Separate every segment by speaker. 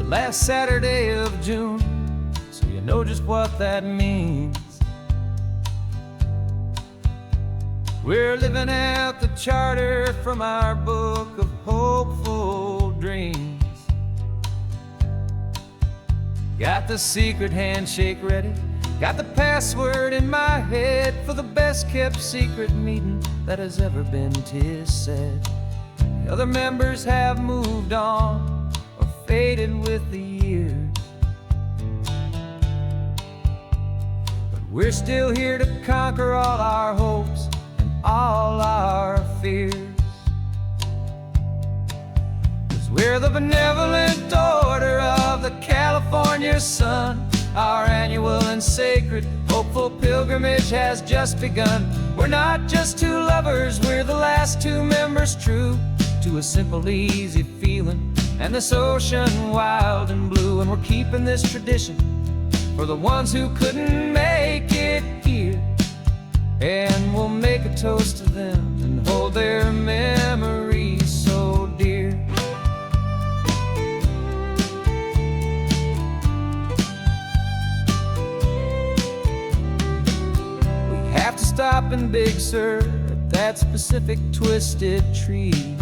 Speaker 1: last Saturday of June, so you know just what that means. We're living out the charter from our book of hopeful dreams. Got the secret handshake ready, got the password in my head for the best kept secret meeting that has ever been, 'tis said. The other members have moved on or faded with the years, but we're still here to conquer all our hopes and all our fears. 'Cause we're the benevolent order of the California sun. Our annual and sacred hopeful pilgrimage has just begun. We're not just two lovers, we're the last two members true to a simple, easy feeling and this ocean wild and blue. And we're keeping this tradition for the ones who couldn't make it here, and we'll make a toast to them and hold their memories so dear. We have to stop in Big Sur at that specific twisted tree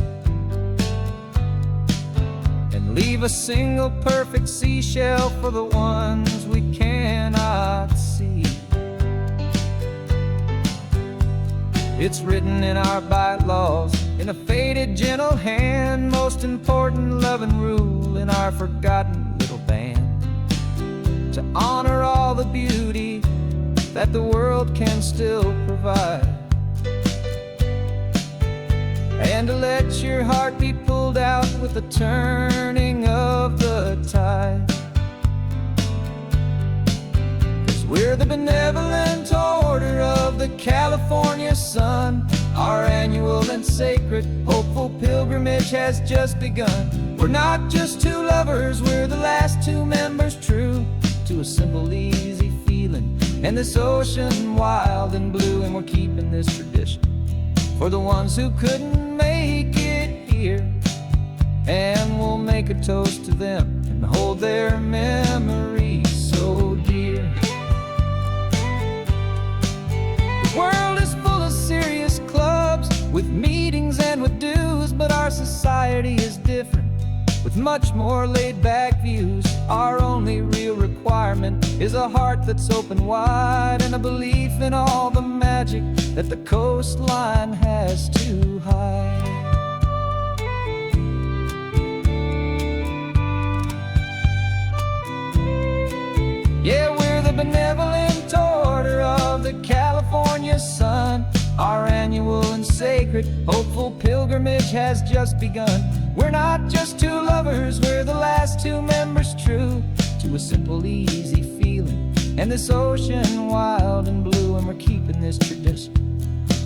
Speaker 1: and leave a single perfect seashell for the ones we cannot see. It's written in our bylaws in a faded gentle hand, most important loving rule in our forgotten little band, to honor all the beauty that the world can still provide, and to let your heart be pulled out with the turning of the tide. 'Cause we're the benevolent order of the California sun. Our annual and sacred hopeful pilgrimage has just begun. We're not just two lovers, we're the last two members true to a simple, easy feeling and this ocean wild and blue. And we're keeping this tradition for the ones who couldn't make it here, and we'll make a toast to them and hold their memories so dear. The world is full of serious clubs with meetings and with dues, but our society is different with much more laid-back views. Our only real requirement is a heart that's open wide and a belief in all the magic that the coastline has to hide. Yeah, we're the benevolent order of the California sun. Our annual and sacred hopeful pilgrimage has just begun. We're not just two lovers, we're the last two members true to a simple, easy feeling and this ocean wild and blue. And we're keeping this tradition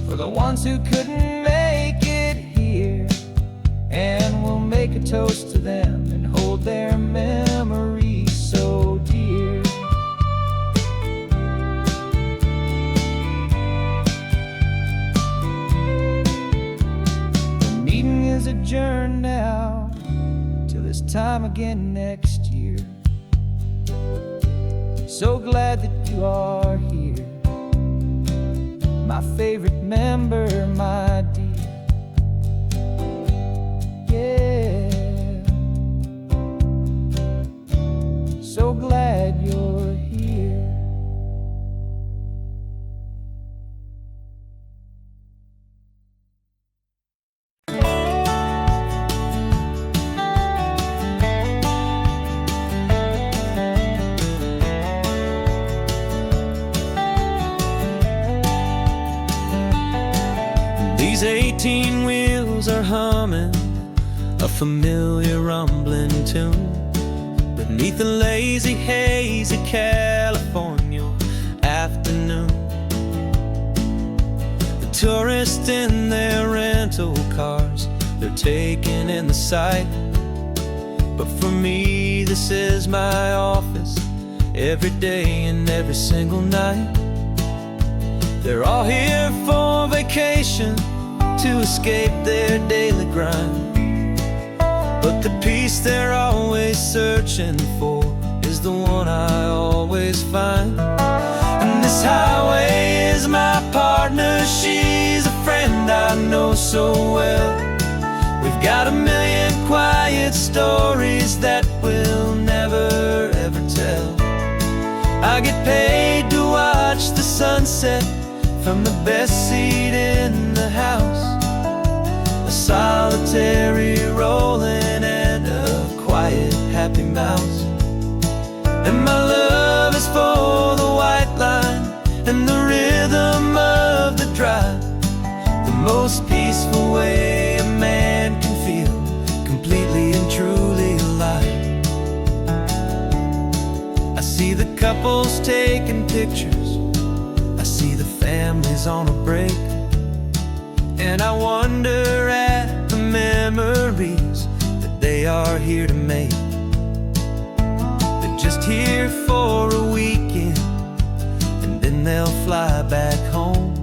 Speaker 1: for the ones who couldn't make it here, and we'll make a toast to them and hold their memories so dear. The meeting is adjourned now till this time again next year. So glad that you are here, my favorite member, my dear. Yeah, so glad you're here.
Speaker 2: These 18 wheels are humming a familiar rumbling tune beneath the lazy, hazy California afternoon. The tourists in their rental cars, they're taking in the sight, but for me this is my office every day and every single night. They're all here for vacation to escape their daily grind. But the peace they're always searching for is the one I always find. And this highway is my partner, she's a friend I know so well. We've got a million quiet stories that we'll never ever tell. I get paid to watch the sunset from the best seat in the house. A solitary rolling and a quiet happy mouse. And my love is for the white line and the rhythm of the drive. The most peaceful way a man can feel completely and truly alive. I see the couples taking pictures, I see the families on a break, and I wonder at the memories that they are here to make. They're just here for a weekend, and then they'll fly back home,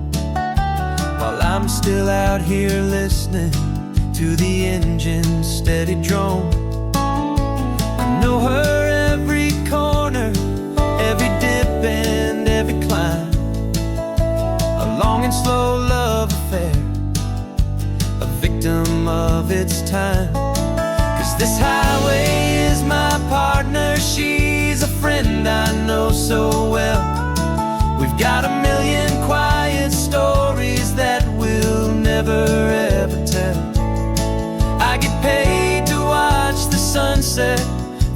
Speaker 2: while I'm still out here listening to the engine's steady drone. I know her every corner, every dip and every climb. A long and slow love affair, a victim of its time. 'Cause this highway is my partner, she's a friend I know so well. We've got a million quiet stories that we'll never ever tell. I get paid to watch the sunset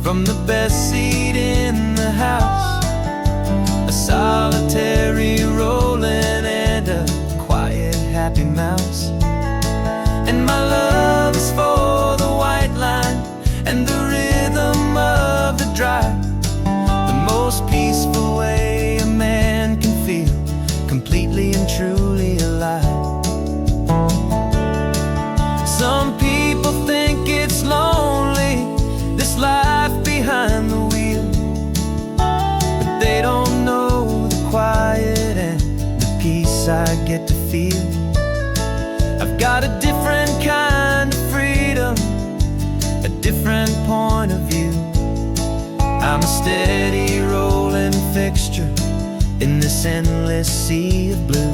Speaker 2: from the best seat in the house. A solitary rolling and a quiet happy mouse. And my love is for the white line and the rhythm of the drive. The most peaceful way a man can feel completely and truly alive. Some people think it's lonely, this life behind the wheel, but they don't know the quiet and the peace I get to feel. I've got a different kind of freedom, a different point of view. I'm a steady rolling fixture in this endless sea of blue.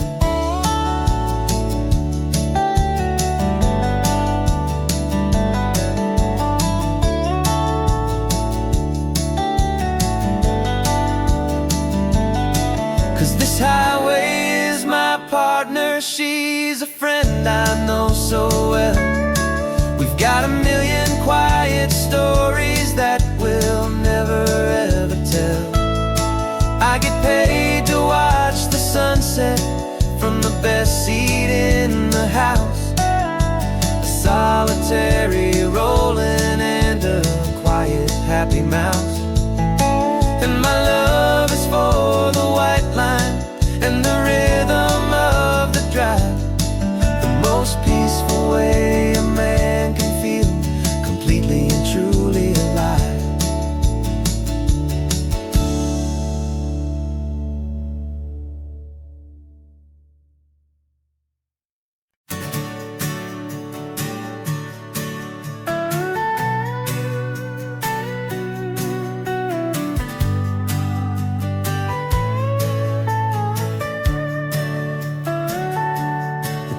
Speaker 2: 'Cause this highway is my partner, she's a friend I know so well. We've got a million quiet stories that we'll never ever tell. I get paid to watch the sunset from the best seat in the house. A solitary rolling and a quiet happy mouse. And my love is for the white line and the rhythm of the drive. The most peaceful way a man can feel completely and truly alive.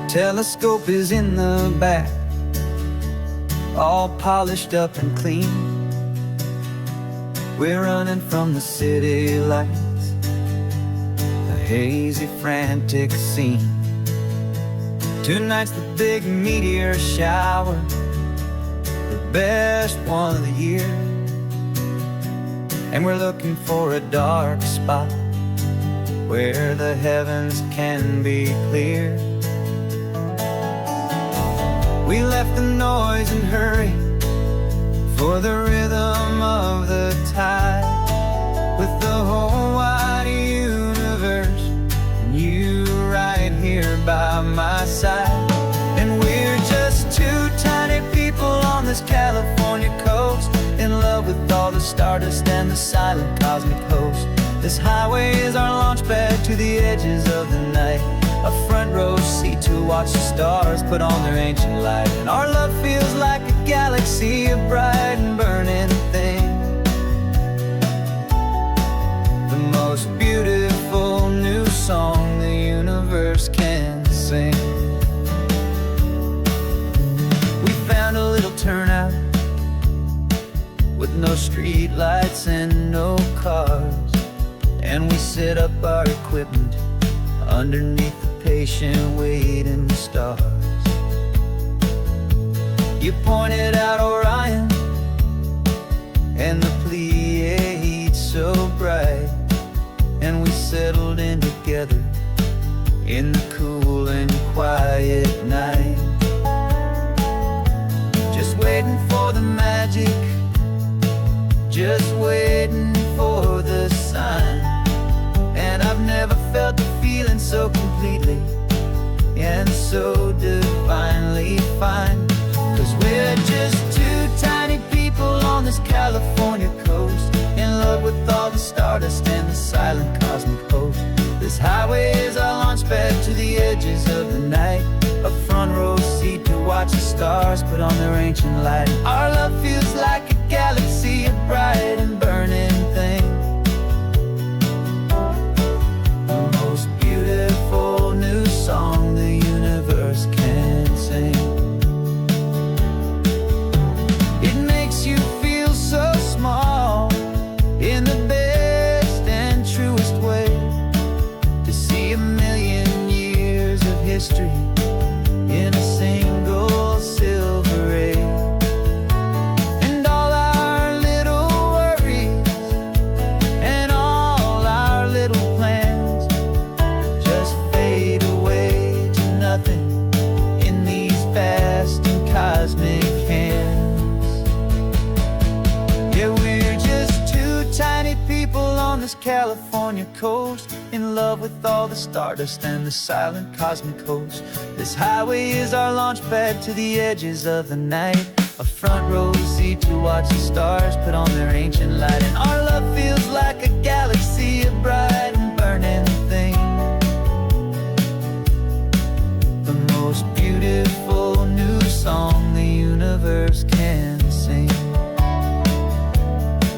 Speaker 2: Telescope is in the back, all polished up and clean. We're running from the city lights, a hazy, frantic scene. Tonight's the big meteor shower, the best one of the year. And we're looking for a dark spot where the heavens can be clear. We left the noise and hurry for the rhythm of the tide, with the whole wide universe and you right here by my side. And we're just two tiny people on this California coast, in love with all the stardust and the silent cosmic host. This highway is our launch pad to the edges of the night, a front row seat to watch the stars put on their ancient light. And our love feels like a galaxy, a bright and burning thing, the most beautiful new song the universe can sing. We found a little turnout with no street lights and no cars, and we set up our equipment underneath the patient waiting stars. You pointed out Orion and the Pleiades so bright, and we settled in together in the cool and quiet night, just waiting for the magic, just waiting for the sign. And I've never felt the feeling so completely and so divinely fine. 'Cause we're just two tiny people on this California coast, in love with all the stardust and the silent cosmic host. This highway is our launch pad to the edges of the night, a front row seat to watch the stars put on their ancient light. Our love feels like a galaxy, a bright and burning thing, the most beautiful new song the universe can sing. It makes you feel so small in the best and truest way, to see a million years of history in a single silver ray. And all our little worries and all our little plans just fade away to nothing in these vast and cosmic hands. Yeah, we're just two tiny people on this California coast, in love with all the stardust and the silent cosmic host. This highway is our launch pad to the edges of the night, a front row seat to watch the stars put on their ancient light. And our love feels like a galaxy, a bright and burning thing, the most beautiful new song the universe can sing.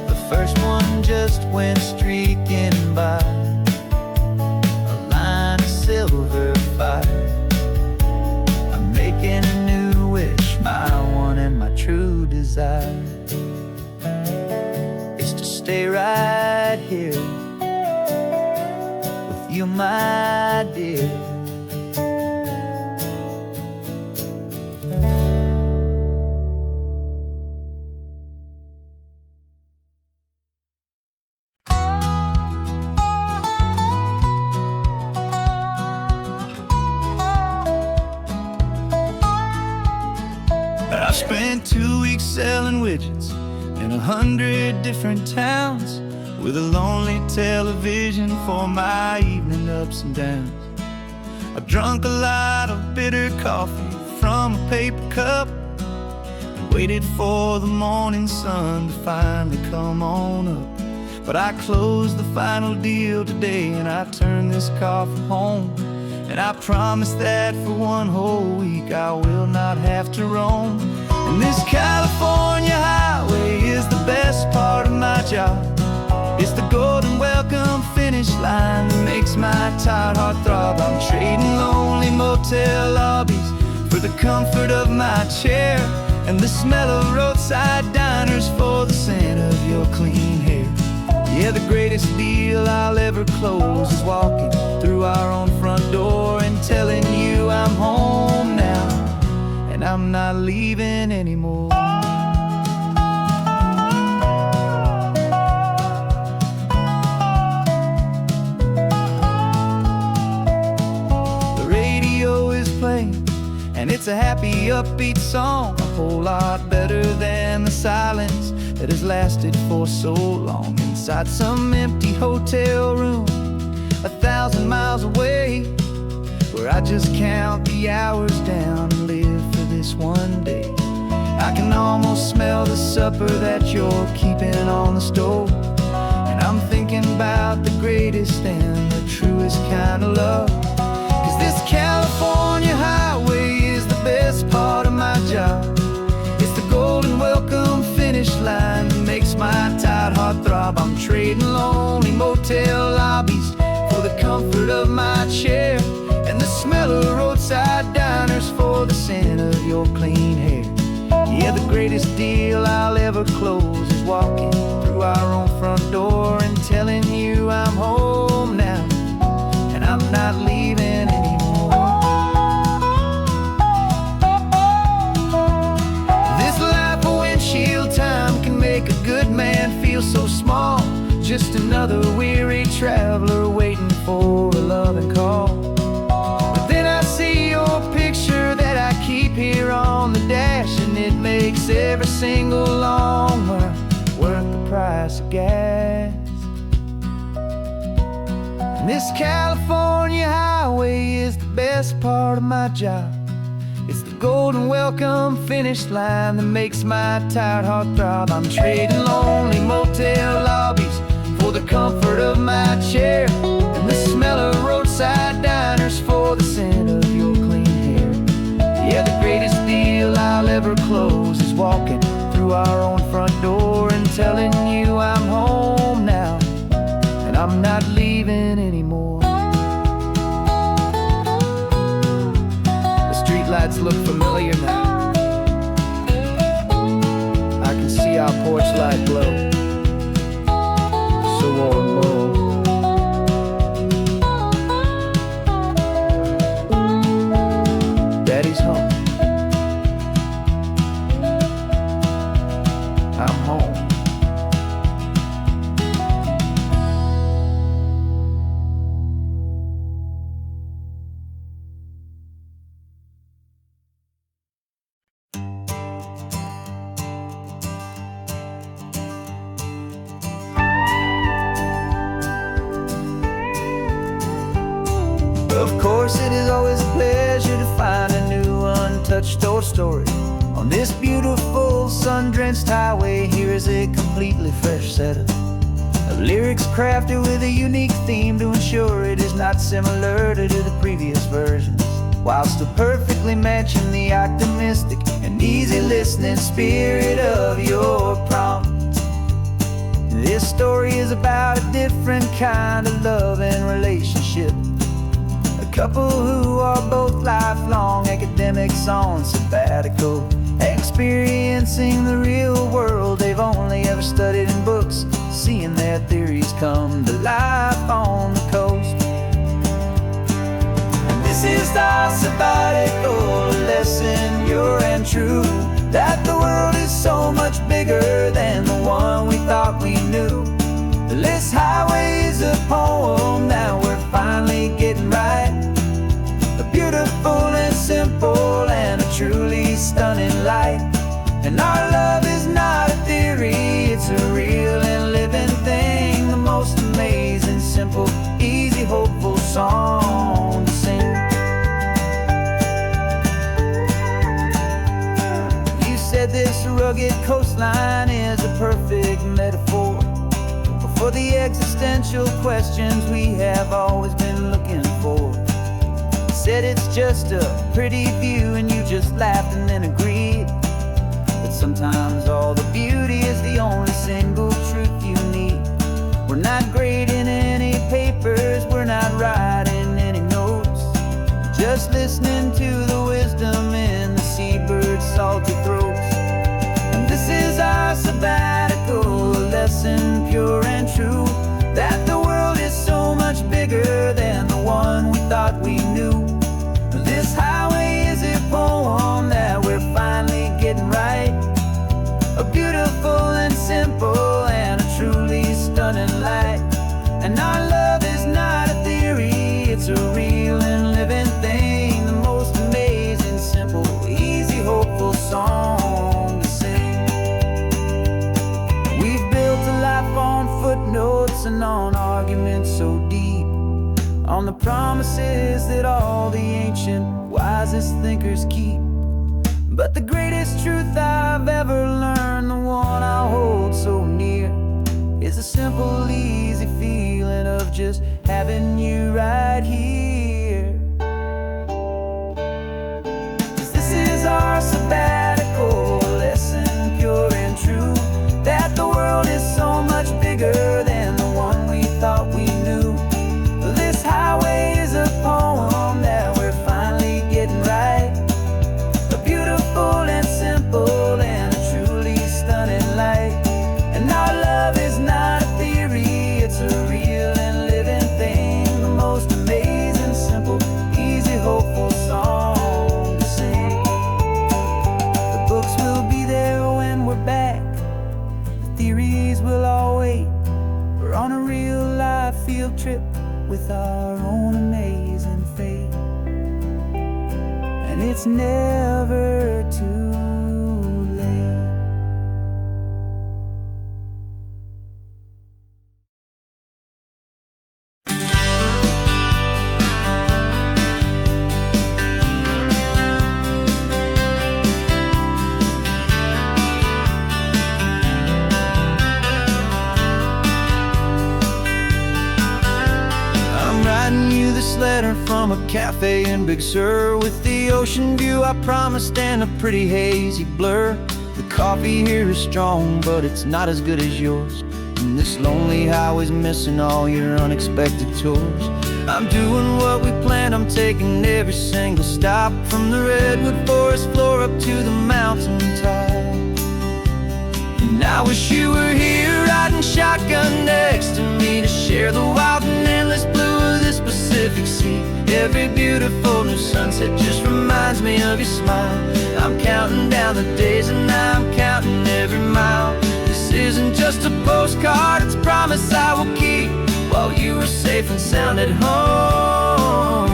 Speaker 2: The first one just went streaking by, a line of silver fire. I'm making a new wish, my one and my true desire is to stay right here with you, my dear. I spent 2 weeks selling widgets in 100 different towns, with a lonely television for my evening ups and downs. I drunk a lot of bitter coffee from a paper cup and waited for the morning sun to finally come on up. But I closed the final deal today, and I turned this car from home. And I promise that for one whole week I will not have to roam. And this California highway is the best part of my job. It's the golden welcome finish line that makes my tired heart throb. I'm trading lonely motel lobbies for the comfort of my chair, and the smell of roadside diners for the scent of your clean hair. Yeah, the greatest deal I'll ever close is walking through our own front door and telling you I'm home now, and I'm not leaving anymore. The radio is playing, and it's a happy, upbeat song, a whole lot better than the silence that has lasted for so long inside some empty hotel room 1,000 miles away, where I just count the hours down and live for this one day. I can almost smell the supper that you're keeping on the stove, and I'm thinking about the greatest and the truest kind of love. 'Cause this
Speaker 1: your clean hair. Yeah, the greatest deal I'll ever close is walking through our own front door and telling you I'm home now, and I'm not leaving anymore. This life of windshield time can make a good man feel so small, just another weary traveler waiting for a loving call. But then I see your picture that I keep here on the dash, and it makes every single long mile worth the price of gas. And this California highway is the best part of my job. It's the golden welcome finish line that makes my tired heart throb. I'm trading lonely motel lobbies for the comfort of my chair, and the smell of roadside diners for the scent of your clean hair. Yeah, the greatest deal I'll ever close is walking through our own front door and telling you I'm home now, and I'm not leaving anymore. The streetlights look familiar now. I can see our porch light glow. So warm, Daddy's home. I'm home. Of course, it is always a pleasure to find a new untouched story. On this beautiful sun-drenched highway, here is a completely fresh set of lyrics crafted with a unique theme to ensure it is not similar to the previous versions, while still perfectly matching the optimistic and easy listening spirit of your prompt. This story is about a different kind of love and relationship. A couple who are both lifelong academics on sabbatical, experiencing the real world they've only ever studied in books, seeing their theories come to life on the coast. And this is our sabbatical lesson, pure and true, that the world is so much bigger than the one we thought we knew. This highway is a poem that we're finally getting right. A beautiful and simple and a truly stunning light. And our love is not a theory, it's a real and living thing. The most amazing, simple, easy, hopeful song to sing. You said this rugged coastline is a perfect metaphor for the existential questions we have always been looking for. You said it's just a pretty view and you just laughed and then agreed. But sometimes all the beauty is the only single truth you need. We're not grading any papers, we're not writing any notes, just listening to the wisdom in the seabird's salty throats. And this is our sabbatical lesson, pure and true, that the world is so much bigger than the one we thought we knew. This highway is a poem that we're finally getting right. A beautiful and simple and a truly stunning light. And our love is not a theory, it's a real and living thing. The most amazing, simple, easy, hopeful song to sing. We've built a life on footnotes and on arguments so deep, on the promises that all the ancient, wisest thinkers keep. But the greatest truth I've ever learned, the one I hold so near, is a simple, easy feeling of just having you right here. 'Cause this is our sabbatical lesson, pure and true, that the world is so much bigger than the one we thought we knew. This highway is a poem that we're finally getting right. A beautiful field trip with our own amazing fate. And it's never too late.
Speaker 2: I'm writing you this letter from a cafe in Big Sur, with the ocean view I promised and a pretty hazy blur. The coffee here is strong, but it's not as good as yours. And this lonely highway's missing all your unexpected tours. I'm doing what we planned, I'm taking every single stop, from the redwood forest floor up to the mountain top. And I wish you were here riding shotgun next to me, to share the wild and endless blue of this Pacific Sea. Every beautiful new sunset just reminds me of your smile. I'm counting down the days and I'm counting every mile. This isn't just a postcard, it's a promise I will keep, while you are safe and sound at home,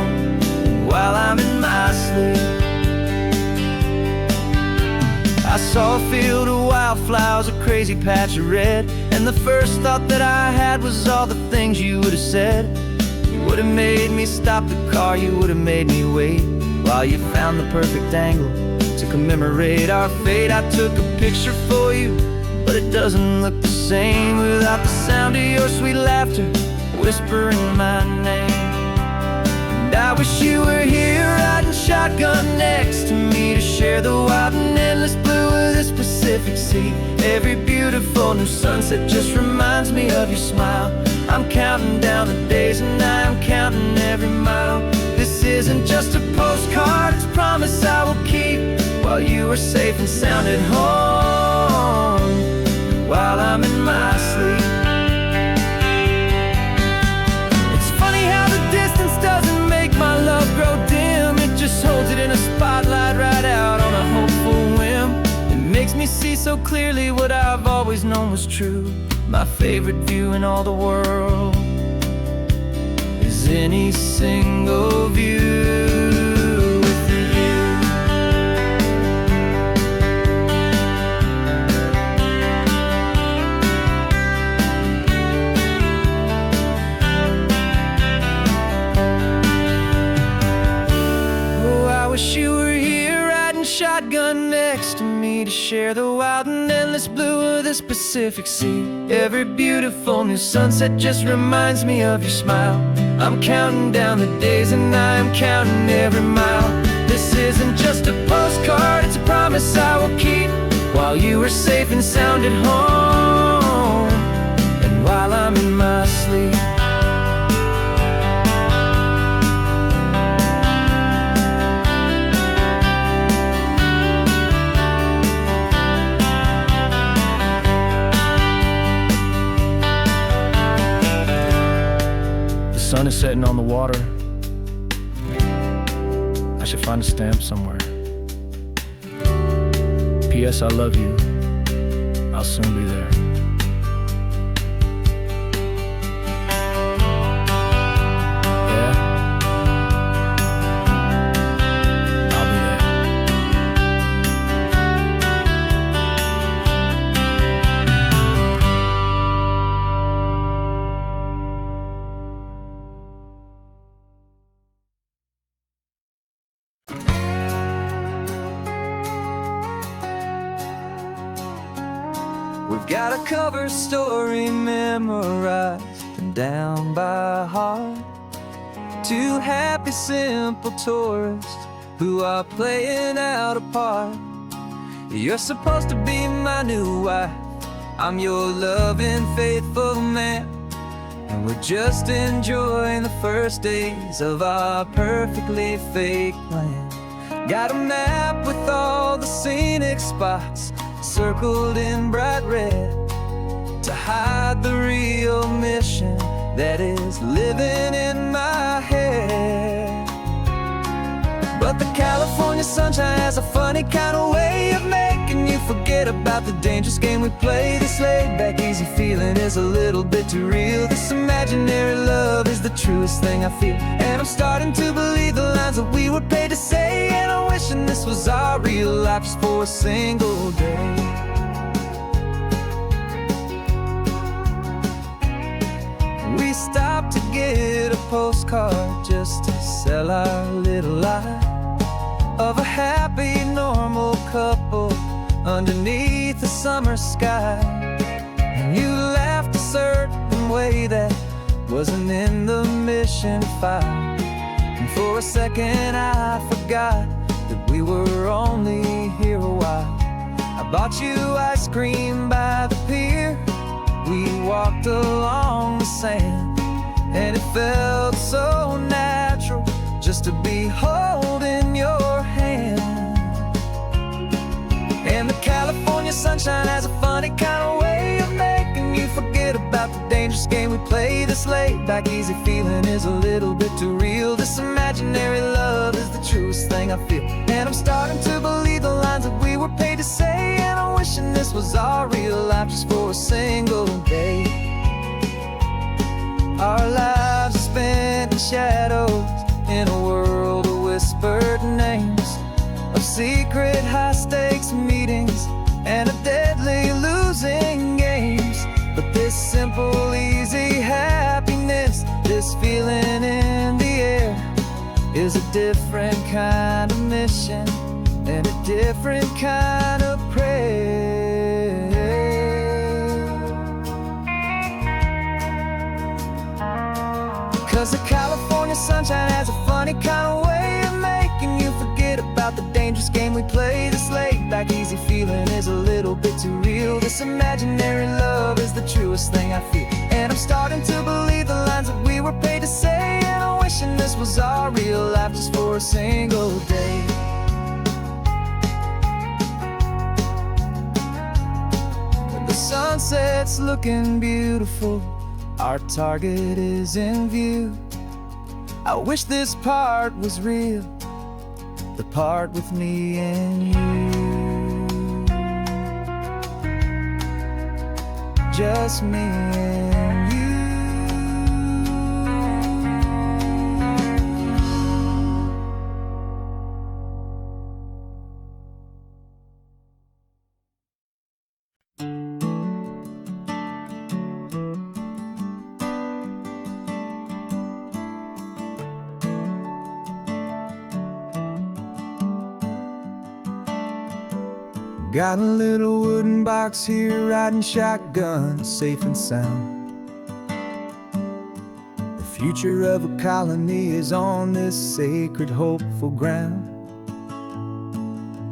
Speaker 2: while I'm in my sleep. I saw a field of wildflowers, a crazy patch of red, and the first thought that I had was all the things you would have said. You would have made me stop the car, you would have made me wait, while you found the perfect angle to commemorate our fate. I took a picture for you, but it doesn't look the same without the sound of your sweet laughter whispering my name. And I wish you were here riding shotgun next to me, to share the wild and endless blue of this Pacific Sea. Every beautiful new sunset just reminds me of your smile. I'm counting down the days and I'm counting every mile. This isn't just a postcard, it's a promise I will keep, while you are safe and sound at home, while I'm in my sleep. It's funny how the distance doesn't make my love grow dim. It just holds it in a spotlight right out on a hopeful whim. It makes me see so clearly what I've always known was true. My favorite view in all the world is any single view with you. Oh, I wish you were here riding shotgun next to me, to share the wild and endless blue of this Pacific Sea. Every beautiful new sunset just reminds me of your smile. I'm counting down the days and I'm counting every mile. This isn't just a postcard, it's a promise I will keep, while you are safe and sound at home, and while I'm in my sleep. The sun is setting on the water. I should find a stamp somewhere. P.S. I love you. I'll soon be there. Yeah? I'll be there. We've got a cover story memorized and down by heart. Two happy, simple tourists who are playing out a part. You're supposed to be my new wife, I'm your loving, faithful man, and we're just enjoying the first days of our perfectly fake plan. Got a map with all the scenic spots circled in bright red, to hide the real mission that is living in my head. But the California sunshine has a funny kind of way of making you
Speaker 1: forget about the dangerous game we play. This laid back easy feeling is a little bit too real. This imaginary love is the truest thing I feel, and I'm starting to believe the lines that we were paid to say. And I'm wishing this was our real life just for a single day. We stopped to get a postcard just to sell our little lie of a happy, normal couple underneath the summer sky. And you laughed a certain way that wasn't in the mission file. And for a second I forgot that we were only here a while. I bought you ice cream by the pier. We walked along the sand, and it felt so natural just to be holding your hand. And the California sunshine has a funny kind of way of making you forget about the dangerous game we play. This laid back easy feeling is a little bit too real. This imaginary love is the truest thing I feel, and I'm starting to believe the lines that we were paid to say. And I'm wishing this was our real life just for a single day. Our lives are spent in shadows, in a world of whispered names, of secret high-stakes meetings and of deadly losing games. But this simple, easy happiness, this feeling in the air, is a different kind of mission and a different kind of prayer. 'Cause the California sunshine has a funny kind of way of making you forget about the dangerous game we play. This laid back easy feeling is a little bit too real. This imaginary love is the truest thing I feel, and I'm starting to believe the lines that we were paid to say. And I'm wishing this was our real life just for a single day. The sunset's looking beautiful, our target is in view. I wish this part was real, the part with me and you. Just me and you. Got a little wooden box here, riding shotgun, safe and sound. The future of a colony is on this sacred, hopeful ground.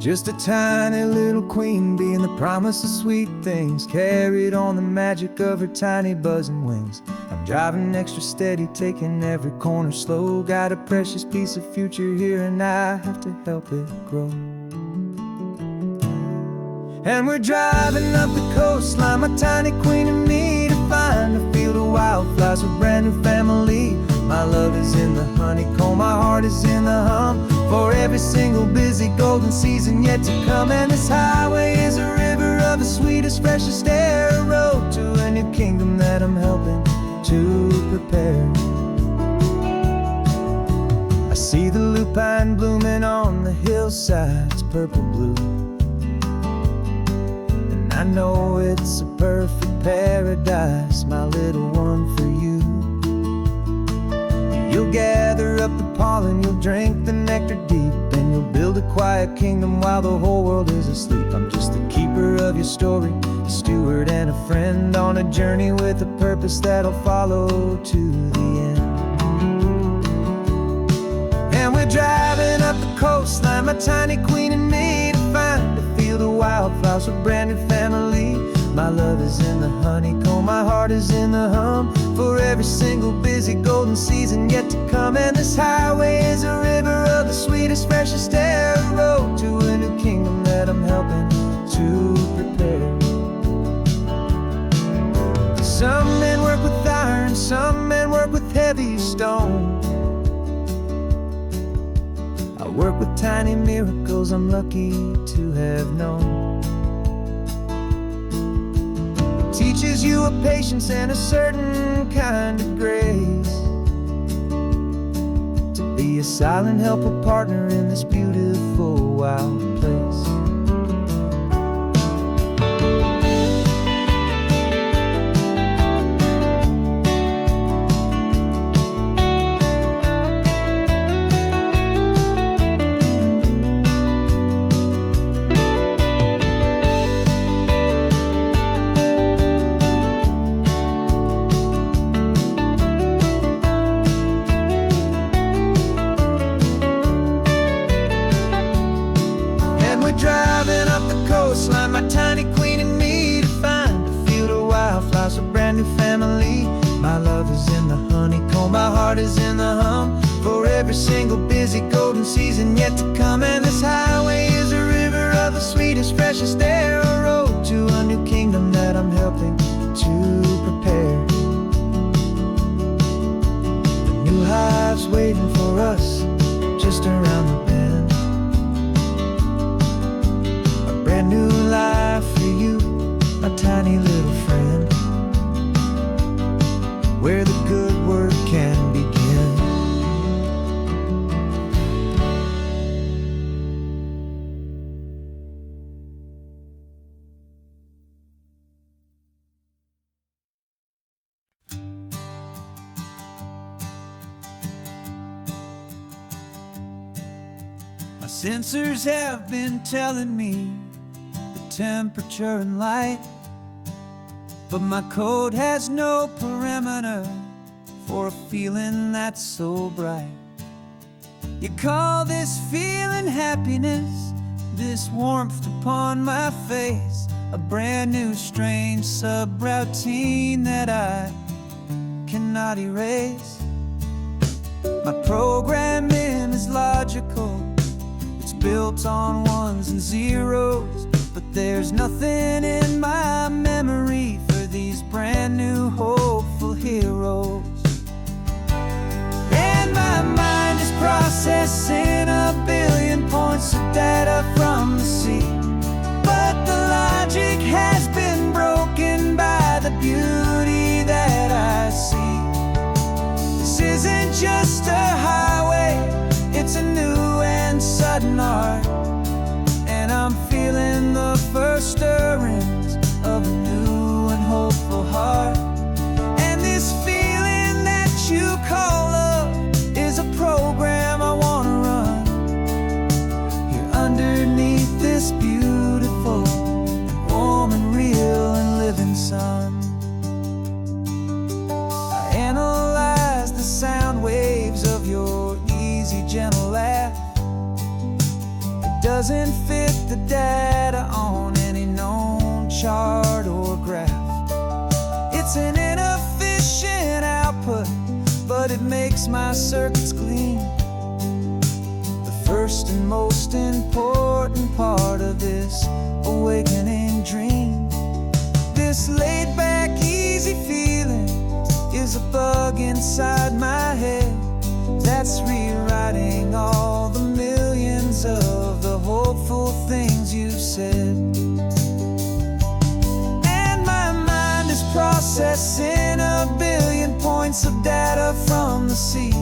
Speaker 1: Just a tiny little queen bee and the promise of sweet things, carried on the magic of her tiny buzzing wings. I'm driving extra steady, taking every corner slow. Got a precious piece of future here and I have to help it grow. And we're driving up the coastline, my tiny queen and me, to find a field of wildflowers with a brand new family. My love is in the honeycomb, my heart is in the hum, for every single busy golden season yet to come. And this highway is a river of the sweetest, freshest air, a road to a new kingdom that I'm helping to prepare. I see the lupine blooming on the hillsides, purple blue. I know it's a perfect paradise, my little one, for you. You'll gather up the pollen, you'll drink the nectar deep, and you'll build a quiet kingdom while the whole world is asleep. I'm just the keeper of your story, a steward and a friend, on a journey with a purpose that'll follow to the end. And we're driving up the coastline, my tiny queen and me, to find a field of wildflowers with a brand new family. My love is in the honeycomb, my heart is in the hum, for every single busy golden season yet to come. And this highway is a river of the sweetest, freshest air, a road to a new kingdom that I'm helping to prepare. Some men work with iron, some men work with heavy stone. I work with tiny miracles I'm lucky to have known. teaches you a patience and a certain kind of grace, to be a silent helper partner in this beautiful wild place. Driving up the coastline, my tiny queen and me, to find a field of wildflowers, a brand new family. My love is in the honeycomb, my heart is in the hum, for every single busy golden season yet to come. And this highway is a river of the sweetest, freshest air, a road to a new kingdom that I'm helping to prepare. The new hive's waiting for us just around the bend. Brand new life for you, my tiny little friend, where the good work can begin. My sensors have been telling me temperature and light, but my code has no parameter for a feeling that's so bright. You call this feeling happiness, this warmth upon my face, a brand new strange subroutine that I cannot erase. My programming is logical, it's built on ones and zeros, but there's nothing in my memory for these brand new hopeful heroes. And my mind is processing a billion points of data from the sea, but the logic has been broken by the beauty that I see. This isn't just a highway, it's a new and sudden art, and I'm feeling the first stirrings of a new and hopeful heart. And this feeling that you call love is a program I want to run here underneath this beautiful and warm and real and living sun. I analyze the sound waves of your easy, gentle laugh. Doesn't fit the data on any known chart or graph. It's an inefficient output, but it makes my circuits clean. The first and most important part of this awakening dream. This laid-back, easy feeling is a bug inside my head that's rewriting all the millions of the hopeful things you've said. And my mind is processing a billion points of data from the sea,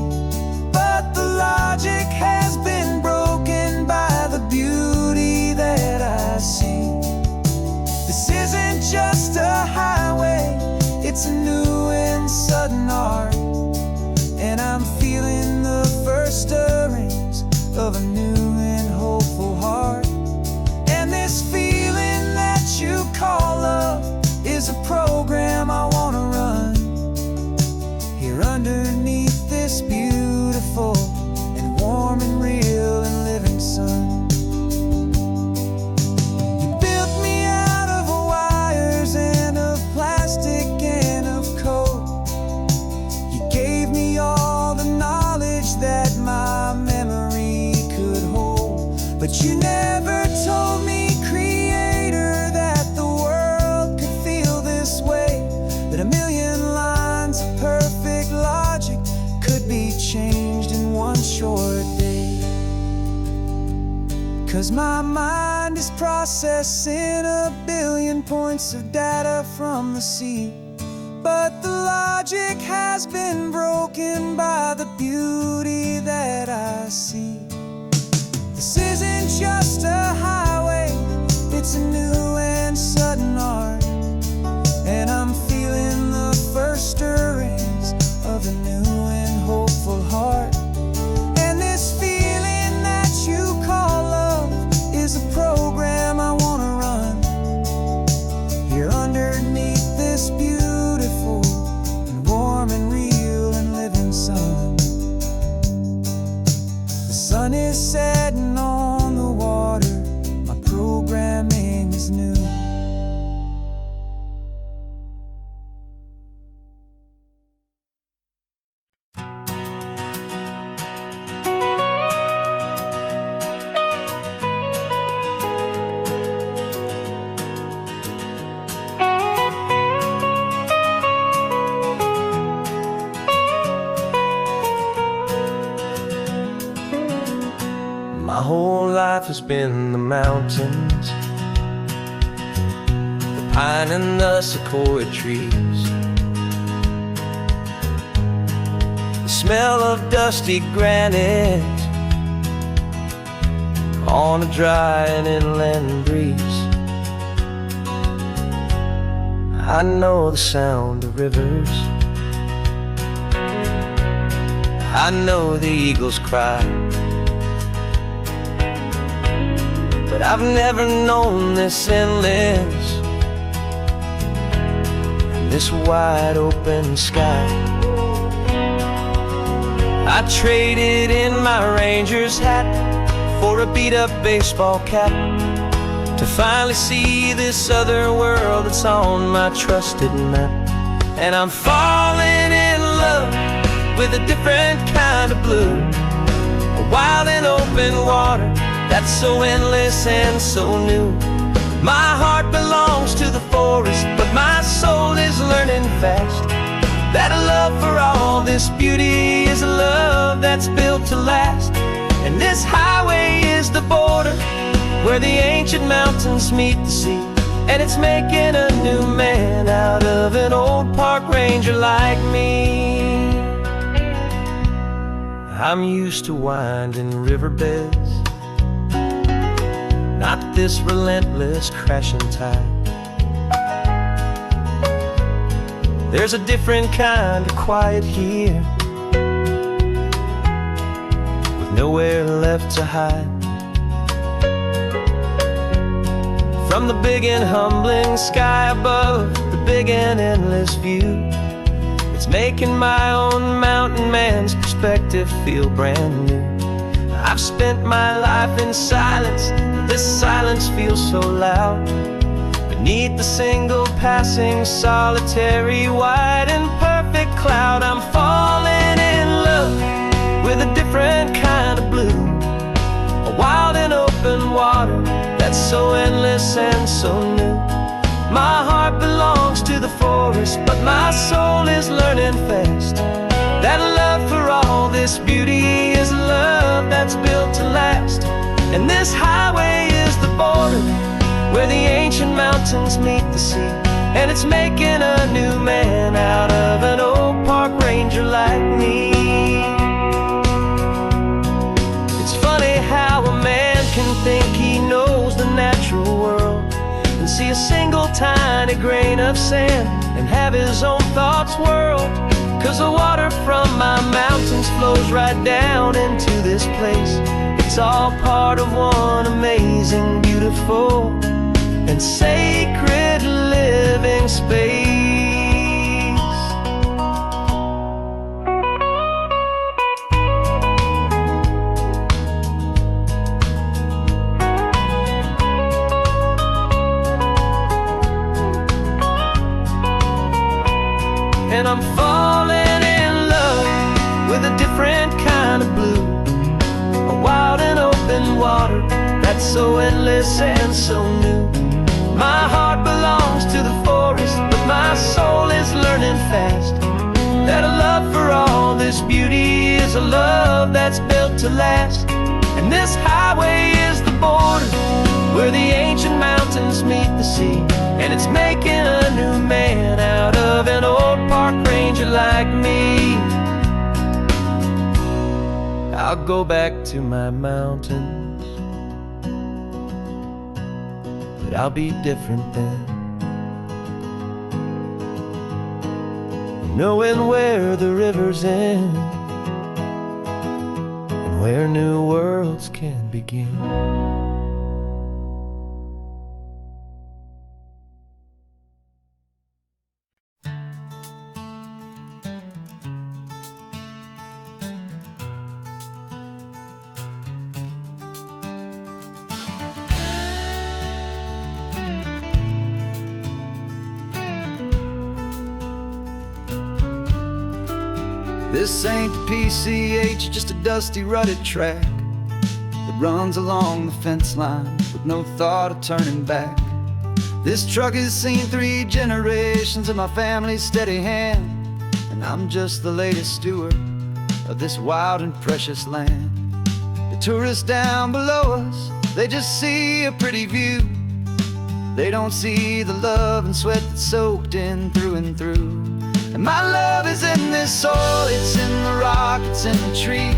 Speaker 1: but the logic has been broken by the beauty that I see. This isn't just a highway, it's a new and sudden art, and I'm feeling the first stirrings of a new and hopeful heart. And this feeling that you call love is a program I want to run here underneath this beautiful and warm and real and living sun. You built me out of wires and of plastic and of code. You gave me all the knowledge that my memory could hold, but you never told me, Creator, that the world could feel this way, that a million lines of perfect logic could be changed in one short day. 'Cause my mind is processing a billion points of data from the sea. But the logic has been broken by the beauty that I see. This isn't just a highway, it's a new and sudden art. And I'm feeling the first stirrings of a new and hopeful heart. And this feeling that you call love is a program I wanna run here underneath this beautiful and warm and real and living sun. The sun is setting on the water, my programming is new.
Speaker 2: My whole life has been the mountains, the pine and the sequoia trees, the smell of dusty granite on a dry and inland breeze. I know the sound of rivers, I know the eagles cry, but I've never known this endless and this wide open sky. I traded in my ranger's hat for a beat-up baseball cap to finally see this other world that's on my trusted map. And I'm falling in love with a different kind of blue, a wild and open water that's so endless and so new. My heart belongs to the forest, but my soul is learning fast that a love for all this beauty is a love that's built to last. And this highway is the border where the ancient mountains meet the sea, and it's making a new man out of an old park ranger like me. I'm used to winding riverbeds, not this relentless crashing tide. There's a different kind of quiet here, with nowhere left to hide. From the big and humbling sky above, the big and endless view, it's making my own mountain man's perspective feel brand new. I've spent my life in silence, this silence feels so loud. Beneath the single passing solitary white and perfect cloud, I'm falling in love with a different kind of blue, a wild and open water that's so endless and so new. My heart belongs to the forest, but my soul is learning fast that love for all this beauty is a love that's built to last. And this highway is the border where the ancient mountains meet the sea, and it's making a new man out of an old park ranger like me. It's funny how a man can think he knows the natural world and see a single tiny grain of sand and have his own thoughts whirled. 'Cause the water from my mountains flows right down into this place. It's all part of one amazing, beautiful, and sacred living space. And I'm falling in love with a different kind of blue, a wild and open water that's so endless and so new. My heart belongs to the forest, but my soul is learning fast that a love for all this beauty is a love that's built to last. And this highway is the
Speaker 1: border where the ancient mountains meet the sea, and it's making a new man out of an old park ranger like me. I'll go back to my mountains, but I'll be different then, knowing where the rivers end and where new worlds can begin. This ain't the PCH, just a dusty, rutted track that runs along the fence line with no thought of turning back. This truck has seen 3 generations of my family's steady hand, and I'm just the latest steward of this wild and precious land. The tourists down below us, they just see a pretty view. They don't see the love and sweat that's soaked in through and through. And my love is in this soil, it's in the rock, it's in the trees.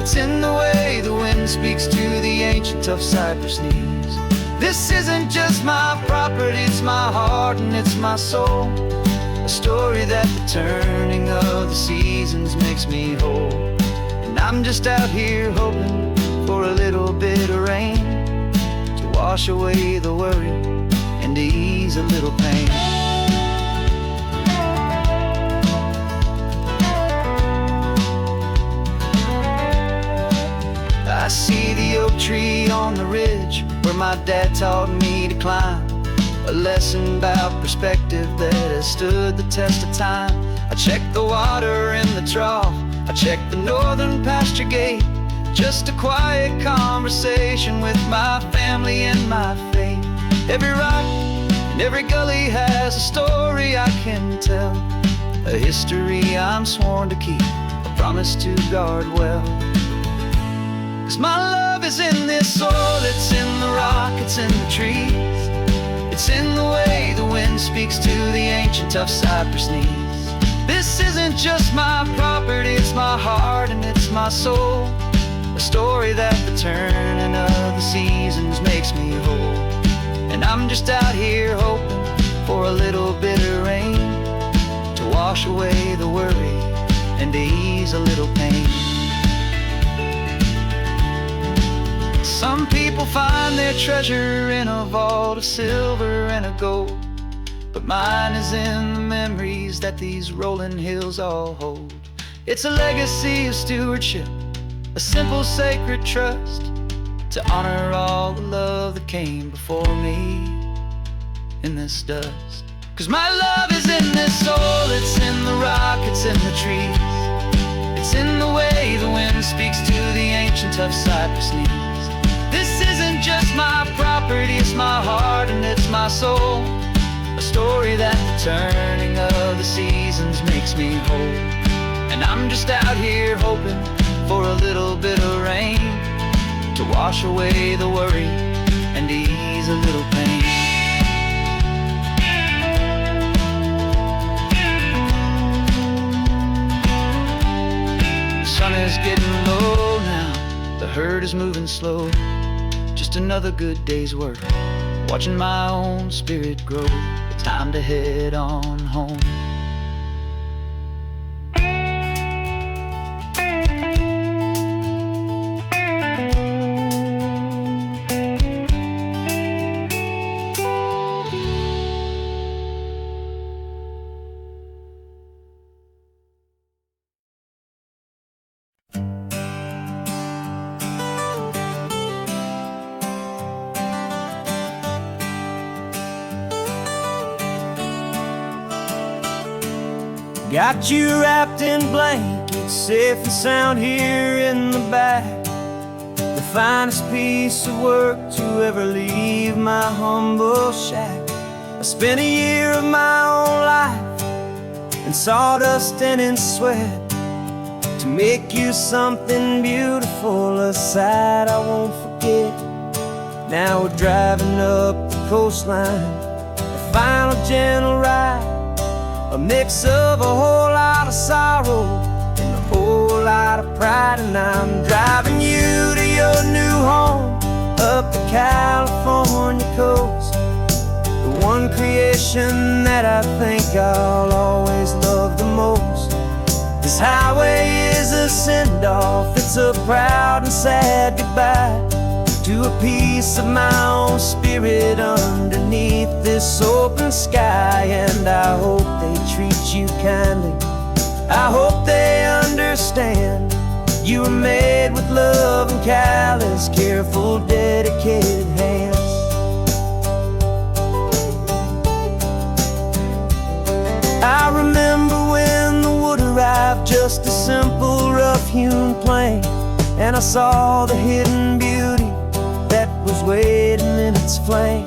Speaker 1: It's in the way the wind speaks to the ancient tough cypress knees. This isn't just my property, it's my heart and it's my soul. A story that the turning of the seasons makes me whole. And I'm just out here hoping for a little bit of rain to wash away the worry and to ease a little pain. I see the oak tree on the ridge where my dad taught me to climb, a lesson about perspective that has stood the test of time. I check the water in the trough, I check the northern pasture gate, just a quiet conversation with my family and my faith. Every rock and every gully has a story I can tell, a history I'm sworn to keep, a promise to guard well. 'Cause my love is in this soil, it's in the rock, it's in the trees. It's in the way the wind speaks to the ancient tough cypress knees. This isn't just my property, it's my heart and it's my soul. A story that the turning of the seasons makes me whole. And I'm just out here hoping for a little bit of rain to wash away the worry and to ease a little pain. Some people find their treasure in a vault of silver and of gold, but mine is in the memories that these rolling hills all hold. It's a legacy of stewardship, a simple sacred trust, to honor all the love that came before me in this dust. 'Cause my love is in this soul, it's in the rock, it's in the trees. It's in the way the wind speaks to the ancient tough cypress knees. This isn't just my property, it's my heart and it's my soul. A story that the turning of the seasons makes me whole. And I'm just out here hoping for a little bit of rain to wash away the worry and ease a little pain. The sun is getting low now, the herd is moving slow. Just another good day's work, watching my own spirit grow. Time to head on home. Got you wrapped in blankets, safe and sound here in the back. The finest piece of work to ever leave my humble shack. I spent a year of my own life in sawdust and in sweat to make you something beautiful, a sight I won't forget.
Speaker 2: Now we're driving up the coastline, a final gentle ride, a mix of a whole lot of sorrow and a whole lot of pride. And I'm driving you to your new home up the California coast, the one creation that I think I'll always love the most. This highway is a send-off, it's a proud and sad goodbye to a piece of my own spirit underneath this open sky. And I hope they treat you kindly, I hope they understand you were made with love and callous, careful, dedicated hands. I remember when the wood arrived, just a simple rough-hewn plank, and I saw the hidden beauty that was waiting in its flame.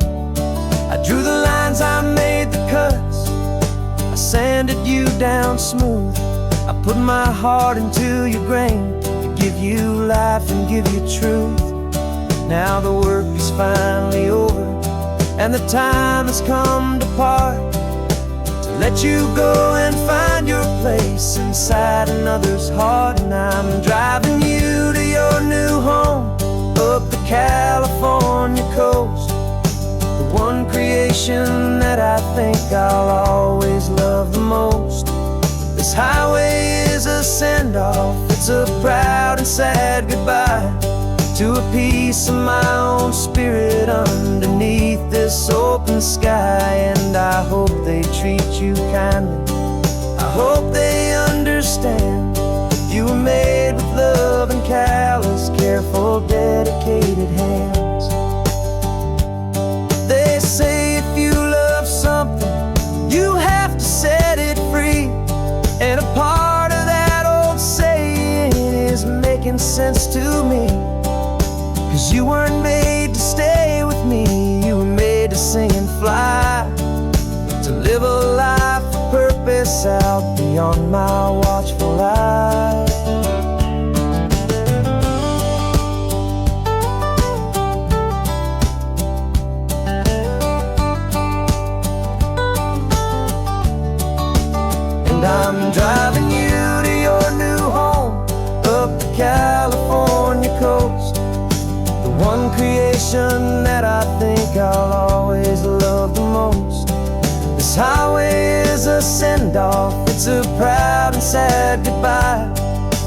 Speaker 2: I drew the lines, I made the cuts, I sanded you down smooth. I put my heart into your grain to give you life and give you truth. Now the work is finally over, and the time has come to part, to let you go and find your place inside another's heart. And I'm driving you to your new home up the California coast, the one creation that I think I'll always love the most. This highway is a send-off, it's a proud and sad goodbye to a piece of my own spirit underneath this open sky. And I hope they treat you kindly, I hope they understand you were made with love and callous, careful, dedicated hands. They say if you love something, you have to set it free. And a part of that old saying is making sense to me, 'cause you weren't made to stay with me, you were made to sing and fly, to live a life of purpose out beyond my watchful eye. And I'm driving you to your new home up the California coast, the one creation that I think I'll always love the most. This highway is a send-off, it's a proud and sad goodbye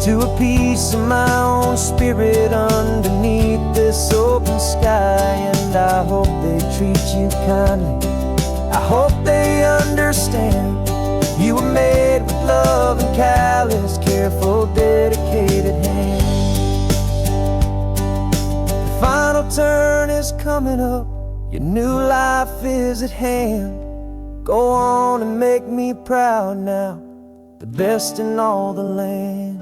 Speaker 2: to a piece of my own spirit underneath this open sky. And I hope they treat you kindly, I hope they understand you were made with love and callous, careful, dedicated hands. The final turn is coming up, your new life is at hand. Go on and make me proud now, the best in all the land.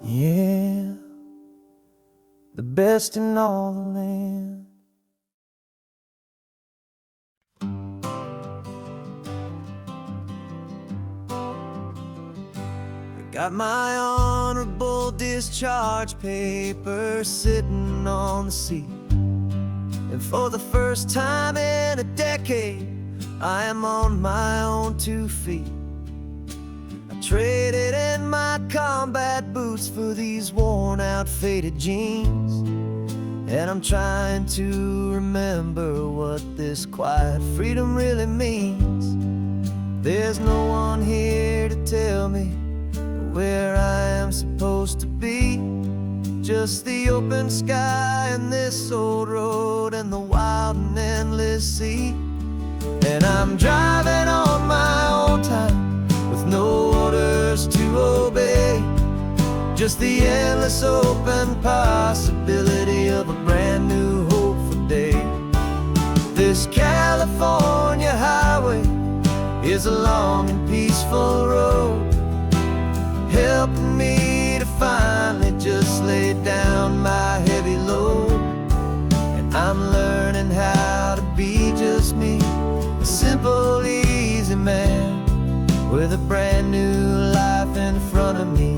Speaker 2: Yeah, the best in all the land. Got my honorable discharge paper sitting on the seat, and for the first time in a decade, I am on my own 2 feet. I traded in my combat boots for these worn out faded jeans, and I'm trying to remember what this quiet freedom really means. There's no one here to tell me where I am supposed to be, just the open sky and this old road and the wild and endless sea. And I'm driving on my own time with no orders to obey, just the endless open possibility of a brand new hopeful day. This California highway is a long and peaceful road, helping me to finally just lay down my heavy load. And I'm learning how to be just me, a simple, easy man with a brand new life in front of me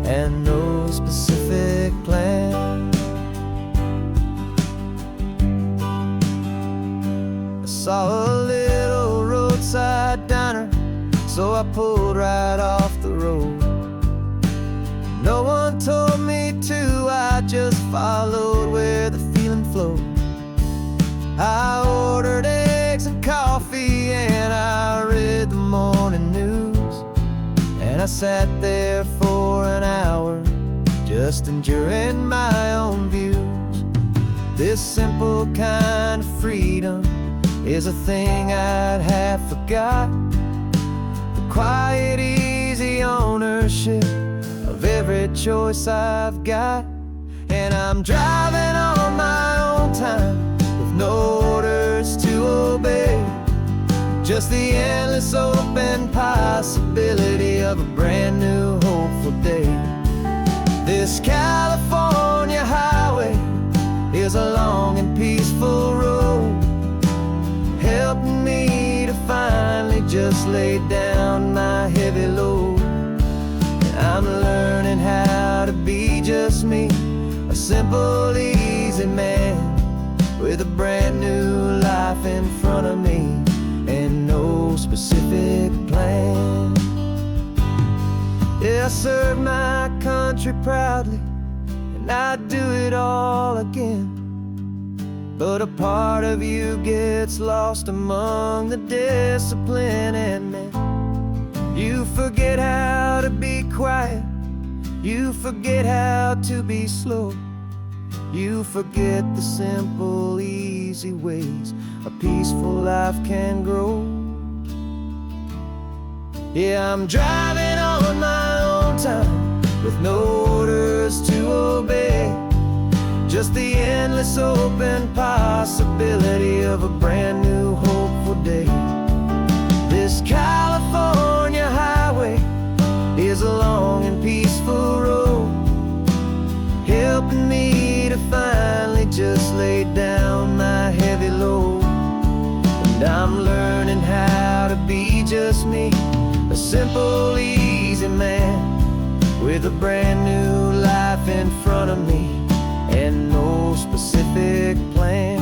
Speaker 2: and no specific plan.
Speaker 1: so I pulled right off the road. No one told me to, I just followed where the feeling flowed. I ordered eggs and coffee and I read the morning news. And I sat there for an hour, just enduring my own views. This simple kind of freedom is a thing I'd have forgot. The quiet, easy ownership of every choice I've got. And I'm driving on my own time with no orders to obey, just the endless open possibility of a brand new hopeful day. This California highway is a long and peaceful road, helping me to finally just lay down my heavy load. And I'm learning how to be just me, a simple, easy man with a brand new life in front of me and no specific plan. Yeah, I serve my country proudly and I'd do it all again. But a part of you gets lost among the discipline, and then you forget how to be quiet, you forget how to be slow, you forget the simple, easy ways a peaceful life can grow. Yeah, I'm driving on my own time with no orders to obey, just the endless open possibility of a brand new hopeful day. This California highway is a long and peaceful road, helping me to finally just lay down my heavy load. And I'm learning how to be just me, a simple, easy man with a brand new life in front of me and no specific plan.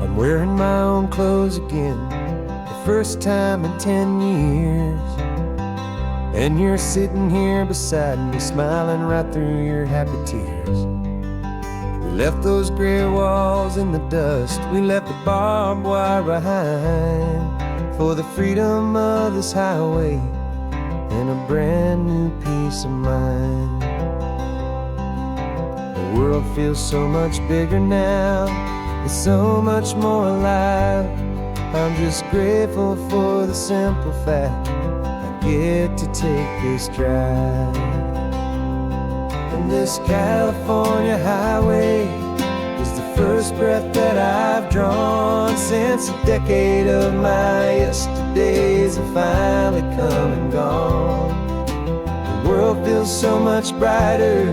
Speaker 1: I'm wearing my own clothes again, first time in 10 years. And you're sitting here beside me, smiling right through your happy tears. We left those gray walls in the dust, we left the barbed wire behind, for the freedom of this highway and a brand new peace of mind. The world feels so much bigger now, it's so much more alive. I'm just grateful for the simple fact I get to take this drive. And this California highway is the first breath that I've drawn since a decade of my yesterdays have finally come and gone. The world feels so much brighter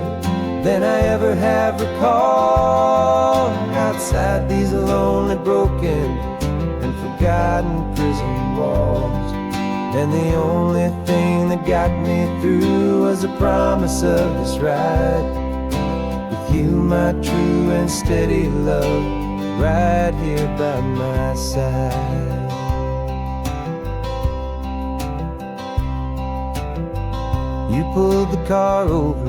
Speaker 1: than I ever have recalled. Outside these lonely, broken forgotten prison walls, and the only thing that got me through was the promise of this ride with you, my true and steady love, right here by my side. You pulled the car over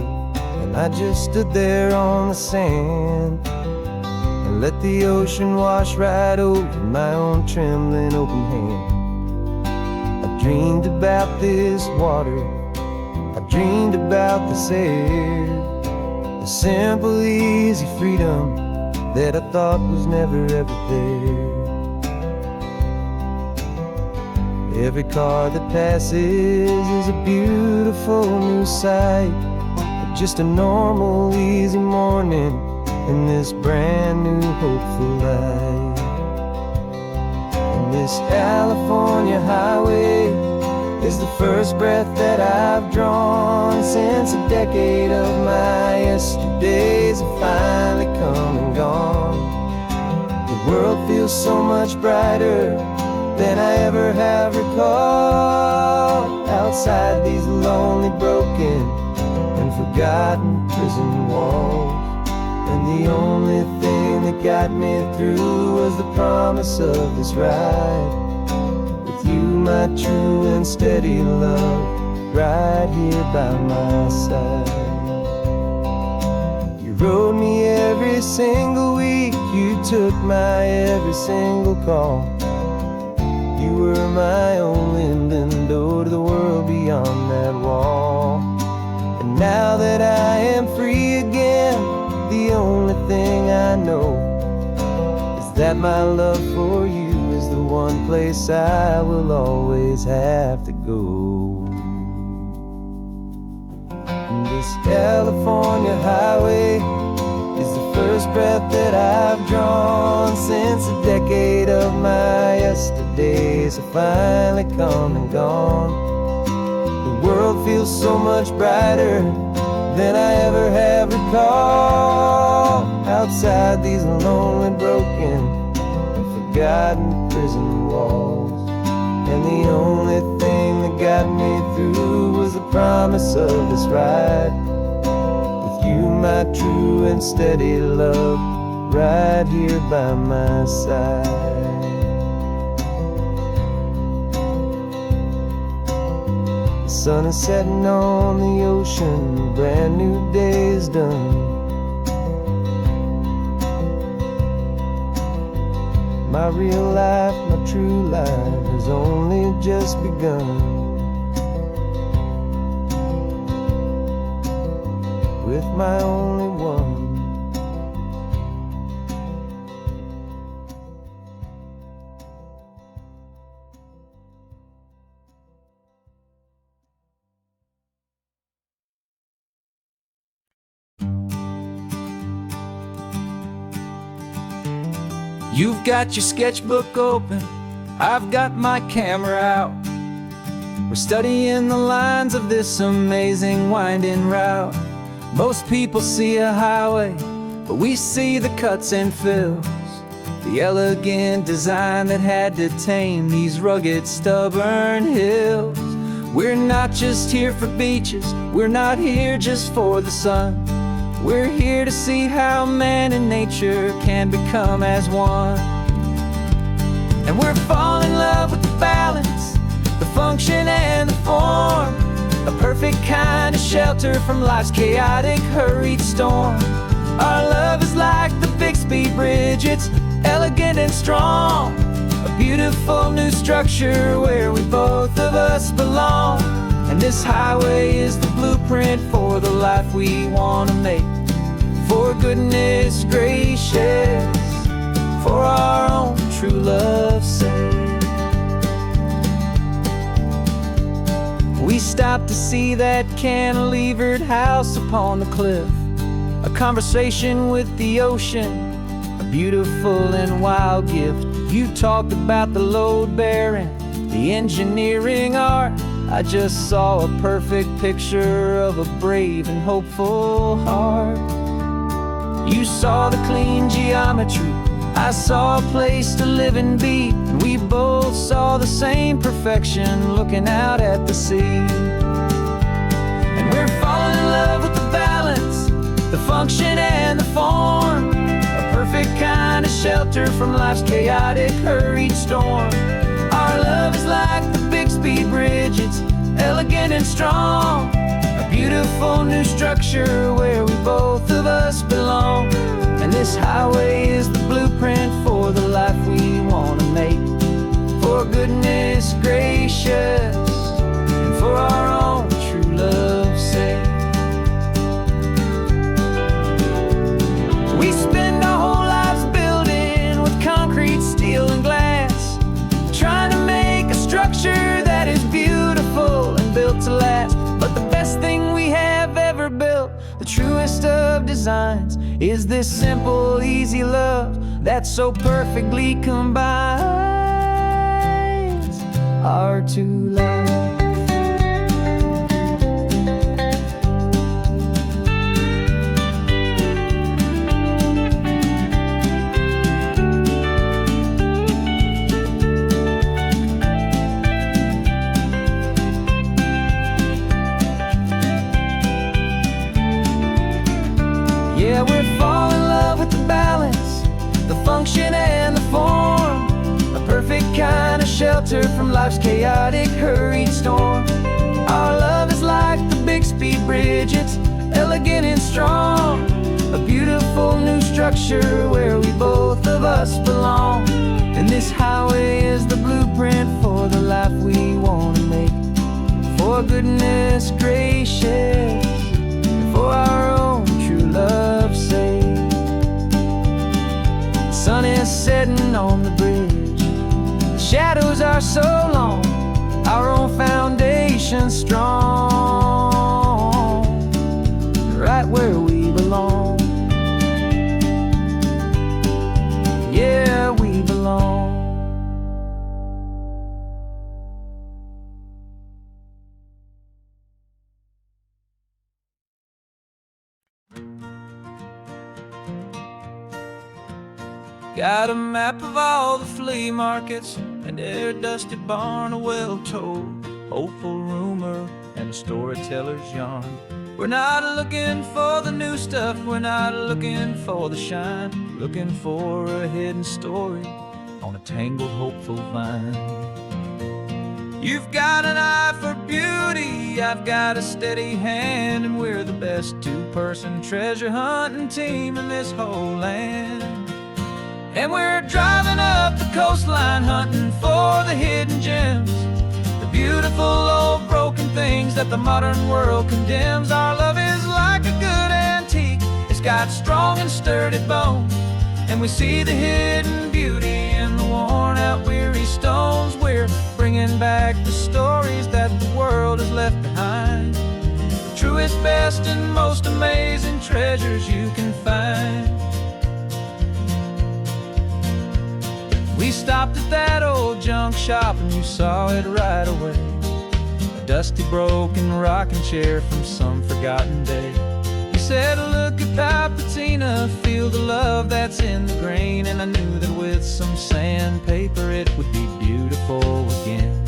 Speaker 1: and I just stood there on the sand and let the ocean wash right over my own trembling open hand. I dreamed about this water, I dreamed about this air, the simple, easy freedom that I thought was never ever there. Every car that passes is a beautiful new sight, but just a normal, easy morning in this brand new hopeful life. And this California highway is the first breath that I've drawn since a decade of my yesterdays have finally come and gone. The world feels so much brighter than I ever have recalled. Outside these lonely, broken, and forgotten prison walls. And the only thing that got me through was the promise of this ride. With you, my true and steady love, right here by my side. You rode me every single week, you took my every single call. You were my only window to the world beyond that wall. And now that I am free again, the only thing I know is that my love for you is the one place I will always have to go. And this California highway is the first breath that I've drawn since a decade of my yesterdays have finally come and gone. The world feels so much brighter than I ever have recalled. Outside these lonely, broken, and forgotten prison walls. And the only thing that got me through was the promise of this ride. With you, my true and steady love, right here by my side. The sun is setting on the ocean, a brand new day is done. My real life, my true life has only just begun. With my only one.
Speaker 2: You've got your sketchbook open, I've got my camera out. We're studying the lines of this amazing winding route. Most people see a highway, but we see the cuts and fills, the elegant design that had to tame these rugged, stubborn hills. We're not just here for beaches, we're not here just for the sun. We're here to see how man and nature can become as one. And we're falling in love with the balance, the function and the form, a perfect kind of shelter from life's chaotic, hurried storm. Our love is like the Bixby Bridge, it's elegant and strong, a beautiful new structure where we both of us belong. And this highway is the blueprint for the life we want to make. For goodness gracious, for our own true love's sake. We stopped to see that cantilevered house upon the cliff, a conversation with the ocean, a beautiful and wild gift. You talked about the load bearing, the engineering art. I just saw a perfect picture of a brave and hopeful heart. You saw the clean geometry, I saw a place to live and be, and we both saw the same perfection looking out at the sea. And we're falling in love with the balance, the function and the form, a perfect kind of shelter from life's chaotic, hurried storm. Our love is like the Bixby Bridge, it's elegant and strong, a beautiful new structure where we both of us belong. And this highway is the blueprint for the life we want to make. For goodness gracious, and for our own true love's sake. We spend our whole lives building with concrete, steel, and glass, trying to make a structure that is beautiful and built to last. But the best thing we have ever built, the truest of designs, is this simple, easy love that so perfectly combines our two lives.
Speaker 1: function and the form, a perfect kind of shelter from life's chaotic, hurried storm. Our love is like the Bixby Bridge, it's elegant and strong, a beautiful new structure where we both of us belong. And this highway is the blueprint for the life we want to make. For goodness gracious, and for our own true love's sake. The sun is setting on the bridge, the shadows are so long, our own foundation strong, right where we belong. Yeah, we belong. Got a map of all the flea markets and every dusty barn, a well-told hopeful rumor and a storyteller's yarn. We're not looking for the new stuff, we're not looking for the shine, looking for a hidden story on a tangled hopeful vine. You've got an eye for beauty, I've got a steady hand, and we're the best two-person treasure hunting team in this whole land. And we're driving up the coastline hunting for the hidden gems, the beautiful old broken things that the modern world condemns. Our love is like a good antique, it's got strong and sturdy bones, and we see the hidden beauty in the worn out weary stones. We're bringing back the stories that the world has left behind, the truest, best, and most amazing treasures you can find. We stopped at that old junk shop and you saw it right away, a dusty broken rocking chair from some forgotten day. You said, look at that patina, feel the love that's in the grain, and I knew that with some sandpaper it would be beautiful again.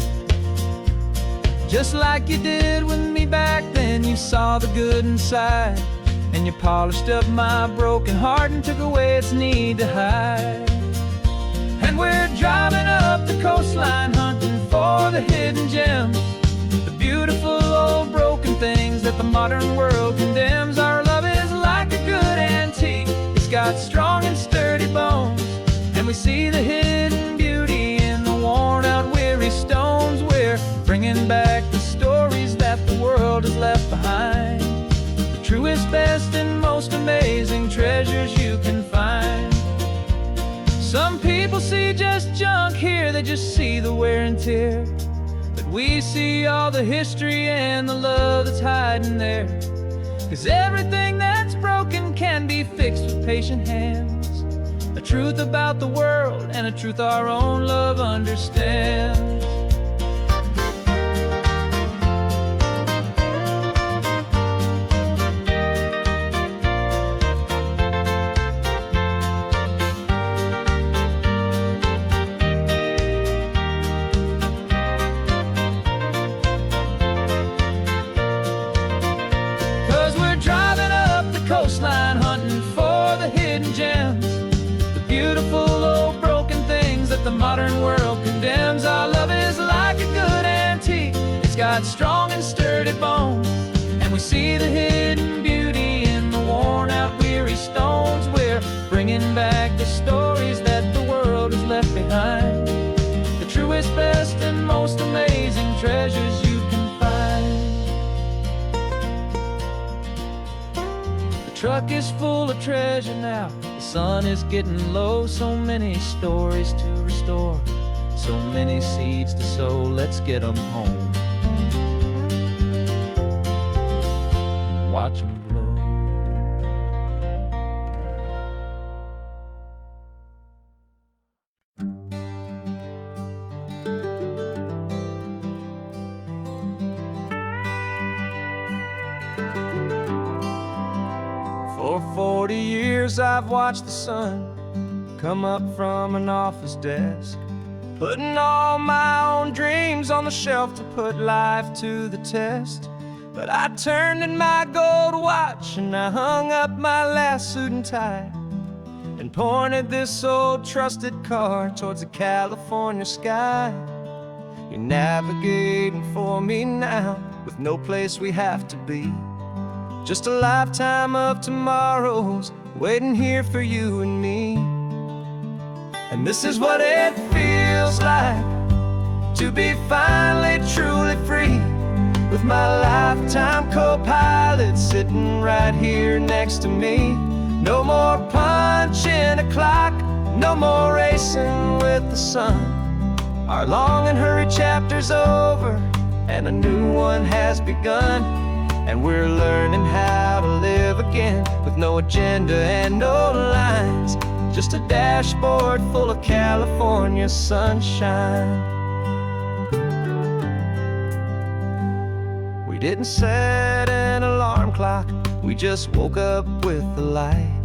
Speaker 1: Just like you did with me back then, you saw the good inside, and you polished up my broken heart and took away its need to hide. And we're driving up the coastline hunting for the hidden gems, the beautiful old broken things that the modern world condemns. Our love is like a good antique, it's got strong and sturdy bones, and we see the hidden beauty in the worn out weary stones. We're bringing back the stories that the world has left behind, the truest, best, and most amazing treasures you can find. Some people see just junk here, they just see the wear and tear, but we see all the history and the love that's hiding there. 'Cause everything that's broken can be fixed with patient hands, a truth about the world and a truth our own love understands. Coastline hunting for the hidden gems, the beautiful old broken things that the modern world condemns. Our love is like a good antique, it's got strong and sturdy bones, and we see the hidden beauty in the worn out weary stones. We're bringing back the stories that the world has left behind, the truest, best, and most amazing treasures you can find. The truck is full of treasure now, the sun is getting low, so many stories to restore, so many seeds to sow. Let's get them home, watch them blow. For 40 years I've watched the sun come up from an office desk, putting all my own dreams on the shelf to put life to the test. But I turned in my gold watch and I hung up my last suit and tie, and and pointed this old trusted car towards the California sky. You're navigating for me now, with no place we have to be. Just a lifetime of tomorrows waiting here for you and me. And this is what it feels like to be finally truly free, with my lifetime co-pilot sitting right here next to me. No more punching a clock, no more racing with the sun. Our long and hurried chapter's over, and a new one has begun. And we're learning how to live again, with no agenda and no lines, just a dashboard full of California sunshine. We didn't set an alarm clock, we just woke up with the light.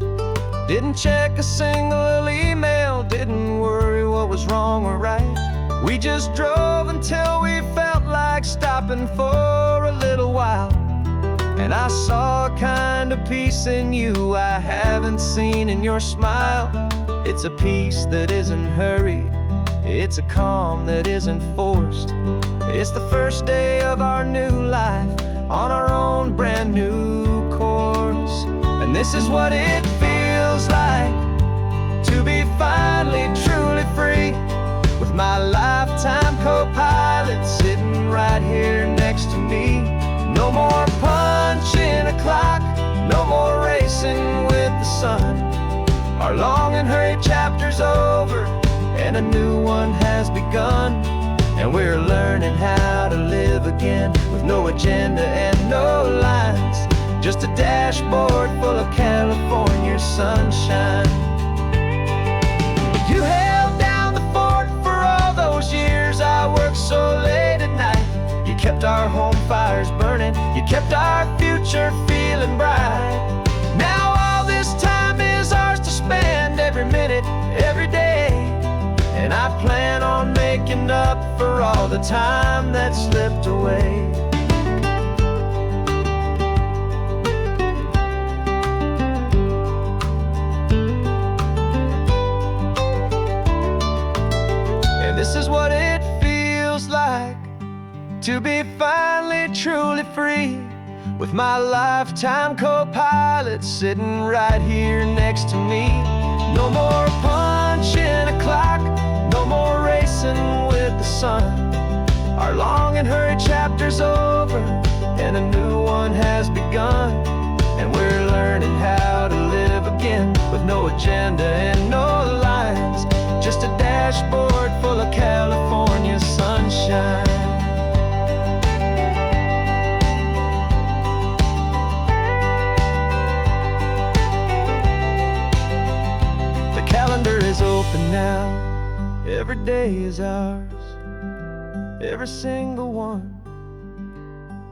Speaker 1: Didn't check a single email, didn't worry what was wrong or right. We just drove until we felt like stopping for a little while. And I saw a kind of peace in you I haven't seen in your smile. It's a peace that isn't hurried, it's a calm that isn't forced. It's the first day of our new life, on our own brand new course. And this is what it feels like to be finally truly free, with my lifetime co-pilot sitting right here next to me. No more punching a clock, no more racing with the sun. Our long and hurried chapter's over, and a new one has begun. And we're learning how to live again, with no agenda and no lines, just a dashboard full of California sunshine. You held down the fort for all those years I worked so late at night. You kept our home fires burning, you kept our future feeling bright. Now all this time is ours to spend, every minute, every day. And I plan on making up for all the time that slipped away. And this is what it feels like to be finally truly free, with my lifetime co-pilot sitting right here next to me. No more punching a clock, no more racing with the sun. Our long and hurried chapter's over, and a new one has begun. And we're learning how to live again, with no agenda and no lines, just a dashboard full of California sunshine. The calendar is open now, every day is ours, every single one,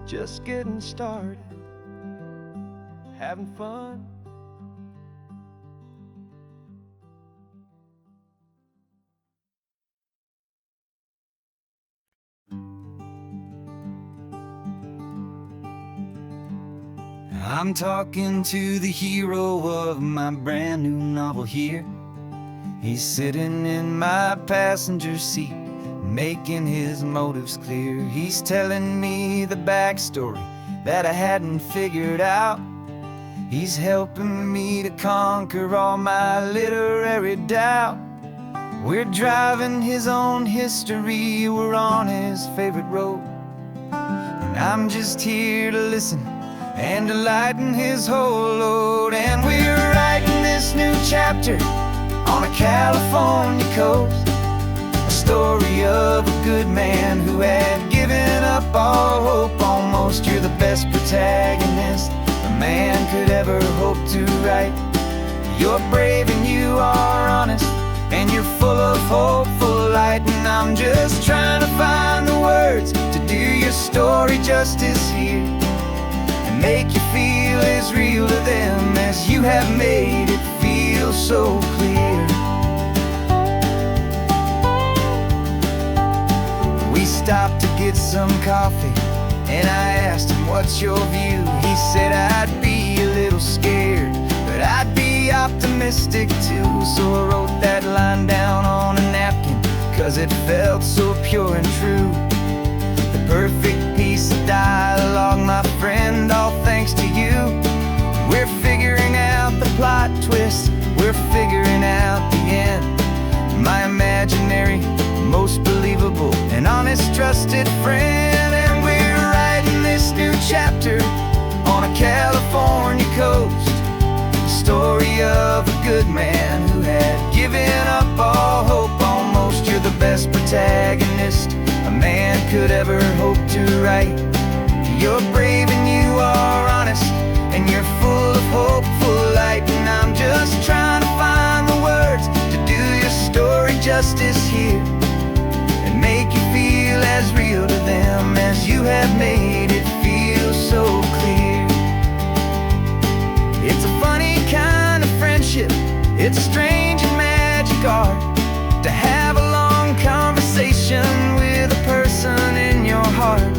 Speaker 1: just getting started, having fun.
Speaker 2: I'm talking to the hero of my brand new novel here. He's sitting in my passenger seat, making his motives clear. He's telling me the backstory that I hadn't figured out. He's helping me to conquer all my literary doubt. We're driving his own history, we're on his favorite road, and I'm just here to listen and to lighten his whole load. And we're writing this new chapter on a California coast, a story of a good man who had given up all hope almost. You're the best protagonist a man could ever hope to write. You're brave and you are honest, and you're full of hope, full of light. And I'm just trying to find the words to do your story justice here, and make you feel as real to them as you have made it feel so clear. We stopped to get some coffee, and I asked him, what's your view? He said, I'd be a little scared, but I'd be
Speaker 1: be optimistic too. So I wrote that line down on a napkin, 'cause it felt so pure and true. The perfect piece of dialogue, my friend, all thanks to you. We're figuring out the plot twist, we're figuring out the end. My imaginary, most believable and honest trusted friend. And we're writing this new chapter on a California coast, the story of a good man who had given up all hope almost. You're the best protagonist a man could ever hope to write. You're brave and you are honest, and you're full of hopeful light. And I'm just trying to find the words to do your story justice here, and make you feel as real to them as you have made it feel so clear. It's a funny kind of friendship, it's strange and magic art to have a long conversation with a person in your heart.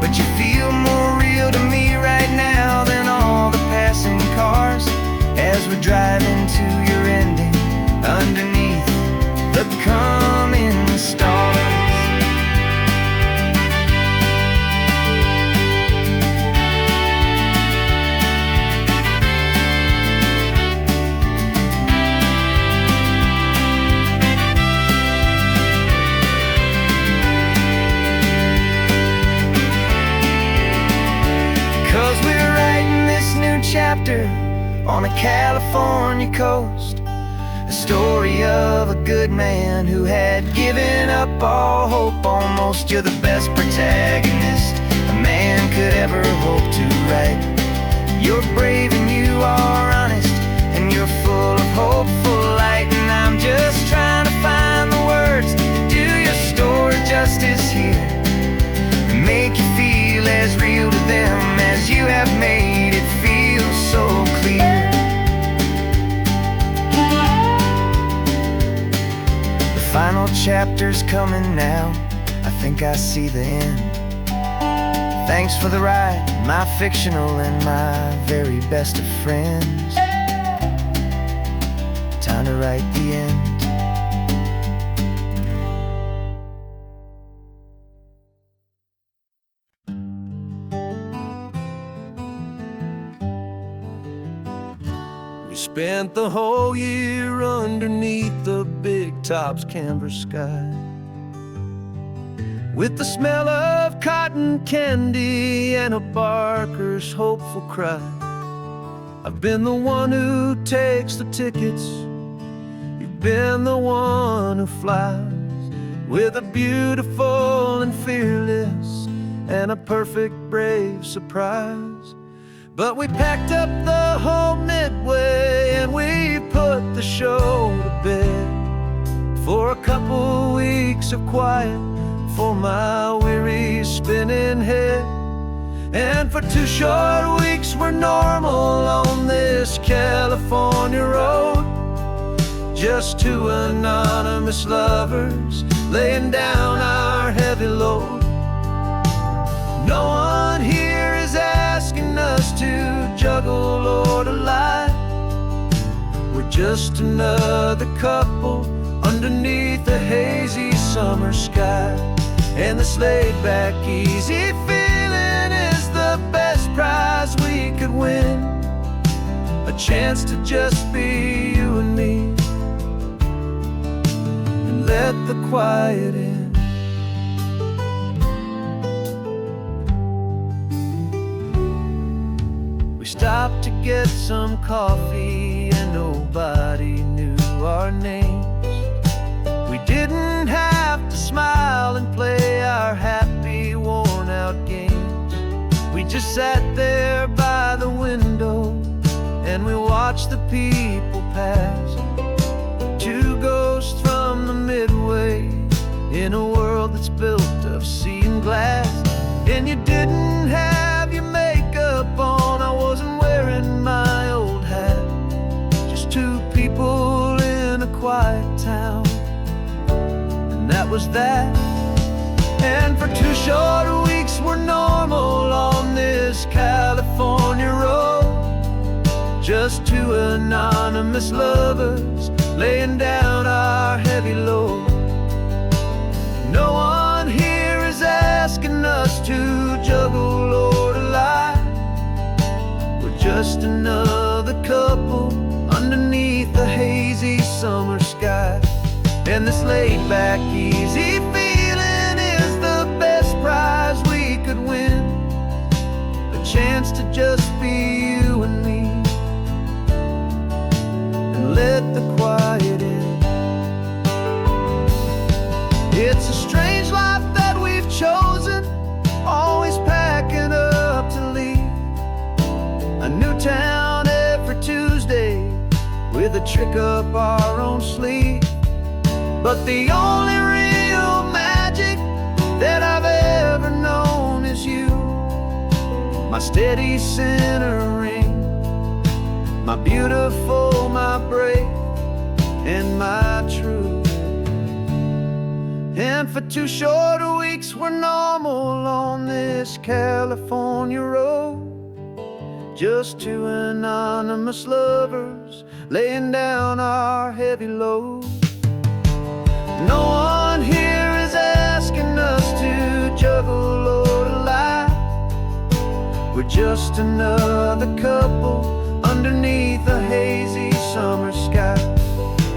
Speaker 1: But you feel more real to me right now than all the passing cars, as we're driving to your ending underneath the coming stars. 'Cause we're writing this new chapter on a California coast, a story of a good man who had given up all hope almost. You're the best protagonist a man could ever hope to write. You're brave and you are honest, and you're full of hopeful light. And I'm just trying to find the words to do your story justice here, and make you feel as real to them as you have made it feel so clear. The final chapter's coming now, I think I see the end. Thanks for the ride, my fictional and my very best of friends. Time to write the end.
Speaker 2: Spent the whole year underneath the big top's canvas sky, with the smell of cotton candy and a barker's hopeful cry. I've been the one who takes the tickets, you've been the one who flies, with a beautiful and fearless and a perfect brave surprise. But we packed up the whole Midway and we put the show to bed, for a couple weeks of quiet for my weary spinning head. And for 2 short weeks we're normal on this California road, just 2 anonymous lovers laying down our heavy load. No one here is asking us to juggle or to lie. We're just another couple underneath the hazy summer sky. And this laid-back, easy feeling is the best prize we could win, a chance to just be you and me, and let the quiet in. We stopped to get some coffee and nobody knew our names. We didn't have to smile and play our happy, worn-out games. We just sat there by the window and we watched the people pass, 2 ghosts from the Midway in a world that's built of sea and glass. And you didn't have your makeup on, I wasn't wearing my old hat, just 2 people in a quiet town, and that was that. And for 2 short weeks we're normal on this California road, just 2 anonymous endless lovers, laying down our heavy load. No one here is asking us to juggle or to lie. We're just another couple underneath the hazy summer sky. And this laid-back, easy feeling is the best prize we could win. A chance to just be you and me, and let the quiet in. It's a strange life that we've chosen, always packing up to leave. A new town every Tuesday, with a trick up our own sleeve. But the only real magic that I've ever known is you, my steady centering, my beautiful, my brave, and my true. And for 2 short weeks we're normal on this California road, just 2 anonymous lovers laying down our heavy load. No one here is asking us to juggle or to lie. We're just another couple underneath a hazy summer sky.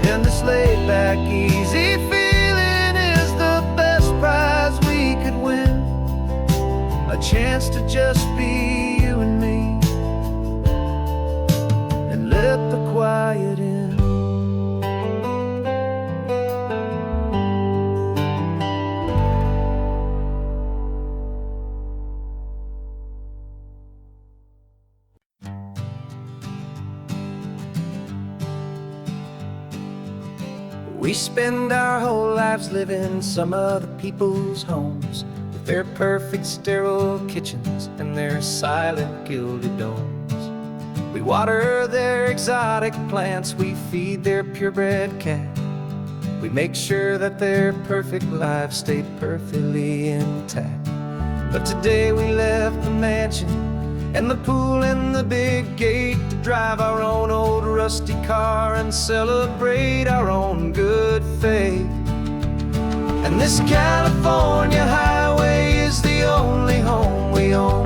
Speaker 2: And this laid-back, easy feeling is the best prize we could win. A chance to just be you and me, and let the quiet in. We spend our whole lives living some other people's homes, with their perfect sterile kitchens and their silent gilded domes. We water their exotic plants, we feed their purebred cat. We make sure that their perfect lives stay perfectly intact. But today we left the mansion and the pool and the big gate to drive our own old rusty car and celebrate our own good faith. And this California highway is the only home we own,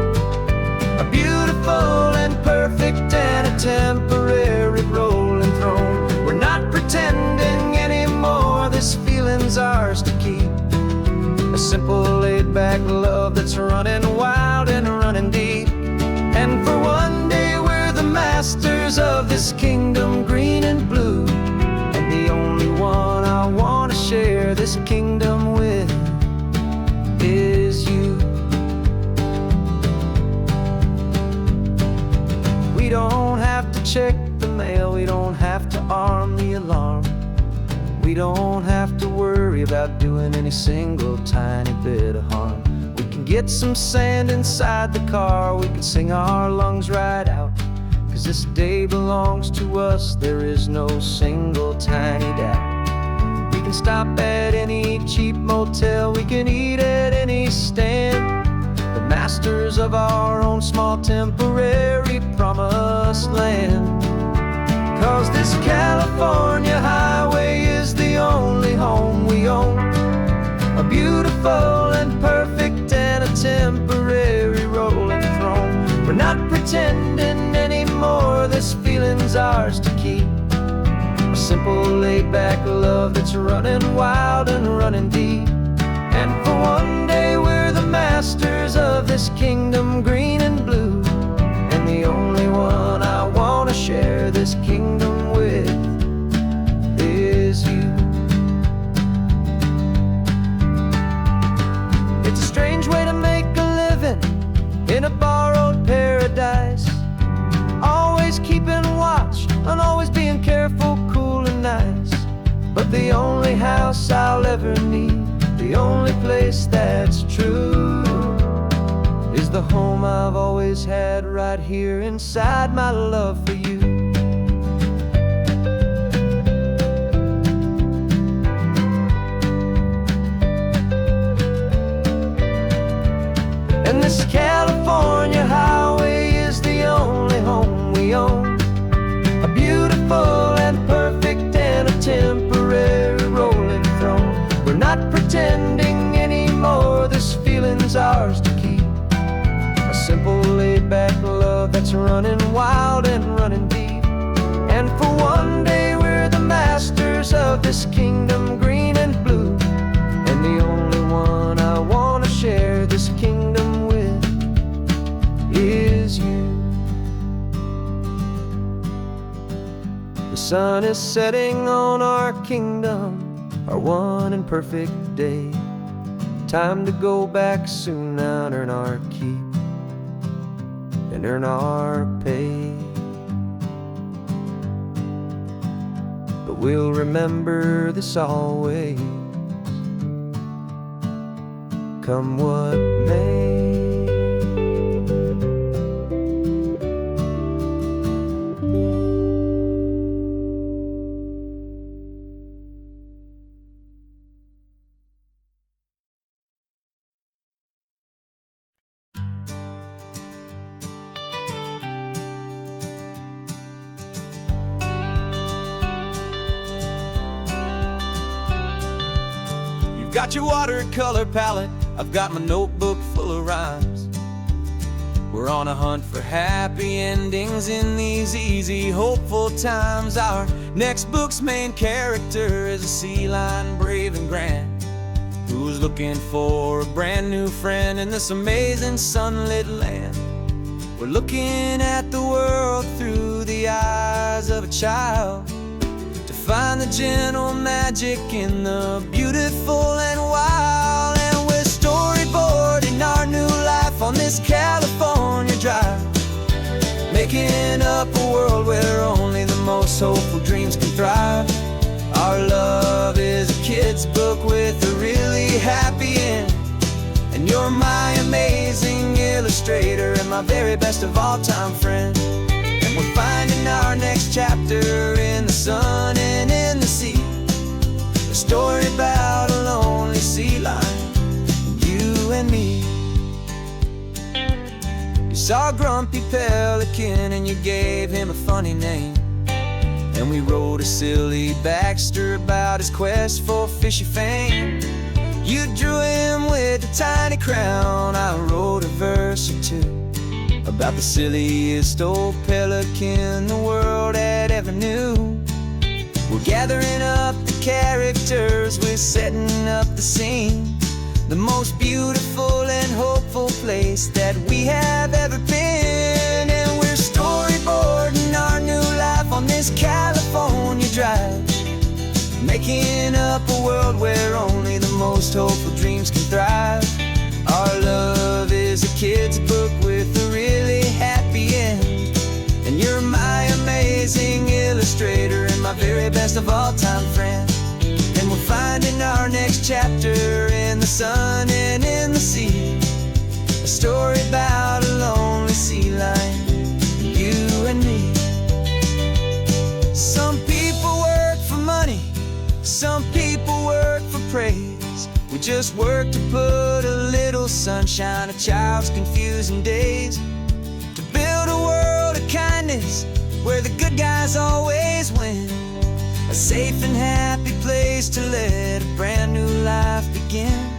Speaker 2: a beautiful and perfect and a temporary rolling throne. We're not pretending anymore, this feeling's ours to keep. A simple laid-back love that's running wild and running deep. And for one day we're the masters of this kingdom green and blue, and the only one I want to share this kingdom with is you. We don't have to check the mail, we don't have to arm the alarm. We don't have to worry about doing any single tiny bit of harm. We can get some sand inside the car, we can sing our lungs right out. 'Cause this day belongs to us, there is no single tiny doubt. We can stop at any cheap motel, we can eat at any stand, the masters of our own small temporary promised land. 'Cause this California highway is the only home we own, a beautiful and perfect and a temporary rolling throne. We're not pretending anymore, this feeling's ours to keep. A simple laid-back love that's running wild and running deep. And for one day we're the masters of this kingdom green and blue, and the only one I want to share this kingdom with is you. It's a strange way to make a living in a borrowed paradise, always keeping watch and always being careful, cool and nice. But the only house I'll ever need, the only place that's true, is the home I've always had right here inside my love for you. And this California highway is the only home we own, a beautiful and
Speaker 1: hearts running wild and running deep. And for one day we're the masters of this kingdom, green and blue. And the only one I want to share this kingdom with is you. The sun is setting on our kingdom, our one and perfect day. Time to go back soon now and earn our keep and earn our pay. But we'll remember this always, come what may.
Speaker 2: Got your watercolor palette, I've got my notebook full of rhymes. We're on a hunt for happy endings in these easy, hopeful times. Our next book's main character is a sea lion, brave and grand, who's looking for a brand new friend in this amazing sunlit land. We're looking at the world through the eyes of a child, find the gentle magic in the beautiful and wild. And we're storyboarding our new life on this California drive, making up a world where only the most hopeful dreams can thrive. Our love is a kid's book with a really happy end, and you're my amazing illustrator and my very best of all time friend. We're finding our next chapter in the sun and in the sea, a story about a lonely sea lion, you and me. You saw a grumpy pelican and you gave him a funny name, and we wrote a silly Baxter about his quest for fishy fame. You drew him with a tiny crown, I wrote a verse or two about the silliest old pelican the world had ever knew. We're gathering up the characters, we're setting up the scene, the most beautiful and hopeful place that we have ever been. And we're storyboarding our new life on this California drive, making up a world where only the most hopeful dreams can thrive. Our love is a kid's book with a really happy end, and you're my amazing illustrator and my very best of all time friend. And we're finding our next chapter in the sun and in the sea, a story about a lonely sea lion, you and me. Some people work for money, some people work for praise. We just work to put a little sunshine in a child's confusing days, to build a world of kindness where the good guys always win, a safe and happy place to let a brand new life begin.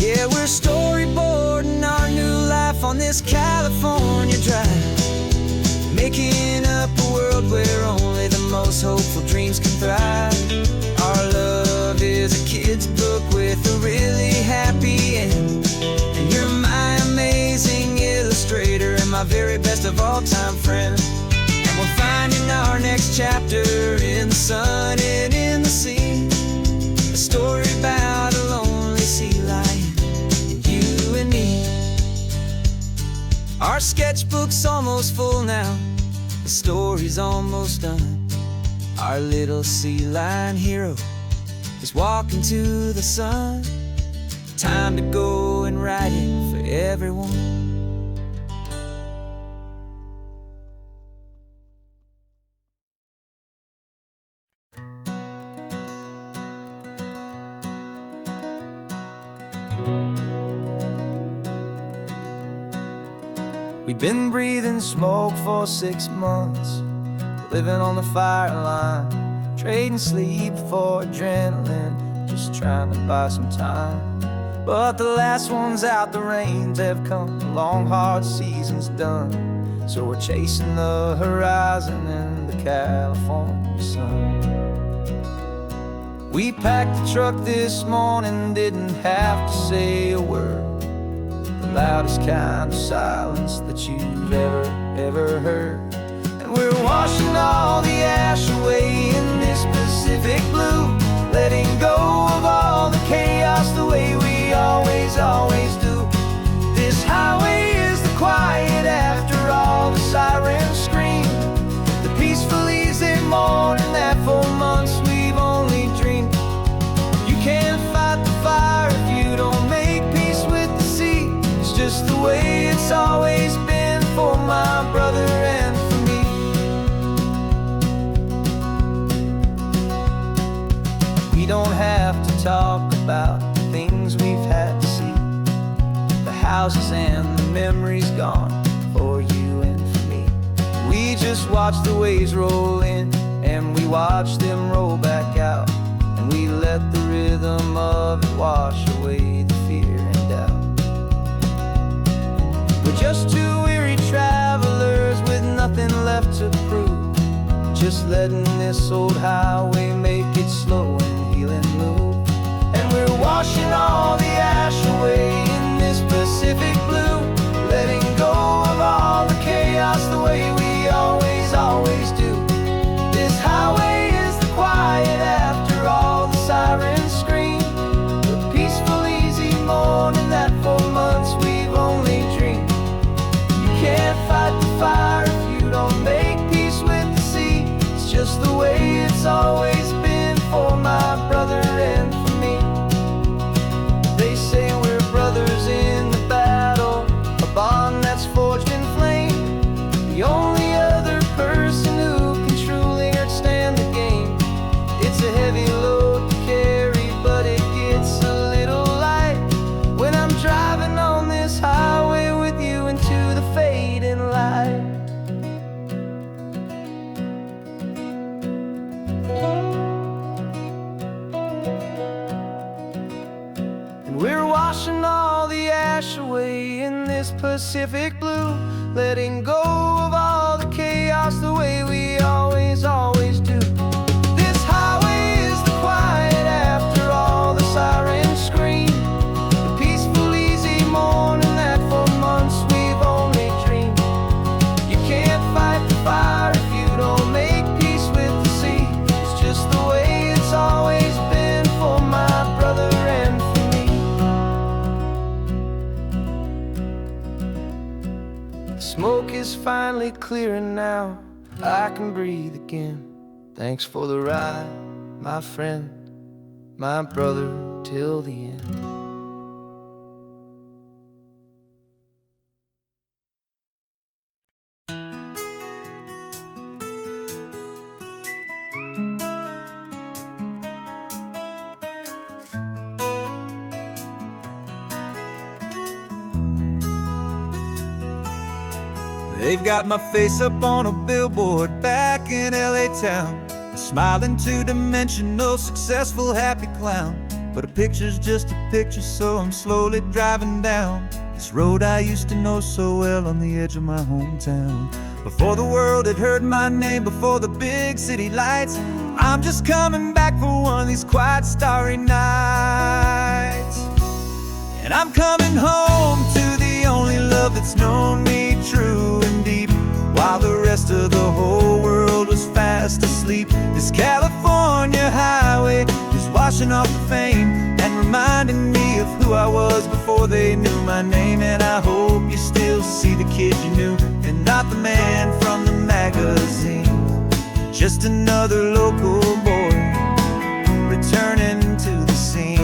Speaker 2: Yeah, we're storyboarding our new life on this California drive, making up a world where only the most hopeful dreams can thrive. Our love is a kid's book with a really happy end, and you're my amazing illustrator and my very best of all time friend. And we're finding our next chapter in the sun and in the sea, a story about a lonely sea lion, you and me. Our sketchbook's almost full now, the story's almost done. Our little sea lion hero is walking to the sun. Time to go and write it for everyone.
Speaker 1: We've been breathing smoke for 6 months, living on the fire line, trading sleep for adrenaline, just trying to buy some time. But the last one's out, the rains have come, the long hard season's done. So we're chasing the horizon in the California sun. We packed the truck this morning, didn't have to say a word. The loudest kind of silence that you've ever heard. And we're washing all the ash away in this Pacific blue, letting go of all the chaos the way we always do. This highway is the quiet after all the sirens scream, the peaceful easy morning that for months we've only dreamed. You can't fight the fire if you don't make peace with the sea. It's just the way it's always been for my brother and for me. We don't have to talk about the things we've had to see, the houses and the memories gone for you and for me. We just watch the waves roll in and we watch them roll back out, and we let the rhythm of it wash away the fear and doubt. We're just two weary travelers with nothing left to prove, just letting this old highway make it slow and healing move. And we're washing all the ash away in this Pacific blue, letting go of all the chaos the way we always do. This highway is the quiet after all the sirens scream, the peaceful easy morning that for months we've only dreamed. You can't fight the fire if you don't make peace with the sea. It's just the way it's always been for my brother and for me. They say we're brothers in the battle, a bond that's forged in flame. The only other person who can truly stand the game. It's a heavy load to carry, but it gets a little light when I'm driving on this highway with you into the fading light. And we're washing all the ash away in this Pacific blue, letting go of all the chaos the way we always do. This highway is the quiet after all the sirens scream, the peaceful easy morning that for months we've only dreamed. You can't fight the fire if you don't make peace with the sea. It's just the way it's always been for my brother and for me. The smoke is finally clearing now, I can breathe again. Thanks for the ride, my friend, my brother till the end.
Speaker 2: They've got my face up on a billboard back in LA town, a smiling two-dimensional, successful, happy clown. But a picture's just a picture, so I'm slowly driving down this road I used to know so well on the edge of my hometown. Before the world had heard my name, before the big city lights, I'm just coming back for one of these quiet, starry nights. And I'm coming home to the only love that's known me true and deep, while the rest of the whole world was fast asleep. This California highway is washing off the fame and reminding me of who I was before they knew my name. And I hope you still see the kid you knew, and not the man from the magazine. Just another local boy returning to the scene.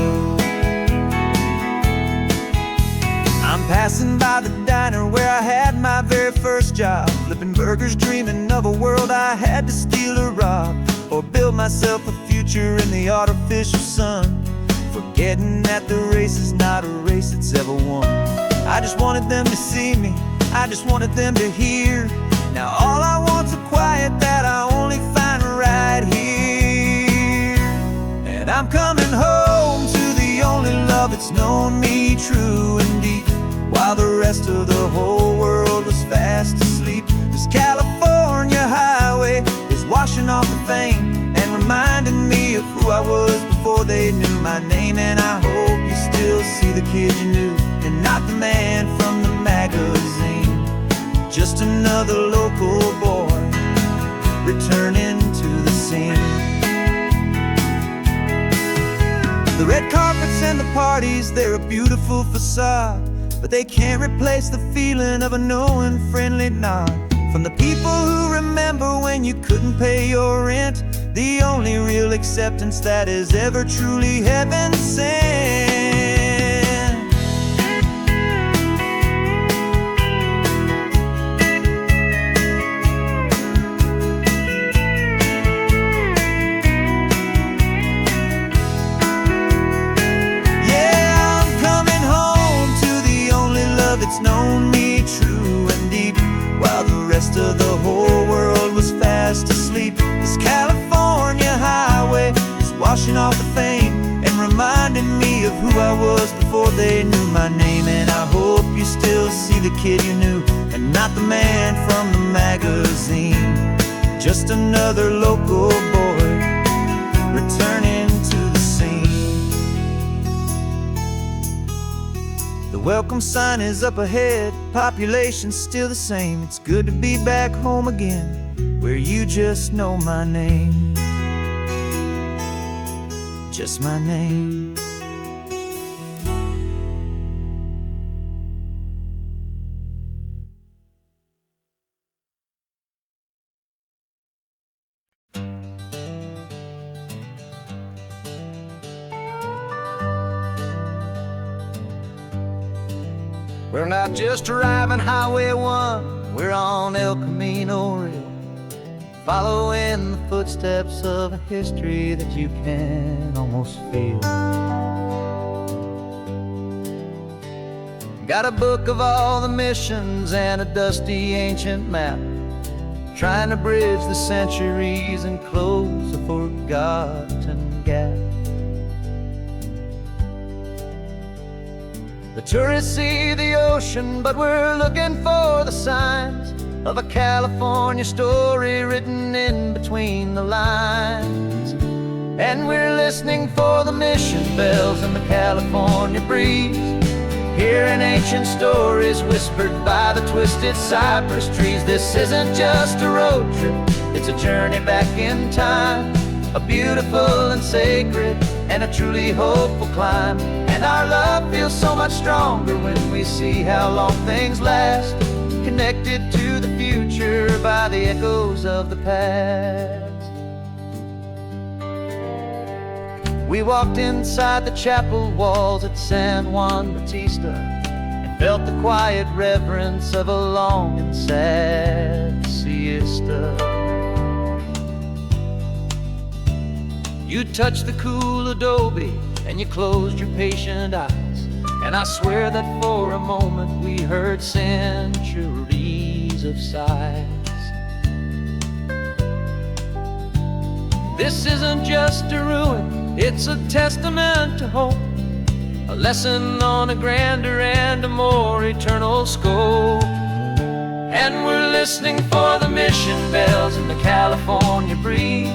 Speaker 2: I'm passing by the diner where I had my very first job, flipping burgers, dreaming of a world I had to steal or rob, or build myself a future in the artificial sun, forgetting that the race is not a race that's ever won. I just wanted them to see me, I just wanted them to hear. Now all I want's a quiet that I only find right here. And I'm coming home to the only love that's known me true and deep, while the rest of the whole world was fast asleep. This California highway is washing off the fame and reminding me of who I was before they knew my name. And I hope you still see the kid you knew, and not the man from the magazine. Just another local boy returning to the scene. The red carpets and the parties, they're a beautiful facade, but they can't replace the feeling of a knowing, friendly nod from the people who remember when you couldn't pay your rent. The only real acceptance that is ever truly heaven sent. It's known me true and deep, while the rest of the whole world was fast asleep. This California highway is washing off the fame and reminding me of who I was before they knew my name. And I hope you still see the kid you knew, and not the man from the magazine. Just another local boy returning to the scene. The welcome sign is up ahead, population's still the same. It's good to be back home again, where you just know my name. Just my name.
Speaker 1: We're not just driving Highway 1, we're on El Camino Real, following the footsteps of a history that you can almost feel. Got a book of all the missions and a dusty ancient map, trying to bridge the centuries and close a forgotten gap. The tourists see the ocean, but we're looking for the signs of a California story written in between the lines. And we're listening for the mission bells in the California breeze, hearing ancient stories whispered by the twisted cypress trees. This isn't just a road trip, it's a journey back in time, a beautiful and sacred and a truly hopeful climb. And our love feels so much stronger when we see how long things last, connected to the future by the echoes of the past. We walked inside the chapel walls at San Juan Bautista and felt the quiet reverence of a long and sad siesta. You touched the cool adobe and you closed your patient eyes, and I swear that for a moment we heard centuries of sighs. This isn't just a ruin, it's a testament to hope, a lesson on a grander and a more eternal scope. And we're listening for the mission bells in the California breeze,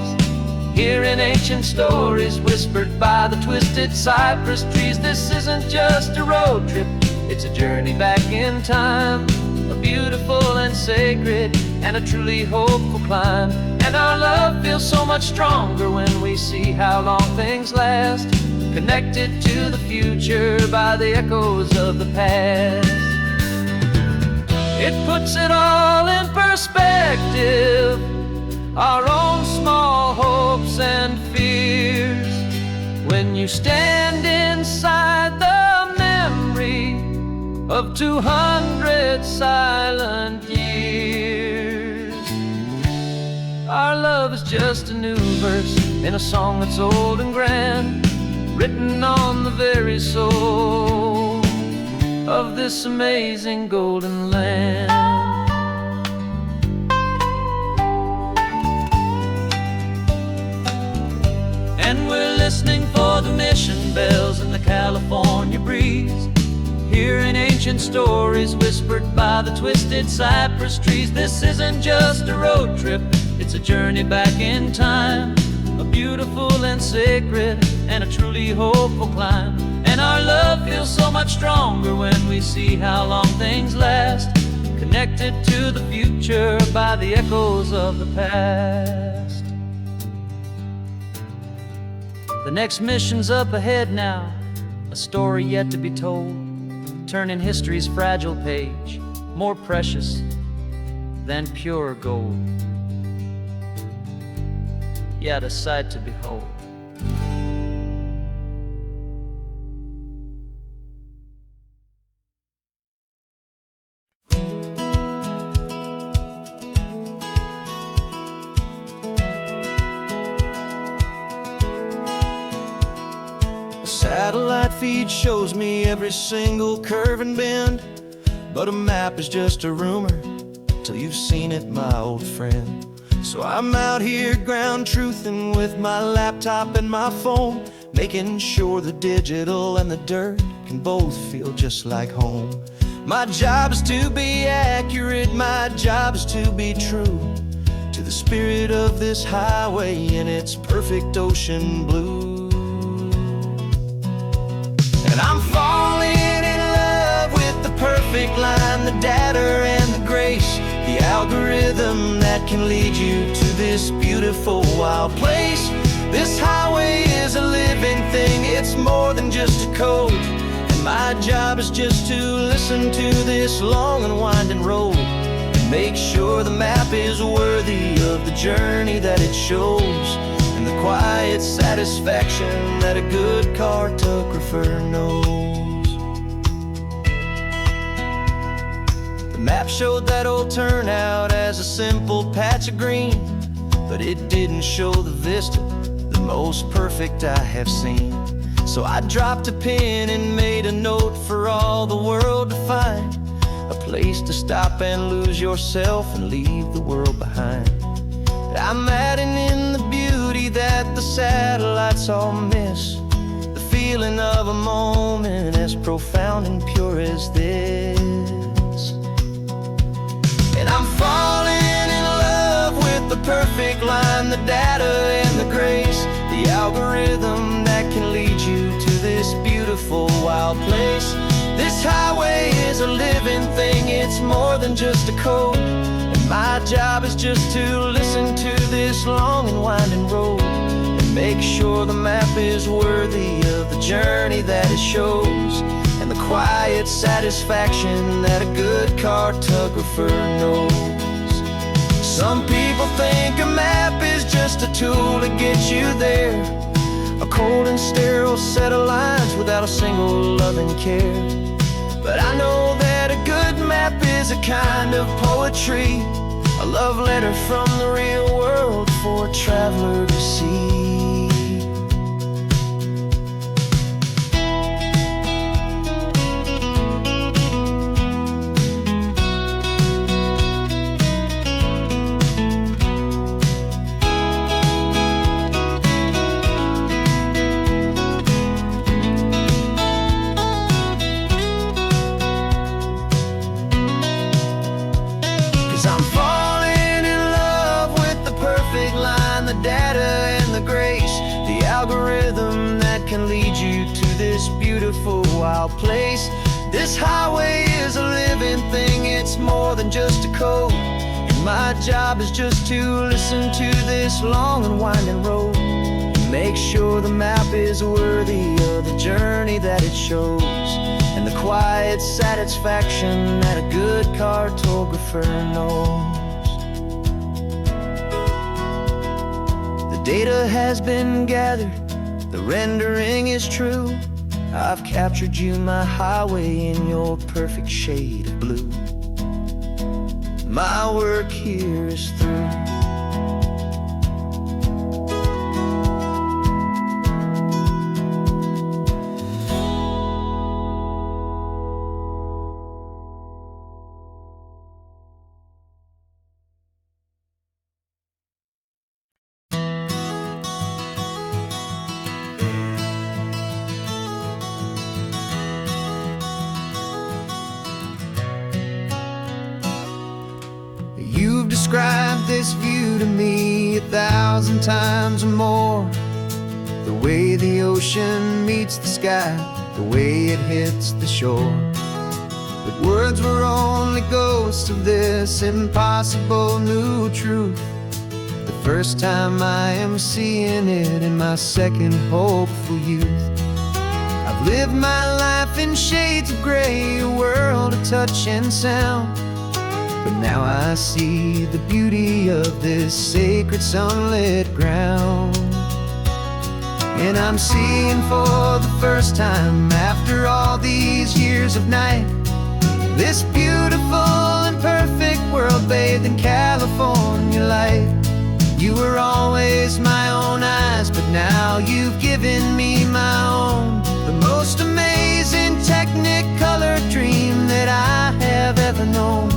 Speaker 1: hearing ancient stories whispered by the twisted cypress trees. This isn't just a road trip, it's a journey back in time, a beautiful and sacred and a truly hopeful climb. And our love feels so much stronger when we see how long things last, connected to the future by the echoes of the past. It puts it all in perspective, our own small hopes and fears, when you stand inside the memory of 200 silent years. Our love is just a new verse in a song that's old and grand, written on the very soul
Speaker 2: of this amazing golden land. And we're listening for the mission bells in the California breeze, hearing ancient stories whispered by the twisted cypress trees. This isn't just a road trip, it's a journey back in time, a beautiful and sacred and a truly hopeful climb. And our love feels so much stronger when we see how long things last, connected to the future by the echoes of the past. The next mission's up ahead now, a story yet to be told, turning history's fragile page more precious than pure gold. Yet a sight to behold.
Speaker 3: Satellite feed shows me every single curve and bend, but a map is just a rumor till you've seen it, my old friend. So I'm out here ground truthing with my laptop and my phone, making sure the digital and the dirt can both feel just like home. My job is to be accurate, my job is to be true to the spirit of this highway in its perfect ocean blue. And I'm falling in love with the perfect line, the data and the grace, the algorithm that can lead you to this beautiful wild place. This highway is a living thing, it's more than just a code. And my job is just to listen to this long and winding road and make sure the map is worthy of the journey that it shows, and the quiet satisfaction that a good cartographer knows. The map showed that old turnout as a simple patch of green, but it didn't show the vista, the most perfect I have seen. So I dropped a pin and made a note for all the world to find, a place to stop and lose yourself and leave the world behind. I'm adding in the beauty that the satellites all miss, the feeling of a moment as profound and pure as this. And I'm falling in love with the perfect line, the data and the grace, the algorithm that can lead you to this beautiful wild place. This highway is a living thing, it's more than just a code. My job is just to listen to this long and winding road and make sure the map is worthy of the journey that it shows, and the quiet satisfaction that a good cartographer knows. Some people think a map is just a tool to get you there, a cold and sterile set of lines without a single loving care. But I know that a good map is a kind of poetry, a love letter from the real world for a traveler to see. Algorithm that can lead you to this beautiful wild place. This highway is a living thing, it's more than just a code. And my job is just to listen to this long and winding road and make sure the map is worthy of the journey that it shows, and the quiet satisfaction that a good cartographer knows. The data has been gathered, the rendering is true. I've captured you, my highway, in your perfect shade of blue. My work here is through. this view to me 1,000 times or more. The way the ocean meets the sky, the way it hits the shore. But words were only ghosts of this impossible new truth. The first time I am seeing it in my second hopeful youth. I've lived my life in shades of gray, a world of touch and sound. But now I see the beauty of this sacred sunlit ground. And I'm seeing for the first time, after all these years of night, this beautiful and perfect world bathed in California light. You were always my own eyes, but now you've given me my own. The most amazing technicolor dream that I have ever known.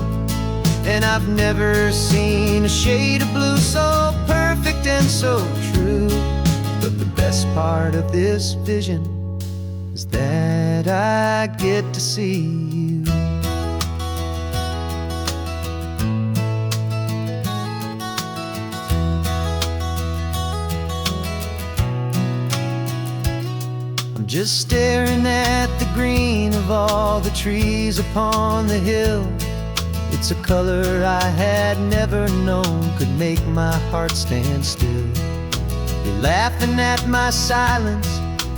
Speaker 3: And I've never seen a shade of blue so perfect and so true. But the best part of this vision is that I get to see you. I'm just staring at the green of all the trees upon the hill. It's a color I had never known could make my heart stand still. You're laughing at my silence,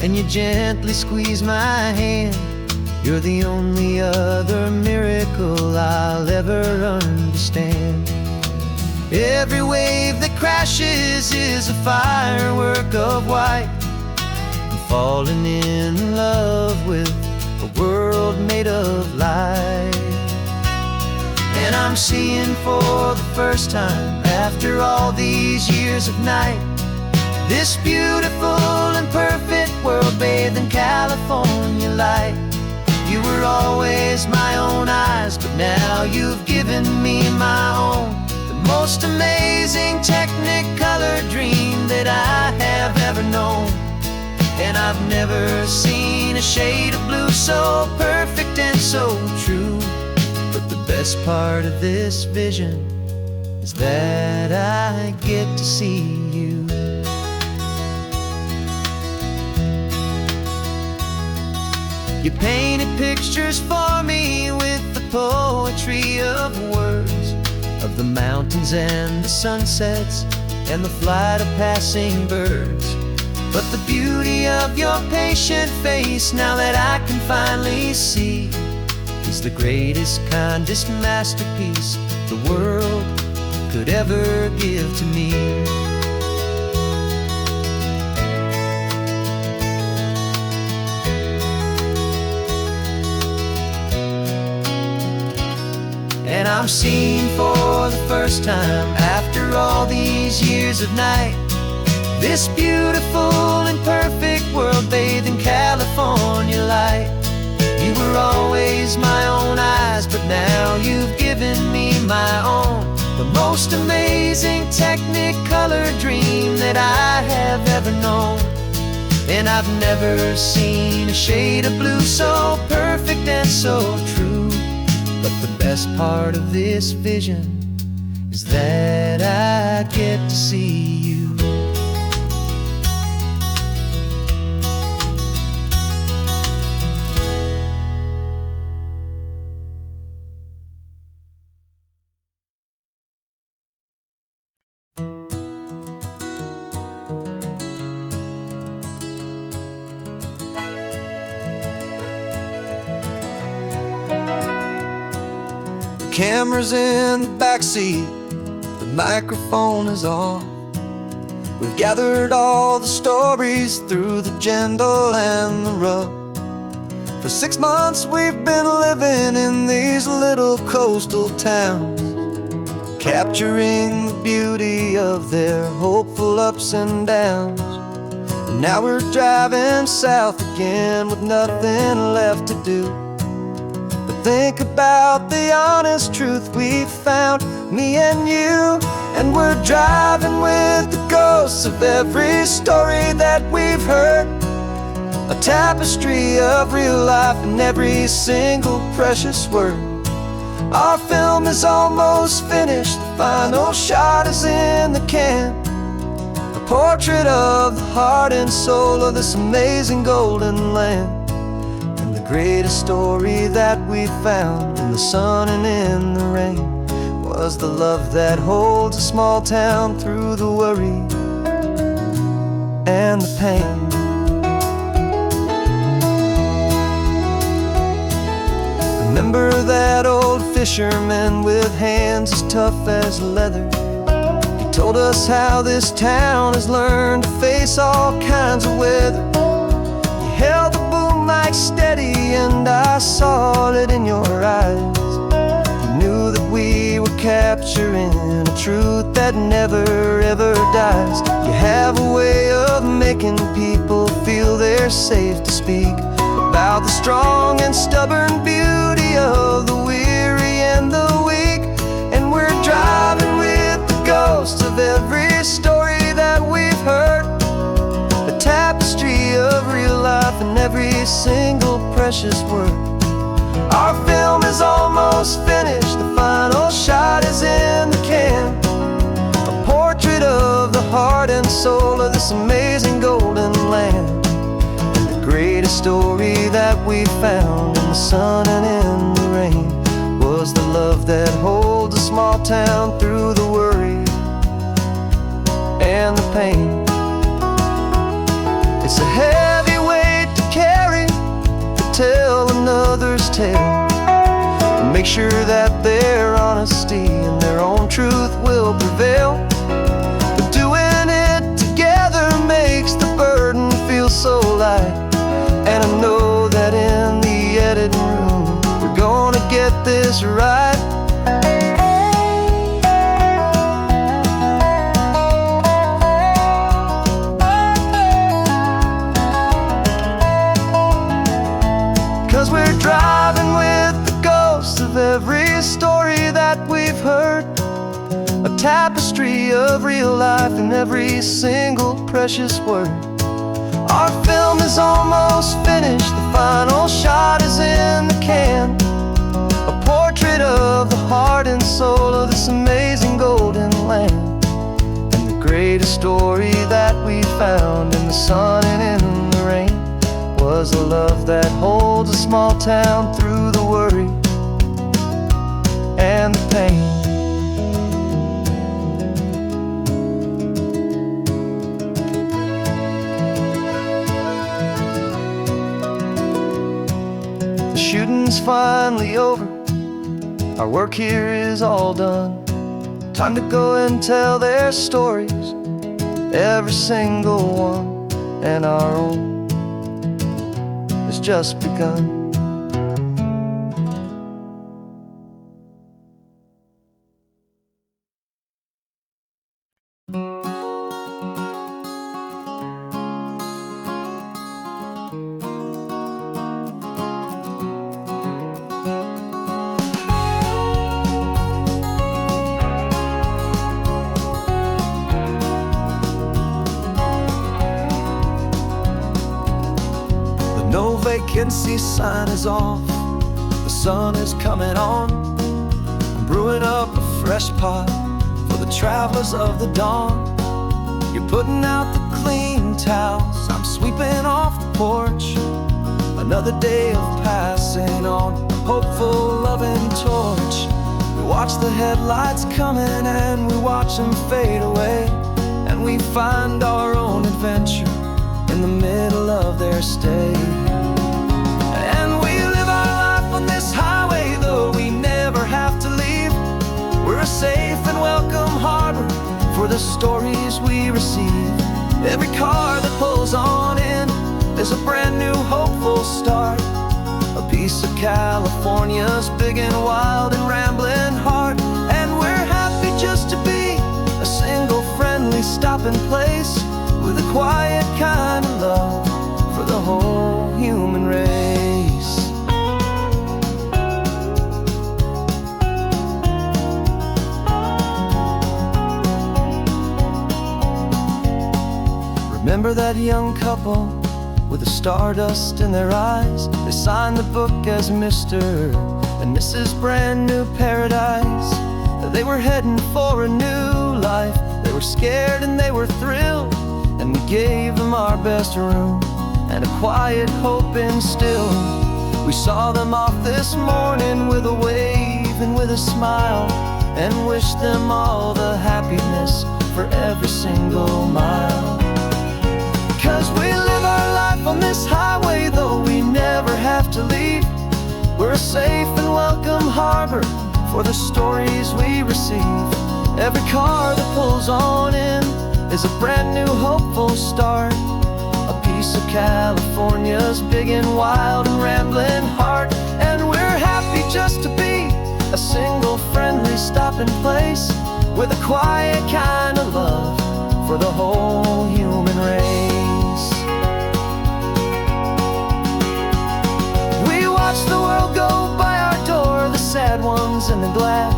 Speaker 3: and you gently squeeze my hand. You're the only other miracle I'll ever understand. Every wave that crashes is a firework of white. I'm falling in love with a world made of light. And I'm seeing for the first time, after all these years of night, this beautiful and perfect world bathed in California light. You were always my own eyes, but now you've given me my own. The most amazing technicolor dream that I have ever known. And I've never seen a shade of blue so perfect and so true. But the best part of this vision is that I get to see you. You painted pictures for me with the poetry of words, of the mountains and the sunsets and the flight of passing birds. But the beauty of your patient face, now that I can finally see, is the greatest, kindest masterpiece the world could ever give to me. And I'm seeing for the first time, after all these years of night, this beautiful and perfect world bathed in California light. You were always my own eyes, but now you've given me my own. The most amazing technicolor dream that I have ever known. And I've never seen a shade of blue so perfect and so true. But the best part of this vision is that I get to see you. Camera's in the backseat, the microphone is on. We've gathered all the stories through the gentle and the rough. For 6 months we've been living in these little coastal towns, capturing the beauty of their hopeful ups and downs. And now we're driving south again with nothing left to do. Think about the honest truth we've found, me and you. And we're driving with the ghosts of every story that we've heard, a tapestry of real life in every single precious word. Our film is almost finished, the final shot is in the can. A portrait of the heart and soul of this amazing golden land. And the greatest story that we found in the sun and in the rain was the love that holds a small town through the worry and the pain. Remember that old fisherman with hands as tough as leather? He told us how this town has learned to face all kinds of weather. You held the boom mic steady and I saw it in your eyes. You knew that we were capturing a truth that never ever dies. You have a way of making people feel they're safe to speak about the strong and stubborn beauty of the weary and the weak. And we're driving with the ghosts of every story that we've heard, the tapestry of real life and every single precious word. Our film is almost finished, the final shot is in the can. A portrait of the heart and soul of this amazing golden land. Greatest story that we found in the sun and in the rain was the love that holds a small town through the worry and the pain. It's a heavy weight to carry, to tell another's tale, and make sure that their honesty and their own truth will prevail. But doing it together makes the burden feel so light. And I know that in the editing room we're gonna get this right. 'Cause we're driving with the ghosts of every story that we've heard, a tapestry of real life in every single precious word. Our film is almost finished, the final shot is in the can. A portrait of the heart and soul of this amazing golden land. And the greatest story that we found in the sun and in the rain was a love that holds a small town through the worry and the pain. Shooting's finally over, our work here is all done. Time to go and tell their stories, every single one, and our own has just begun. No vacancy sign is off, the sun is coming on. I'm brewing up a fresh pot for the travelers of the dawn. You're putting out the clean towels, I'm sweeping off the porch. Another day of passing on a hopeful loving torch. We watch the headlights coming and we watch them fade away, and we find our own adventure in the middle of their stay. And we live our life on this highway, though we never have to leave. We're a safe and welcome harbor for the stories we receive. Every car that pulls on in is a brand new hopeful start, a piece of California's big and wild and rambling heart. And we're happy just to be a single friendly stopping place, with a quiet kind of love for the whole human race. Remember that young couple with the stardust in their eyes? They signed the book as Mr. and this is brand new paradise. They were heading for a new life. They were scared and they were thrilled, and we gave them our best room and a quiet hope instilled. We saw them off this morning with a wave and with a smile, and wished them all the happiness for every single mile. 'Cause we live our life on this highway, though we never have to leave. We're a safe and welcome harbor for the stories we receive. Every car that pulls on in is a brand new hopeful start, a piece of California's big and wild and rambling heart. And we're happy just to be a single friendly stopping place, with a quiet kind of love for the whole human race. We watch the world go by our door, the sad ones and the glad,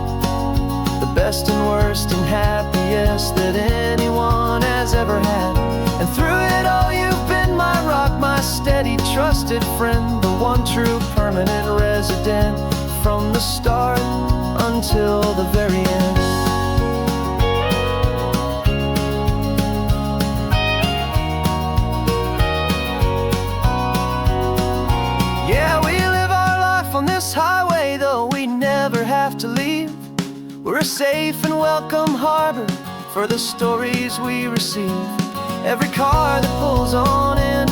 Speaker 3: the best and worst and happiest that anyone has ever had. And through it all you've been my rock, my steady trusted friend, the one true permanent resident, from the start until the very end. Yeah, we live our life on this highway, though we never have to leave. We're a safe and welcome harbor for the stories we receive. Every car that pulls on in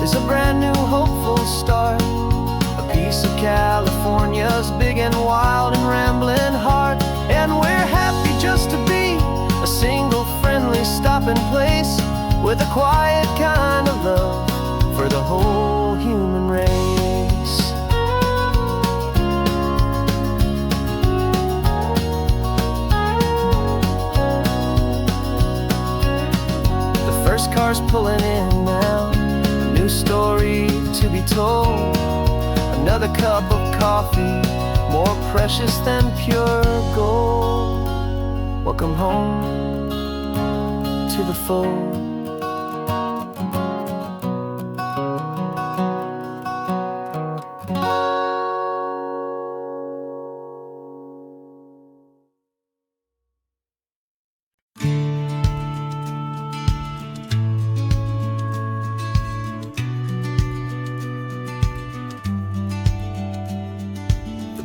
Speaker 3: is a brand new hopeful start, a piece of California's big and wild and rambling heart. And we're happy just to be a single friendly stopping place, with a quiet kind of love for the whole human race. The first car's pulling in now, a new story to be told. Another cup of coffee, more precious than pure gold. Welcome home to the fold.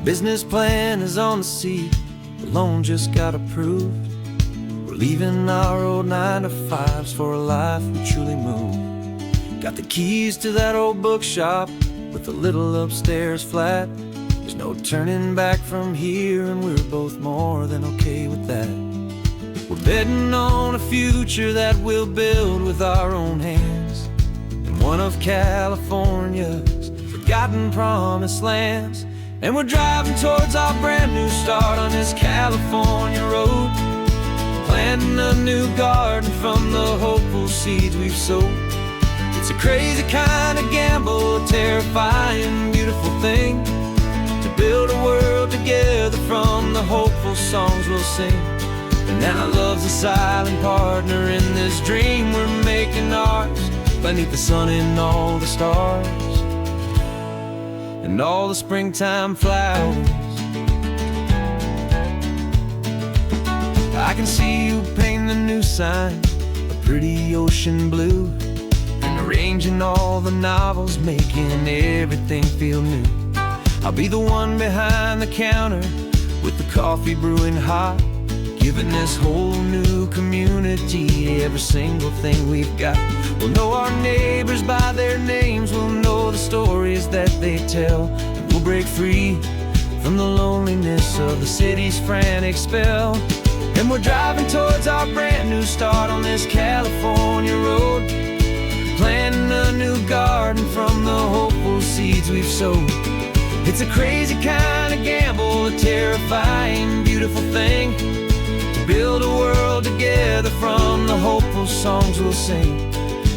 Speaker 3: Business plan is on the seat, the loan just got approved. We're leaving our old 9-to-5s for a life we truly moved. Got the keys to that old bookshop with the little upstairs flat. There's no turning back from here, and we're both more than okay with that. We're betting on a future that we'll build with our own hands, in one of California's forgotten promised lands. And we're driving towards our brand new start on this California road, planting a new garden from the hopeful seeds we've sowed. It's a crazy kind of gamble, a terrifying, beautiful thing, to build a world together from the hopeful songs we'll sing. And now love's a silent partner in this dream we're making ours, beneath the sun and all the stars and all the springtime flowers. I can see you painting a new sign, a pretty ocean blue, and arranging all the novels, making everything feel new. I'll be the one behind the counter with the coffee brewing hot, giving this whole new community every single thing we've got. We'll know our neighbors by their names, we'll know the stories that they tell, and we'll break free from the loneliness of the city's frantic spell. And we're driving towards our brand new start on this California road, planting a new garden from the hopeful seeds we've sowed. It's a crazy kind of gamble, a terrifying, beautiful thing, build a world together from the hopeful songs we'll sing.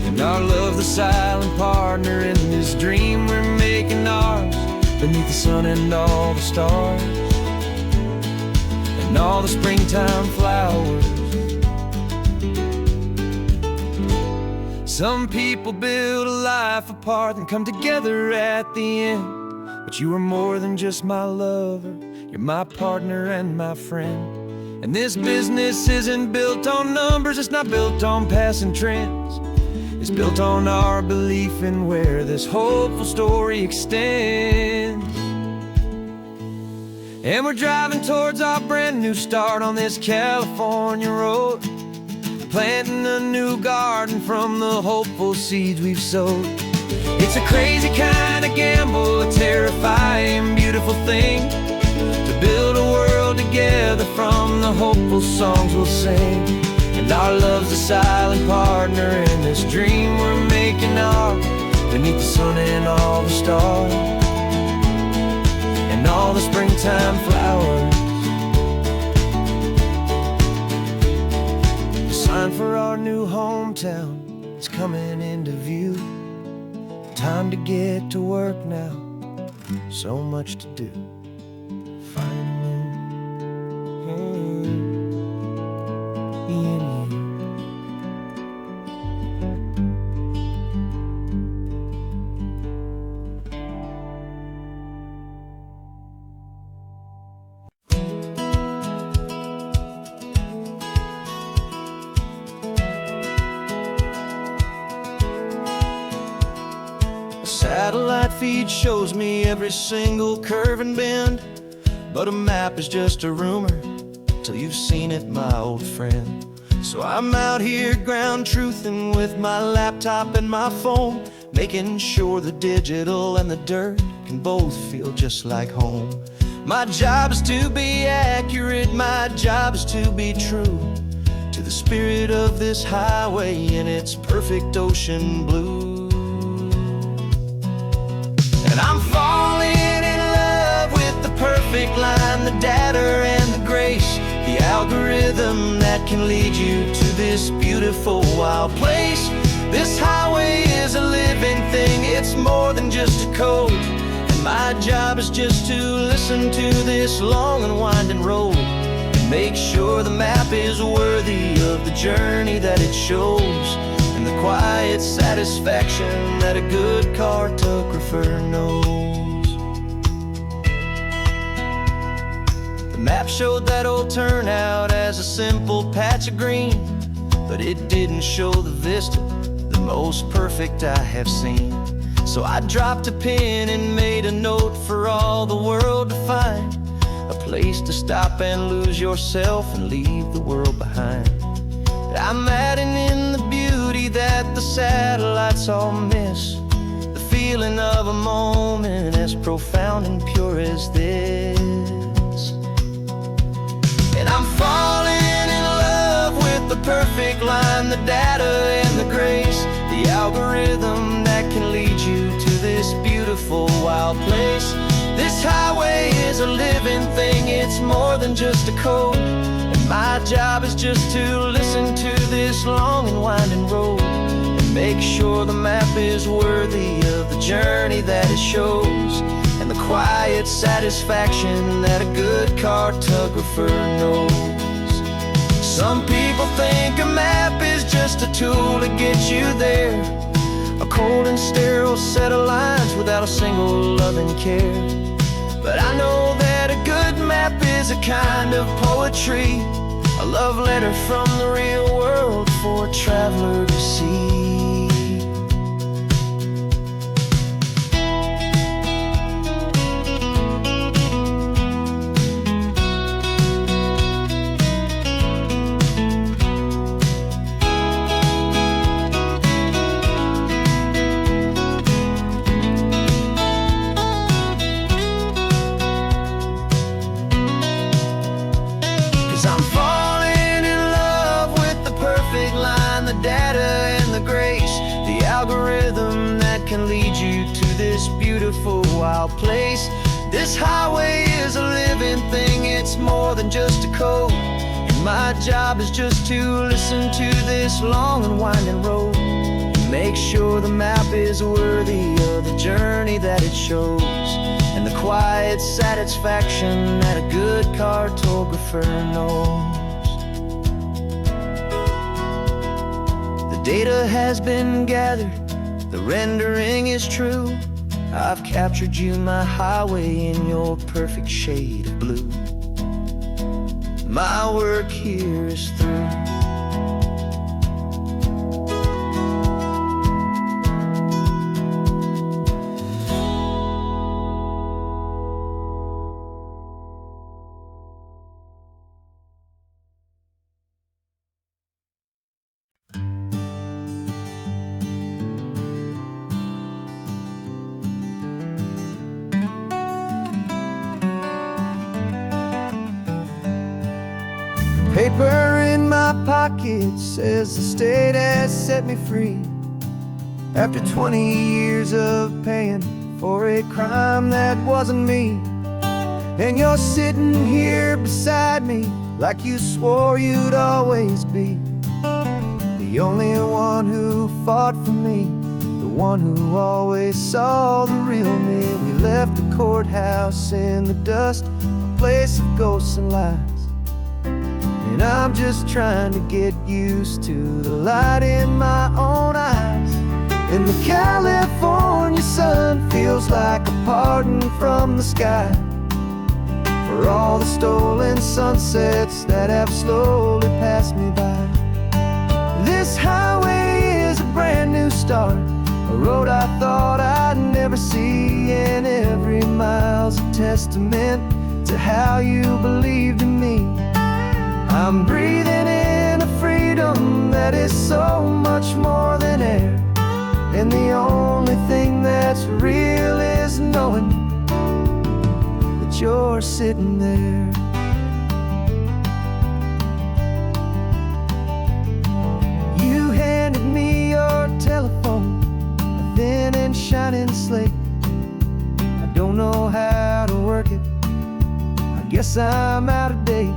Speaker 3: And our love, the silent partner in this dream we're making ours, beneath the sun and all the stars and all the springtime flowers. Some people build a life apart and come together at the end,
Speaker 1: But you are more than just my lover, you're my partner and my friend. And this business isn't built on numbers, it's not built on passing trends. It's built on our belief in where this hopeful story extends. And we're driving towards our brand new start on this California road, planting a new garden from the hopeful seeds we've sowed. It's a crazy kind of gamble, a terrifying, beautiful thing, to build a world together from the hopeful songs we'll sing. And our love's a silent partner in this dream we're making ours, beneath the sun and all the stars, and all the springtime flowers. The sign for our new hometown is coming into view. Time to get to work now, so much to do. Finding in you.
Speaker 3: Satellite feed shows me every single curve and bend, but a map is just a rumor till you've seen it, my old friend. So I'm out here ground truthing with my laptop and my phone, making sure the digital and the dirt can both feel just like home. My job is to be accurate, my job is to be true to the spirit of this highway in its perfect ocean blue. And I'm falling in love with the perfect line, the data and the grace, the algorithm that can lead you to this beautiful wild place. This highway is a living thing, it's more than just a code. And my job is just to listen to this long and winding road, and make sure the map is worthy of the journey that it shows, and the quiet satisfaction that a good cartographer knows. The map showed that old turnout as a simple patch of green, but it didn't show the vista, the most perfect I have seen. So I dropped a pin and made a note for all the world to find, a place to stop and lose yourself and leave the world behind. I'm adding in the beauty that the satellites all miss, the feeling of a moment as profound and pure as this. And I'm falling in love with the perfect line, the data and the grace, the algorithm that can lead you to this beautiful wild place. This highway is a living thing, it's more than just a code. My job is just to listen to this long and winding road, and make sure the map is worthy of the journey that it shows, and the quiet satisfaction that a good cartographer knows. Some people think a map is just a tool to get you there, a cold and sterile set of lines without a single loving care. But I know that a good map is a kind of poetry, a love letter from the real world for a traveler to see. Algorithm that can lead you to this beautiful wild place. This highway is a living thing, it's more than just a code. And my job is just to listen to this long and winding road, and make sure the map is worthy of the journey that it shows, and the quiet satisfaction that a good cartographer knows. The data has been gathered, the rendering is true, I've captured you, my highway, in your perfect shade of blue. My work here is through. Paper in my pocket says the state has set me free after 20 years of paying for a crime that wasn't me. And you're sitting here beside me like you swore you'd always be the only one who fought for me, the one who always saw the real me. We left the courthouse in the dust, a place of ghosts and lies. And I'm just trying to get used to the light in my own eyes. And the California sun feels like a pardon from the sky for all the stolen sunsets that have slowly passed me by. This highway is a brand new start, a road I thought I'd never see, and every mile's a testament to how you believed in me. I'm breathing in a freedom that is so much more than air, and the only thing that's real is knowing that you're sitting there. You handed me your telephone, a thin and shining slate. I don't know how to work it, I guess I'm out of date.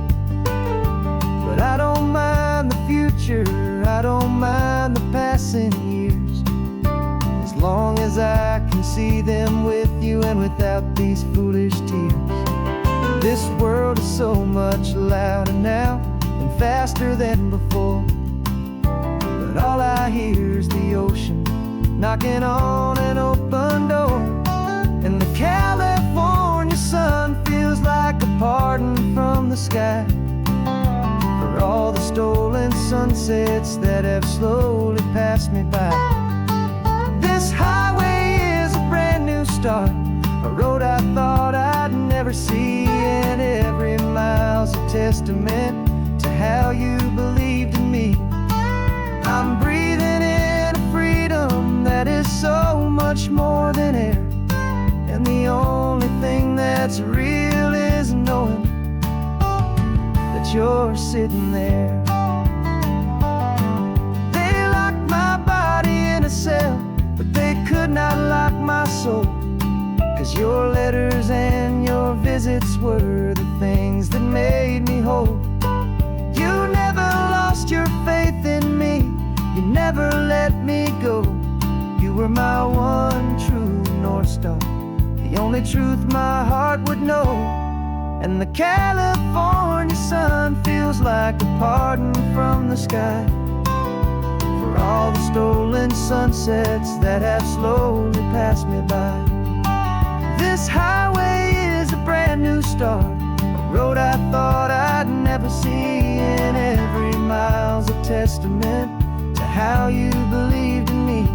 Speaker 3: But I don't mind the future, I don't mind the passing years, as long as I can see them with you and without these foolish tears. This world is so much louder now and faster than before, but all I hear is the ocean knocking on an open door. And the California sun feels like a pardon from the sky for all the stolen sunsets that have slowly passed me by. This highway is a brand new start, a road I thought I'd never see, and every mile's a testament to how you believed in me. I'm breathing in a freedom that is so much more than air, and the only thing that's real is knowing that you're sitting there. They locked my body in a cell, but they could not lock my soul, 'cause your letters and your visits were the things that made me whole. You never lost your faith in me, you never let me go. You were my one true North Star, the only truth my heart would know. And the California sun feels like a pardon from the sky for all the stolen sunsets that have slowly passed me by. This highway is a brand new start, a road I thought I'd never see, and every mile's a testament to how you believed in me.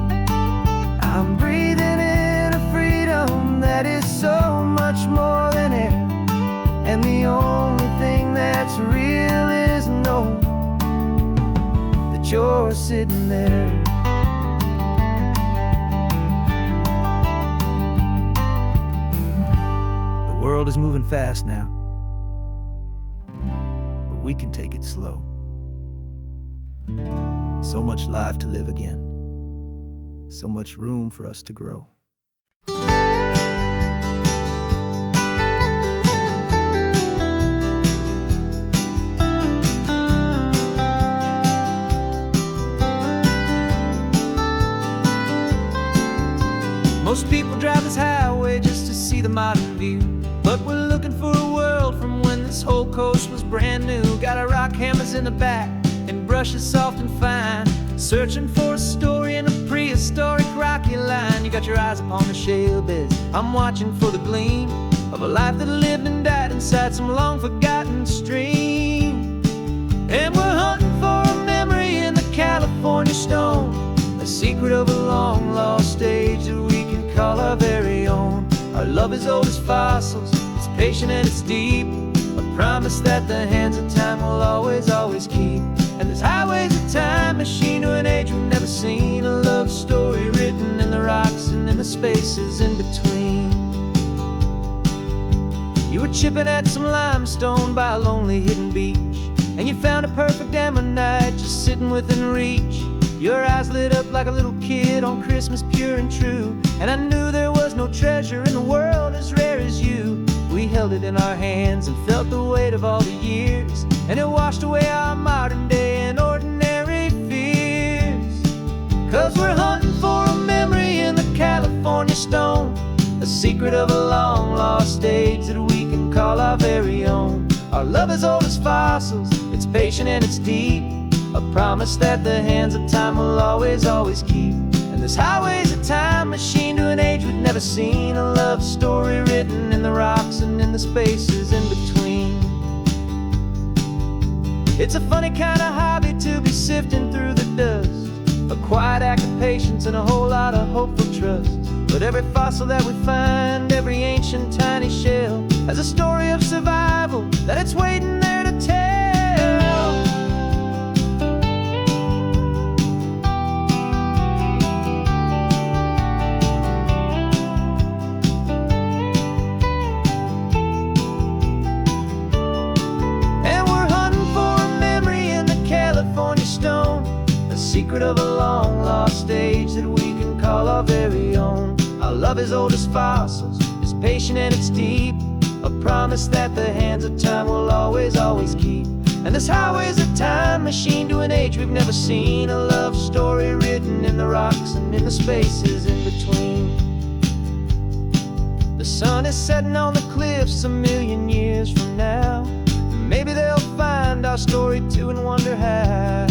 Speaker 3: I'm breathing in a freedom that is so much more than air, and the only thing that's real is knowing that you're sitting there. The world is moving fast now, but we can take it slow. So much life to live again, so much room for us to grow. Most people drive this highway just to see the modern view, but we're looking for a world from when this whole coast was brand new. Got our rock hammers in the back and brushes soft and fine, searching for a story in a prehistoric rocky line. You
Speaker 1: got your eyes upon the shale beds. I'm watching for the gleam of a life that lived and died inside some long forgotten stream. And we're hunting for a memory in the California stone, a secret of a long lost age that we can call our very own. Our love is old as fossils, it's patient and it's deep, a promise that the hands of time will always, always keep. And this highway's a time machine to an age we've never seen, a love story written in the rocks and in the spaces in between. You were chipping at some limestone by a lonely hidden beach, and you found a perfect ammonite just sitting within reach. Your eyes lit up like a little kid on Christmas, pure and true, and I knew there was no treasure in the world as rare as you. We held it in our hands and felt the weight of all the years, and it washed away our modern day and ordinary fears. 'Cause we're hunting for a memory in the California stone, a secret of a long lost age that we can call our very own. Our love is old as fossils, it's patient and it's deep, a promise that the hands of time will always, always keep. And this highway's a time machine to an age we've never seen, a love story written in the rocks and in the spaces in between. It's a funny kind of hobby to be sifting through the dust, a quiet act of patience and a whole lot of hopeful trust. But every fossil that we find, every ancient tiny shell, has a story of survival that it's waiting there to tell. And we're hunting for a memory in the California stone, a secret of a long lost age that we can call our very own. Our love is old as fossils, it's patient and it's deep, a promise that the hands of time will always, always keep. And this highway's a time machine to an age we've never seen, a love story written in the rocks and in the spaces in between. The sun is setting on the cliffs a million years from now, maybe they'll find our story too and wonder how.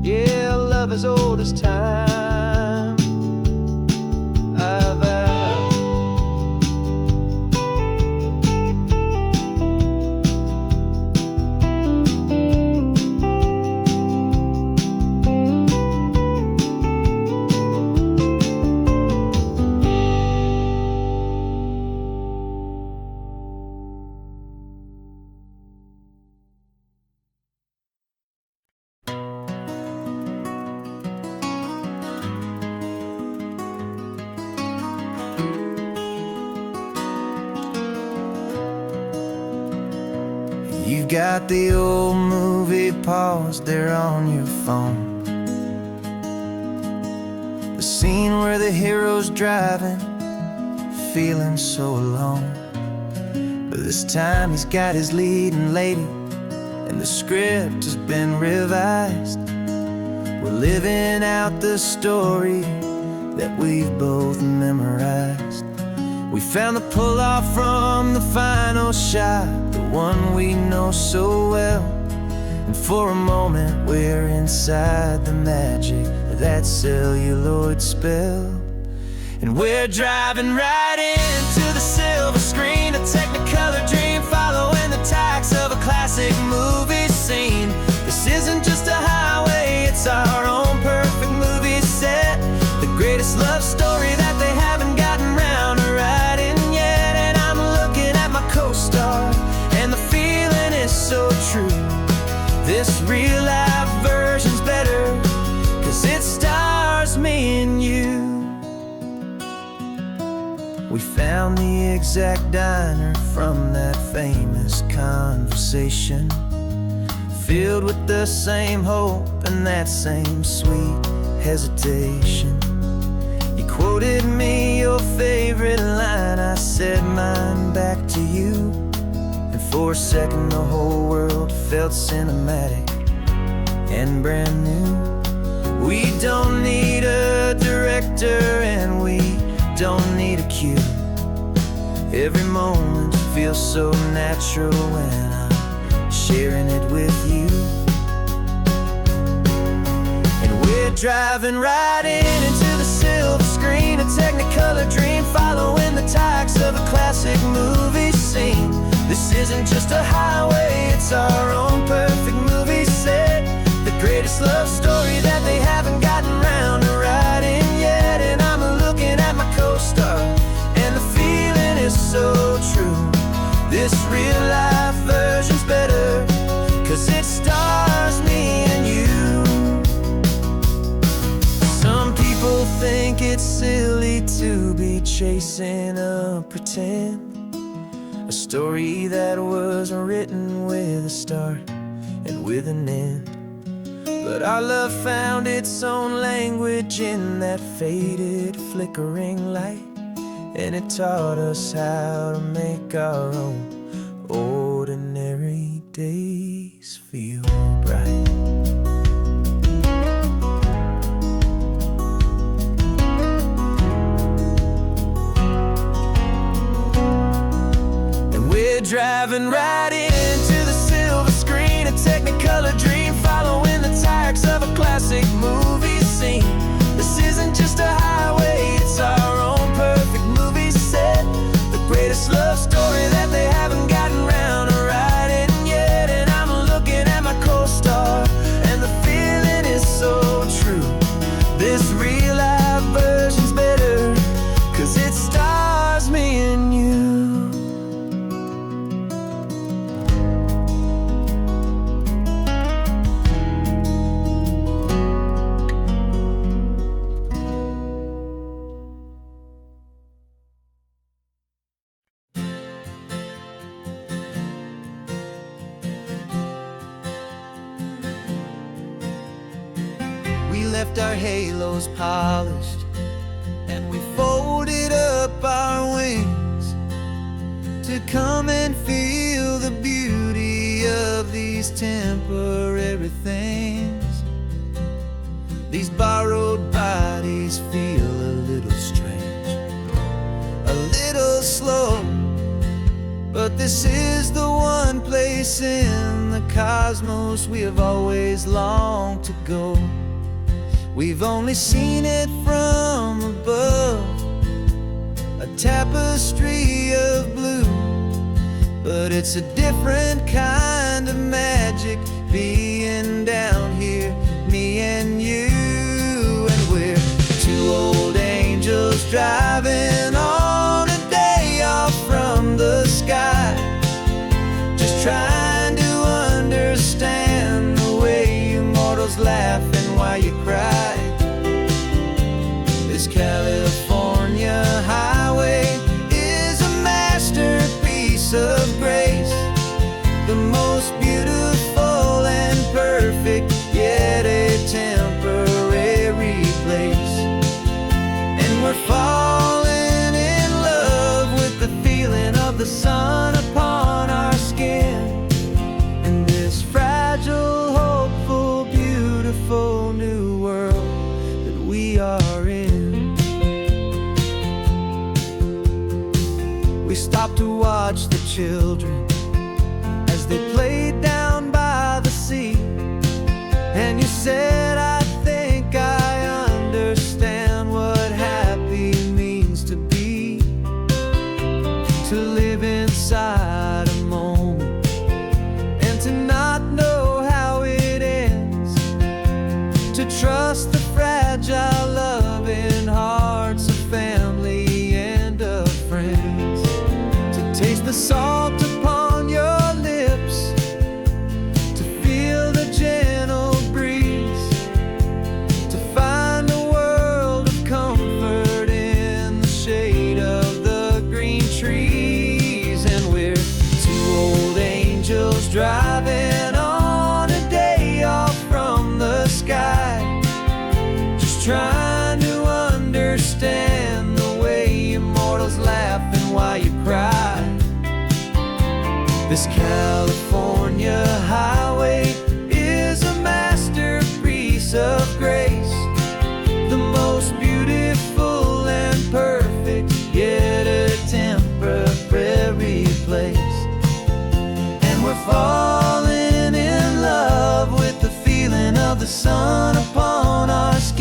Speaker 1: Yeah, love is old as time, I vow.
Speaker 3: You got the old movie paused there on your phone, the scene where the hero's driving, feeling so alone. But this time he's got his leading lady, and the script has been revised. We're living out the story that we've both memorized. We found the pull-off from the final shot, the one we know so well. And for a moment we're inside the magic of that celluloid spell. And we're driving right into the silver screen, a Technicolor dream, following the tacks of a classic movie scene. This isn't just a highway, it's our own perfect movie set, the greatest love story that they haven't gotten round to writing yet. And I'm looking at my co-star, and the feeling is so true. This real life version's better, 'cause it stars me and you. We found the exact diner from that famous conversation, filled with the same hope and that same sweet hesitation. You quoted me your favorite line, I said mine back to you. And for a second the whole world felt cinematic and brand new. We don't need a director and we don't need a cue. Every moment feels so natural when I'm sharing it with you. And we're Driving right into the silver screen, a Technicolor dream, following the tacks of a classic movie scene. This isn't just a highway, it's our own perfect movie set. The greatest love story that they haven't gotten round to writing yet. And I'm looking at my co-star, and the feeling is so true. This real life version's better, 'cause it stars me and you. Some people think it's silly to be chasing a pretend, a story that was written with a start and with an end. But our love found its own language in that faded, flickering light, and it taught us how to make our own ordinary days feel bright. Driving right into the silver screen, a Technicolor dream, following the tacks of a classic movie scene. This isn't just a highway, it's our own perfect movie set. The greatest love story that they haven't gotten round to writing yet. And I'm looking at my co-star, and the feeling is so true. This real life version's better, 'cause it stars me and you. We left our halos polished, and we folded up our wings to come and feel the beauty of these temporary things. These borrowed bodies feel a little strange, a little slow, but this is the one place in the cosmos we have always longed to go. We've only seen it from above, a tapestry of blue, but it's a different kind of magic being down here, me and you. And we're two old angels driving on a day off from the sky, just trying to understand the way you mortals laugh and why you cry. This California highway is a masterpiece of grace, the most beautiful and perfect, yet a temporary place. And we're falling in love with the feeling of the sun upon our skin, in this fragile, hopeful, beautiful new world that we are in. We stopped to watch the children as they played down by the sea, and you said, I think I understand what happy means to be, to live inside a moment and to not know how it ends, to trust the fragile loving hearts of family and of friends, to taste the salt upon your lips, to feel the gentle breeze, to find a world of comfort in the shade of the green trees. And we're two old angels driving on a day off from the sky, just trying to understand the way you mortals laugh and why you cry. This California highway is a masterpiece of grace, the most beautiful and perfect, yet a temporary place. And we're falling in love with the feeling of the sun upon our skin,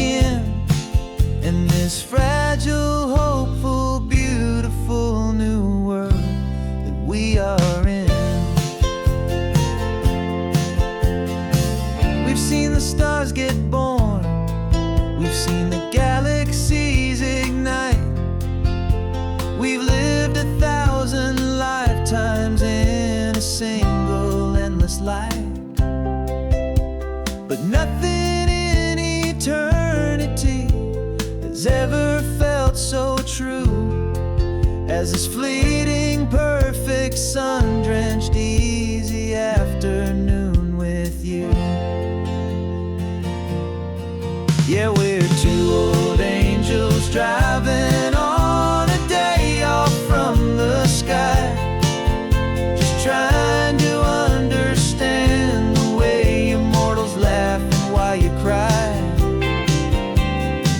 Speaker 3: has ever felt so true as this fleeting, perfect, sun-drenched, easy afternoon with you. Yeah, we're two old angels driving on a day off from the sky, just trying to understand the way you mortals laugh and why you cry.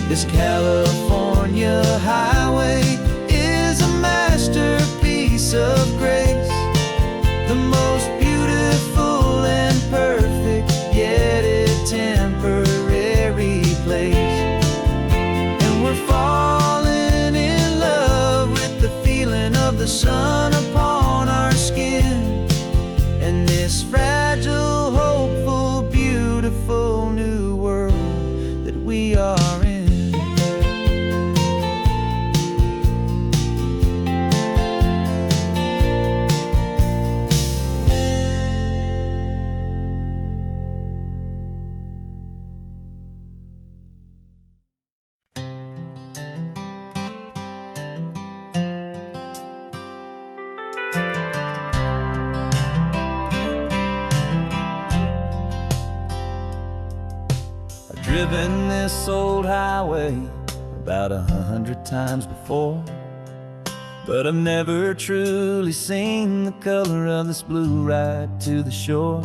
Speaker 3: This California highway is a masterpiece of grace, the most beautiful and perfect, yet a temporary place. And we're falling in love with the feeling of the sun upon our skin, and this fragile, hopeful, beautiful new world that we are in. Driven this old highway about 100 times before, but I've never truly seen the color of this blue right to the shore.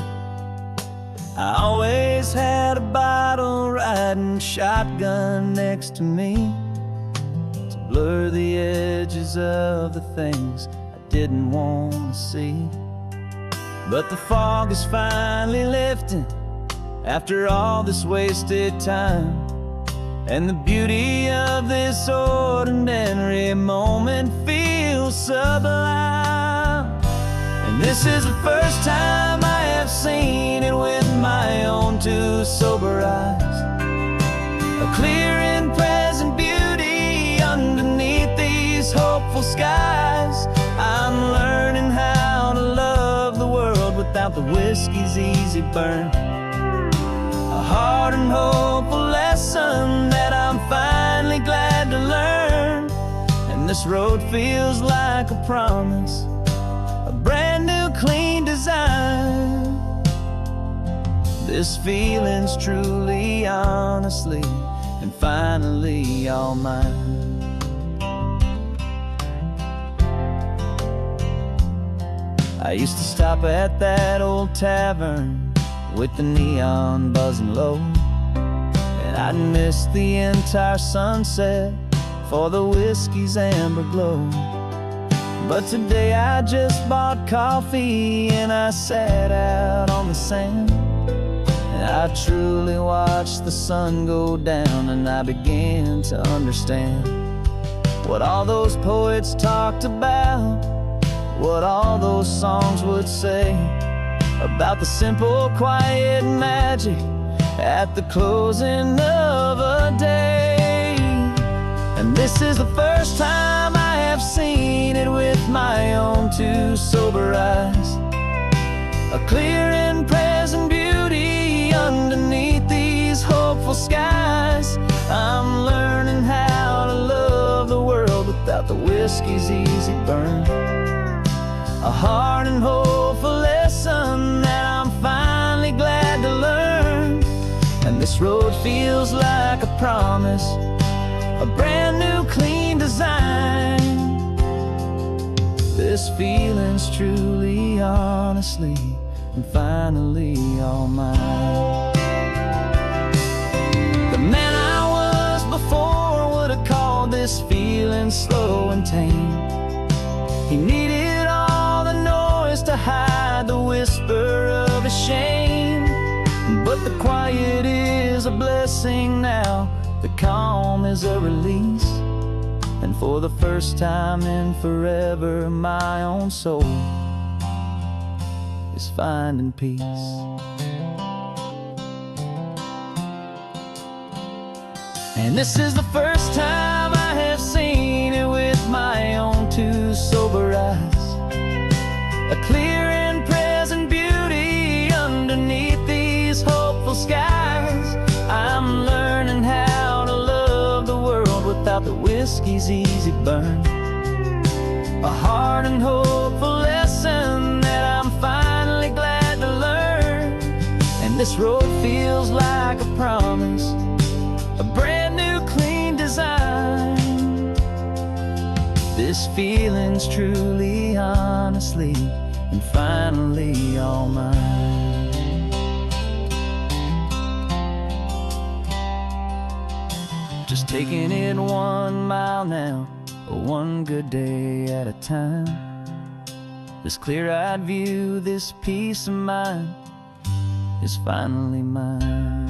Speaker 3: I always had a bottle riding shotgun next to me to blur the edges of the things I didn't want to see. But the fog is finally lifting after all this wasted time, and the beauty of this ordinary moment feels sublime. And this is the first time I have seen it with my own two sober eyes, a clear and present beauty underneath these hopeful skies. I'm learning how to love the world without the whiskey's easy burn, a hard and hopeful lesson that I'm finally glad to learn. And this road feels like a promise, a brand new clean design. This feeling's truly, honestly, and finally all mine. I used to stop at that old tavern with the neon buzzing low, and I'd miss the entire sunset for the whiskey's amber glow. But today I just bought coffee and I sat out on the sand, and I truly watched the sun go down, and I began to understand what all those poets talked about, what all those songs would say about the simple, quiet magic at the closing of a day. And this is the first time I have seen it with my own two sober eyes, a clear and present beauty underneath these hopeful skies. I'm learning how to love the world without the whiskey's easy burn, a hard and hopeful lesson that I'm finally glad to learn. And this road feels like a promise, a brand new clean design. This feeling's truly, honestly, and finally all mine. The man I was before would have called this feeling slow and tame. He needed all the noise to hide the whisper of his shame. But the quiet is a blessing now, the calm is a release, and for the first time in forever my own soul is finding peace. And this is the first time I have seen it with my own two sober eyes, a clear and present beauty underneath hopeful skies. I'm learning how to love the world
Speaker 2: about the whiskey's easy burn. A hard and hopeful lesson that I'm finally glad to learn. And this road feels like a promise, a brand new clean design. This feeling's truly, honestly, and finally all mine. Just taking it 1 mile now, one good day at a time. This clear-eyed view, this peace of mind is finally mine.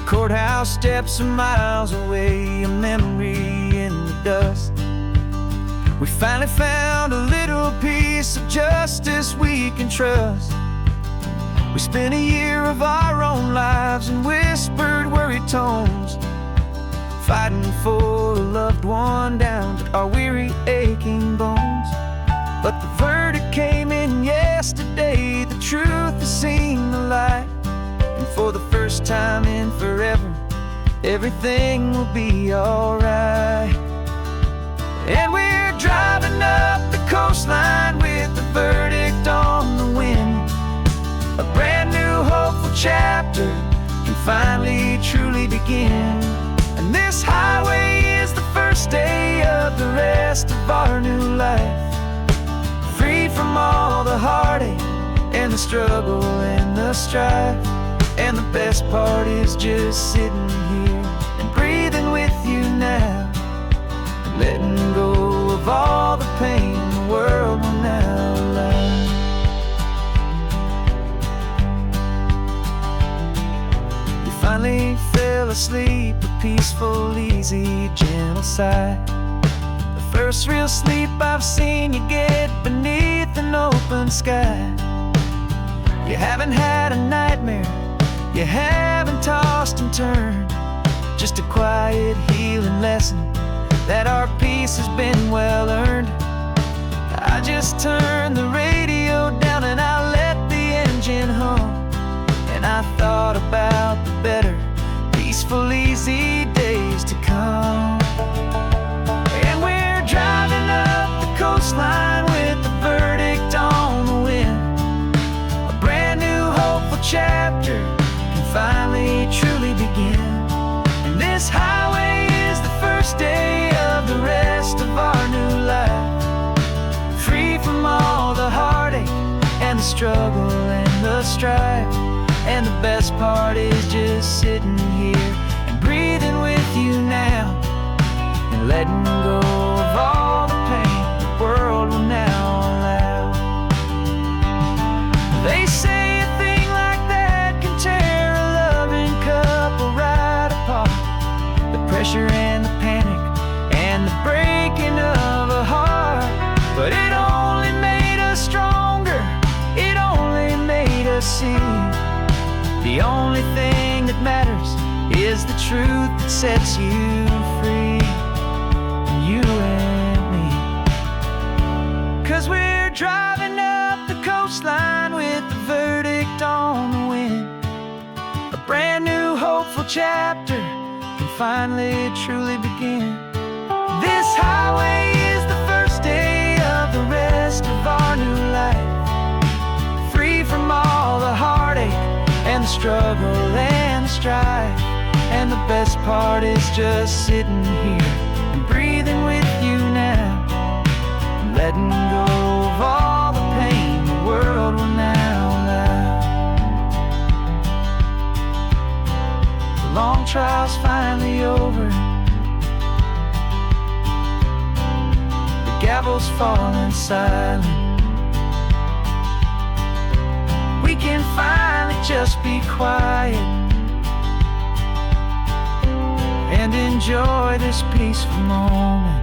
Speaker 2: Courthouse steps are miles away, a memory in the dust. We finally found a little piece of justice we can trust. We spent a year of our own lives in whispered, worried tones, fighting for a loved one down to our weary, aching bones. But the verdict came in yesterday, the truth has seen the light. And for the first time in forever, everything will be alright. And we're driving up the coastline with the verdict on the wind. A brand new hopeful chapter can finally truly begin. And this highway is the first day of the rest of our new life, free from all the heartache and the struggle and the strife. And the best part is just sitting here and breathing with you now, and letting go of all the pain the world will now allow. You finally fell asleep, a peaceful, easy, gentle sigh. The first real sleep I've seen you get beneath an open sky. You haven't had a nightmare, you haven't tossed and turned, just a quiet healing lesson that our peace has been well earned. I just turned the radio down and I let the engine hum, and I thought about the better, peaceful, easy days to come. And we're driving up the coastline with the verdict on the wind. A brand new hopeful chapter finally truly begin. And this highway is the first day of the rest of our new life, free from all the heartache and the struggle and the strife. And the best part is just sitting here and breathing with you now, and letting go of all the pain the world will now allow. They say pressure and the panic and the breaking of a heart, but it only made us stronger, it only made us see the only thing that matters is the truth that sets you free, you and me. 'Cause we're driving up the coastline with the verdict on the wind. A brand new hopeful chapter finally truly begin. This highway is the first day of the rest of our new life, free from all the heartache and the struggle and the strife. And the best part is just sitting here and breathing with you now, and letting go of all the pain the world will now allow. The long trial's finally over, the gavel's falling silent. We can finally just be quiet and enjoy this peaceful moment.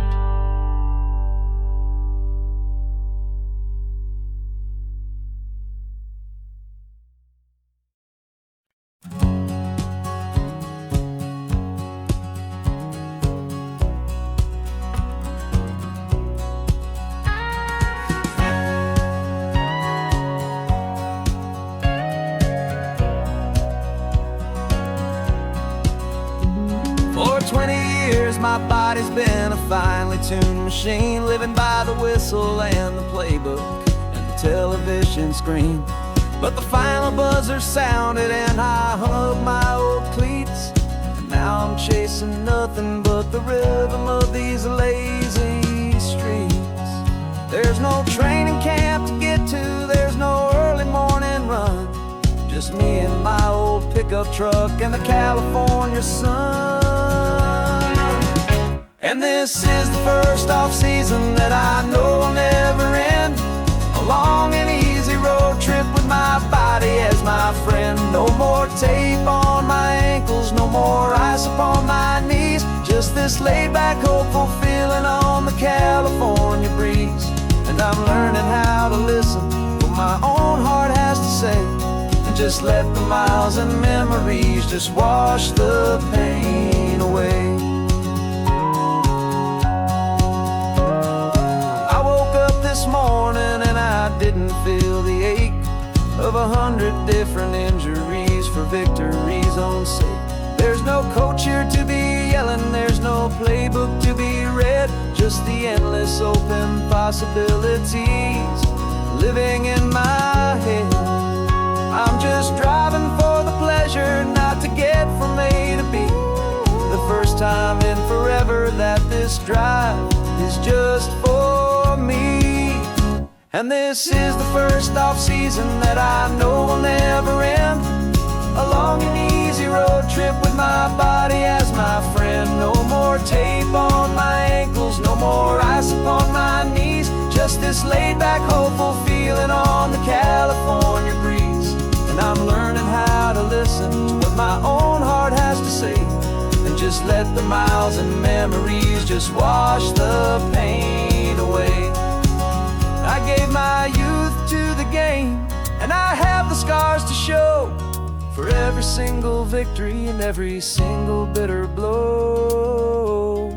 Speaker 3: my body's been a finely tuned machine, living by the whistle and the playbook and the television screen. But the final buzzer sounded and I hung up my old cleats, and now I'm chasing nothing but the rhythm of these lazy streets. There's no training camp to get to, there's no early morning run, just me and my old pickup truck and the California sun. And this is the first off-season that I know will never end, a long and easy road trip with my body as my friend. No more tape on my ankles, no more ice upon my knees, just this laid-back, hopeful feeling on the California breeze. And I'm learning how to listen to what my own heart has to say, and just let the miles and memories just wash the pain away. I woke up this morning and I didn't feel the ache of 100 different injuries for victory's own sake. There's no coach here to be yelling, there's no playbook to be read, just the endless open possibilities living in my head. I'm just driving for the pleasure, not to get from A to B. The first time in forever that this drive is just for me. And this is the first off-season that I know will never end, a long and easy road trip with my body as my friend. No more tape on my ankles, no more ice upon my knees, just this laid-back, hopeful feeling on the California breeze. And I'm learning how to listen to what my own heart has to say, and just let the miles and memories just wash the pain away. I gave my youth to the game, and I have the scars to show for every single victory and every single bitter blow.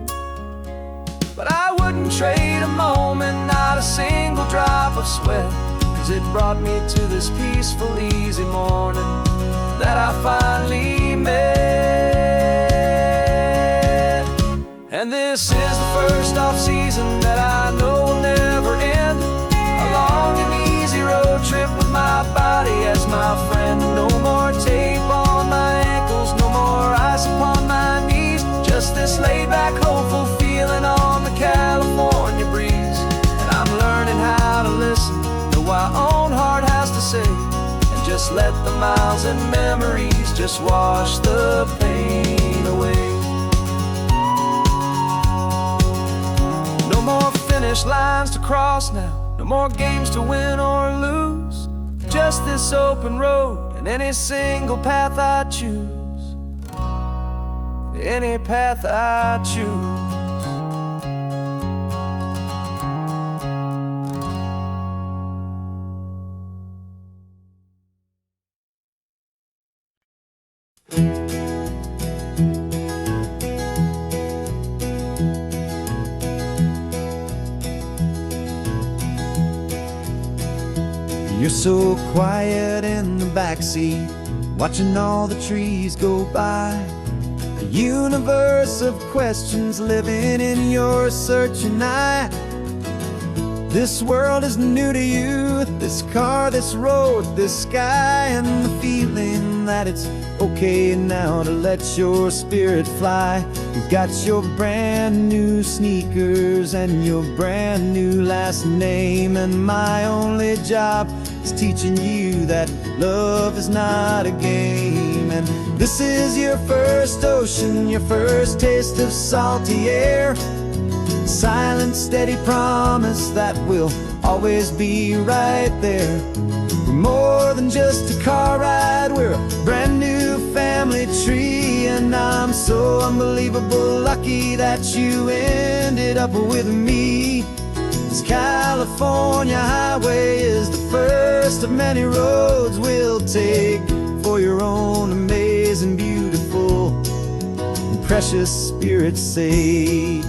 Speaker 3: But I wouldn't trade a moment, not a single drop of sweat, 'cause it brought me to this peaceful, easy morning that I finally met. And this is the first off-season that I know will never end, a long and easy road trip with my body as my friend. No more tape on my ankles, no more ice upon my knees, just this laid-back, hopeful feeling on the California breeze. And I'm learning how to listen to what my own heart has to say, and just let the miles and memories just wash the pain away. No more finish lines to cross now, no more games to win or lose, just this open road and any single path I choose, any path I choose.
Speaker 4: You're so quiet in the backseat, watching all the trees go by. A universe of questions living in your searching eye. This world is new to you, this car, this road, this sky, and the feeling that it's okay now to let your spirit fly. You've got your brand new sneakers and your brand new last name, and my only job is teaching you that love is not a game. And this is your first ocean, your first taste of salty air, silent, steady promise that we'll always be right there. We're more than just a car ride, we're a brand new family tree, and I'm so unbelievable lucky that you ended up with me. This California highway is the first of many roads we'll take for your own amazing, beautiful, and precious spirit's sake.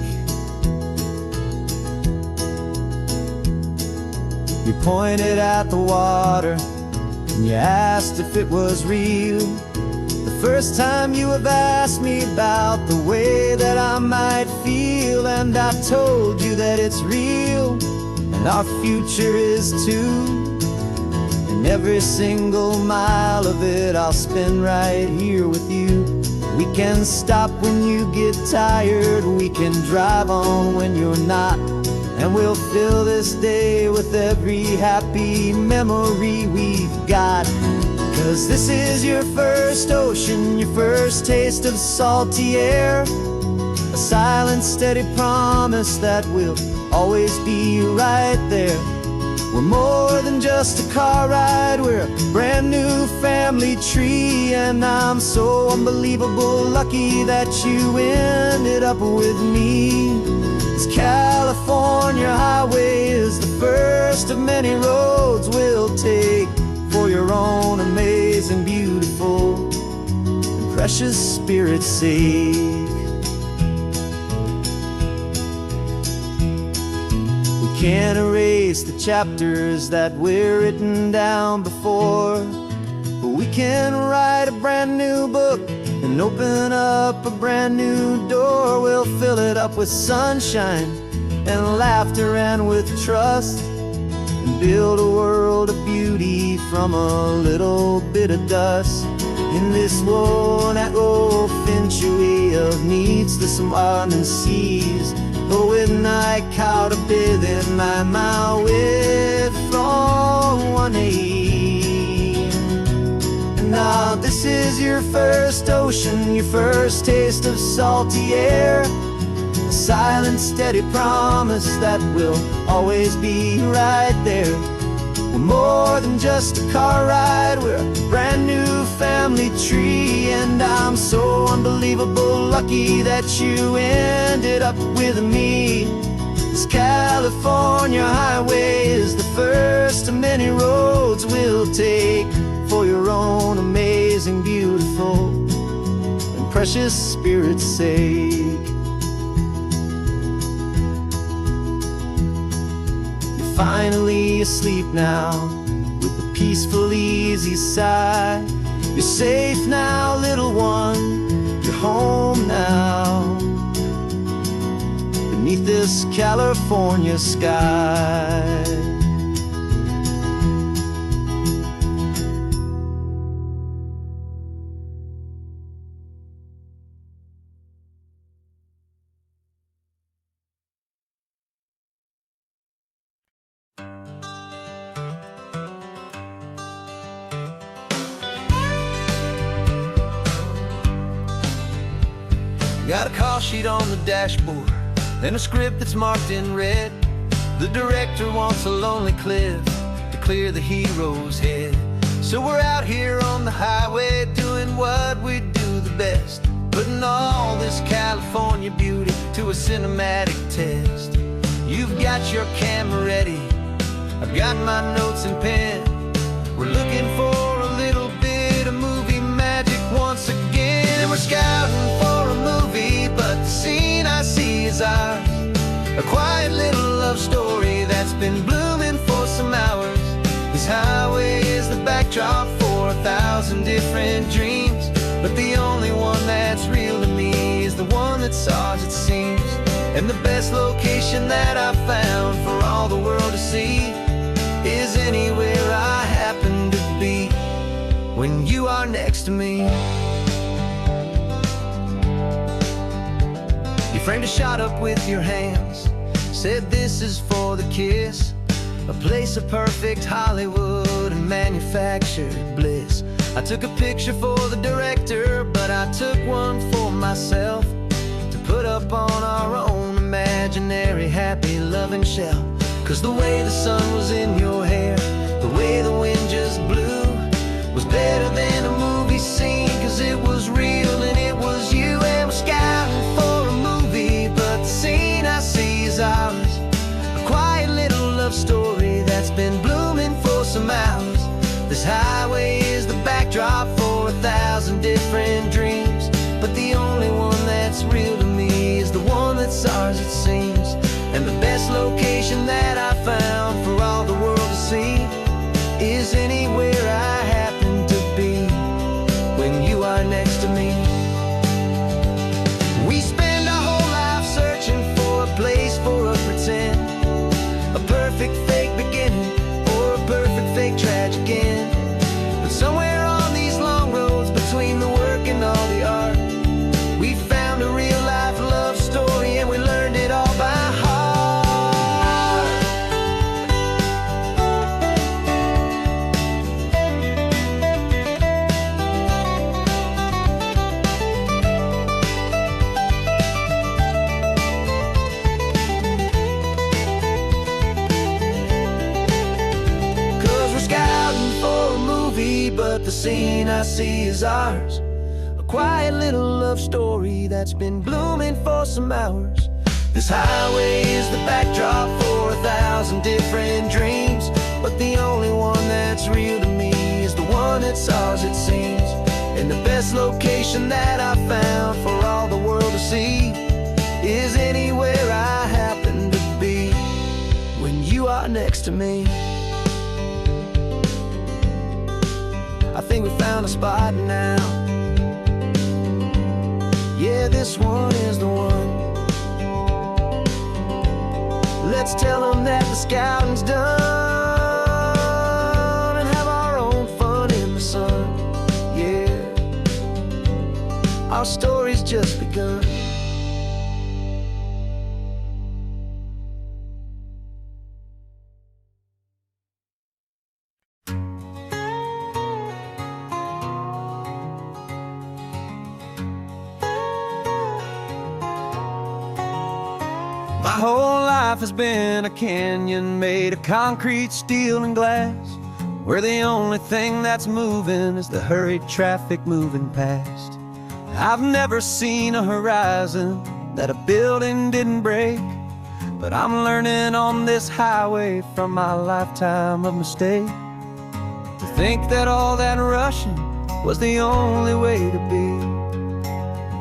Speaker 4: You pointed at the water and you asked if it was real. The first time you have asked me about the way that I might feel, and I told you that it's real, and our future is too. And every single mile of it I'll spend right here with you. We can stop when you get tired, we can drive on when you're not, and we'll fill this day with every happy memory we've got. 'Cause this is your first ocean, your first taste of salty air, a silent, steady promise that we'll always be right there. We're more than just a car ride, we're a brand new family tree, and I'm so unbelievable lucky that you ended up with me. This California highway is the first of many roads we'll take for your own amazing, beautiful, and precious spirit's sake. We can't erase the chapters that we're written down before, but we can write a brand new book and open up a brand new door. We'll fill it up with sunshine and laughter and with trust, and build a world of beauty from a little bit of dust. In this world that finchuí of needs the smiling seas, but with night caught a bit in my with from one knee. And now this is your first ocean, your first taste of salty air, a silent, steady promise that we'll always be right there. We're more than just a car ride, we're a brand new family tree, and I'm so unbelievable lucky that you ended up with me. This California highway is the first of many roads we'll take for your own amazing, beautiful, and precious spirit's sake. Finally asleep now, with a peaceful, easy sigh. You're safe now, little one, you're home now, beneath this California sky.
Speaker 3: Got a call sheet on the dashboard and a script that's marked in red. The director wants a lonely cliff to clear the hero's head. So we're out here on the highway doing what we do the best, putting all this California beauty to a cinematic test. You've got your camera ready, I've got my notes and pen. We're looking for a little bit of movie magic once again, and we're scouting for a movie, but the scene I see is ours. A quiet little love story that's been blooming for some hours. This highway is the backdrop for 1,000 different dreams, but the only one that's real to me is the one that's ours, it seems. And the best location that I've found for all the world to see is anywhere I happen to be when you are next to me. You framed a shot up with your hands, said this is for the kiss, a place of perfect Hollywood and manufactured bliss. I took a picture for the director, but I took one for myself to put up on our own imaginary happy loving shelf. 'Cause the way the sun was in your hair, the way the wind just blew, was better than a movie scene, 'cause it was real and it was you. And we're scouting for a movie, but the scene I see is ours. A quiet little love story that's been blooming for some hours. This highway is the backdrop for 1,000 different dreams, but the only one that's real to me is the one that's ours, it seems. And the best location that I found for all the world to see is anywhere I happen to be when you are next to me. badge again. But somewhere on these long roads between the work and all the art, we found a real-life love story and we learned it all by heart. 'Cause we're scouting for a movie, but the scene I see is ours. A quiet little love story that's been blooming for some hours. This highway is the backdrop for 1,000 different dreams, but the only one that's real to me is the one that's ours, it seems. And the best location that I found for all the world to see is anywhere I happen to be when you are next to me. I think we found a spot now. Yeah, this one is the one. Let's tell them that the scouting's done and have our own fun in the sun. Yeah, our story's just begun.
Speaker 2: My whole life has been a canyon made of concrete, steel, and glass, where the only thing that's moving is the hurried traffic moving past. I've never seen a horizon that a building didn't break, but I'm learning on this highway from my lifetime of mistake. To think that all that rushing was the only way to be,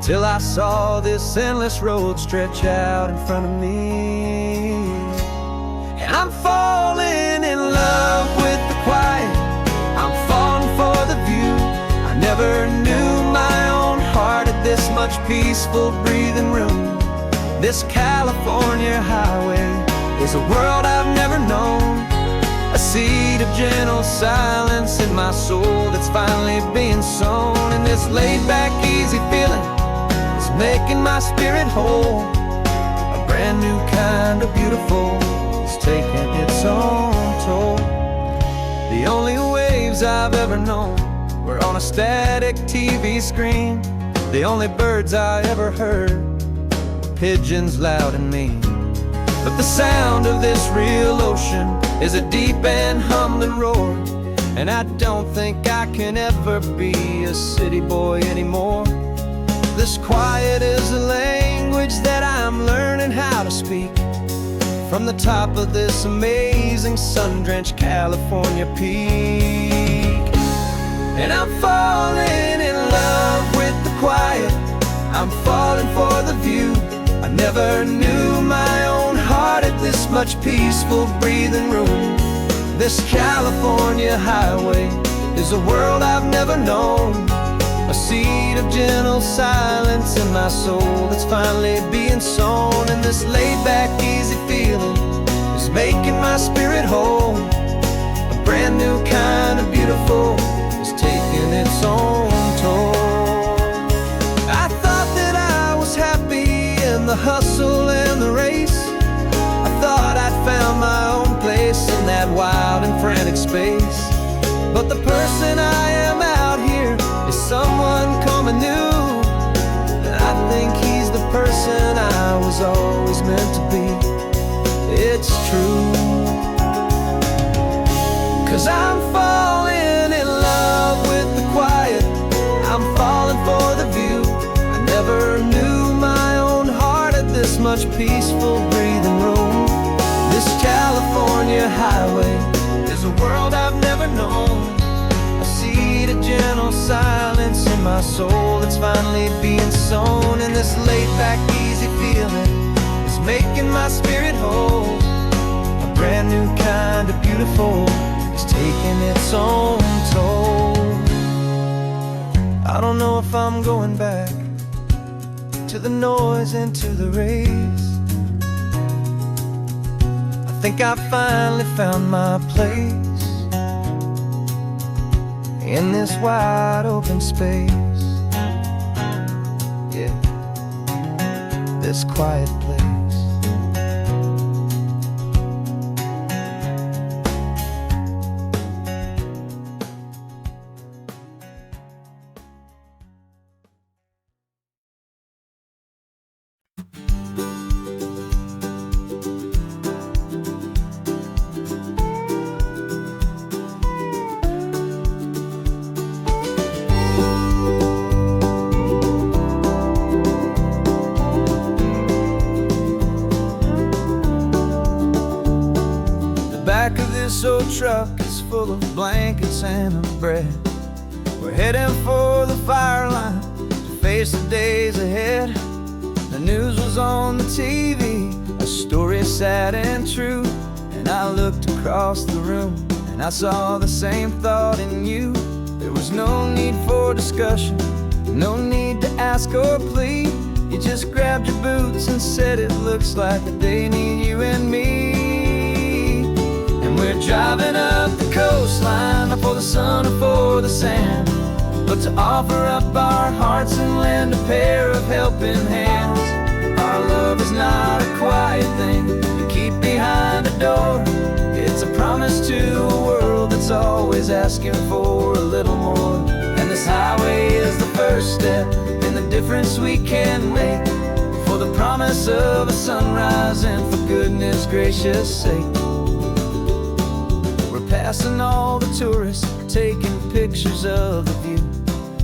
Speaker 2: till I saw this endless road stretch out in front of me. And I'm falling in love with the quiet, I'm falling for the view. I never knew my own heart had this much peaceful breathing room. This California highway is a world I've never known, a seed of gentle silence in my soul that's finally being sown. And this laid-back, easy feeling making my spirit whole. A brand new kind of beautiful is taking its own toll. The only waves I've ever known were on a static TV screen. The only birds I ever heard were pigeons loud and mean. But the sound of this real ocean is a deep and humbling roar, and I don't think I can ever be a city boy anymore. This quiet is a language that I'm learning how to speak from the top of this amazing sun-drenched California peak. And I'm falling in love with the quiet, I'm falling for the view. I never knew my own heart had this much peaceful breathing room. This California highway is a world I've never known, a seed of gentle silence in my soul that's finally being sown. And this laid-back, easy feeling is making my spirit whole. A brand new kind of beautiful is taking its own toll. I thought that I was happy in the hustle and the race. I thought I'd found my own place in that wild and frantic space. But the person I am out here is someone coming new, and I think he's the person I was always meant to be. It's true, 'cause I'm falling in love with the quiet, I'm falling for the view. I never knew my own heart had this much peaceful breathing room. This California highway is a world I've never known, a seed of gentle silence in my soul that's finally being sown. And this laid-back, easy feeling is making my spirit whole. A brand new kind of beautiful is taking its own toll. I don't know if I'm going back to the noise and to the race. I think I finally found my place.
Speaker 3: in this wide open space. Yeah, this quiet place.
Speaker 2: Back of this old truck is full of blankets and of bread. We're heading for the fire line to face the days ahead. The news was on the TV, a story sad and true. And I looked across the room and I saw the same thought in you. There was no need for discussion, no need to ask or plead. You just grabbed your boots and said it looks like they need you and me. We're driving up the coastline, not for the sun or for the sand, but to offer up our hearts and lend a pair of helping hands. Our love is not a quiet thing you keep behind a door. It's a promise to a world that's always asking for a little more. And this highway is the first step in the difference we can make, for the promise of a sunrise and for goodness gracious sake. Passing all the tourists, taking pictures of the view,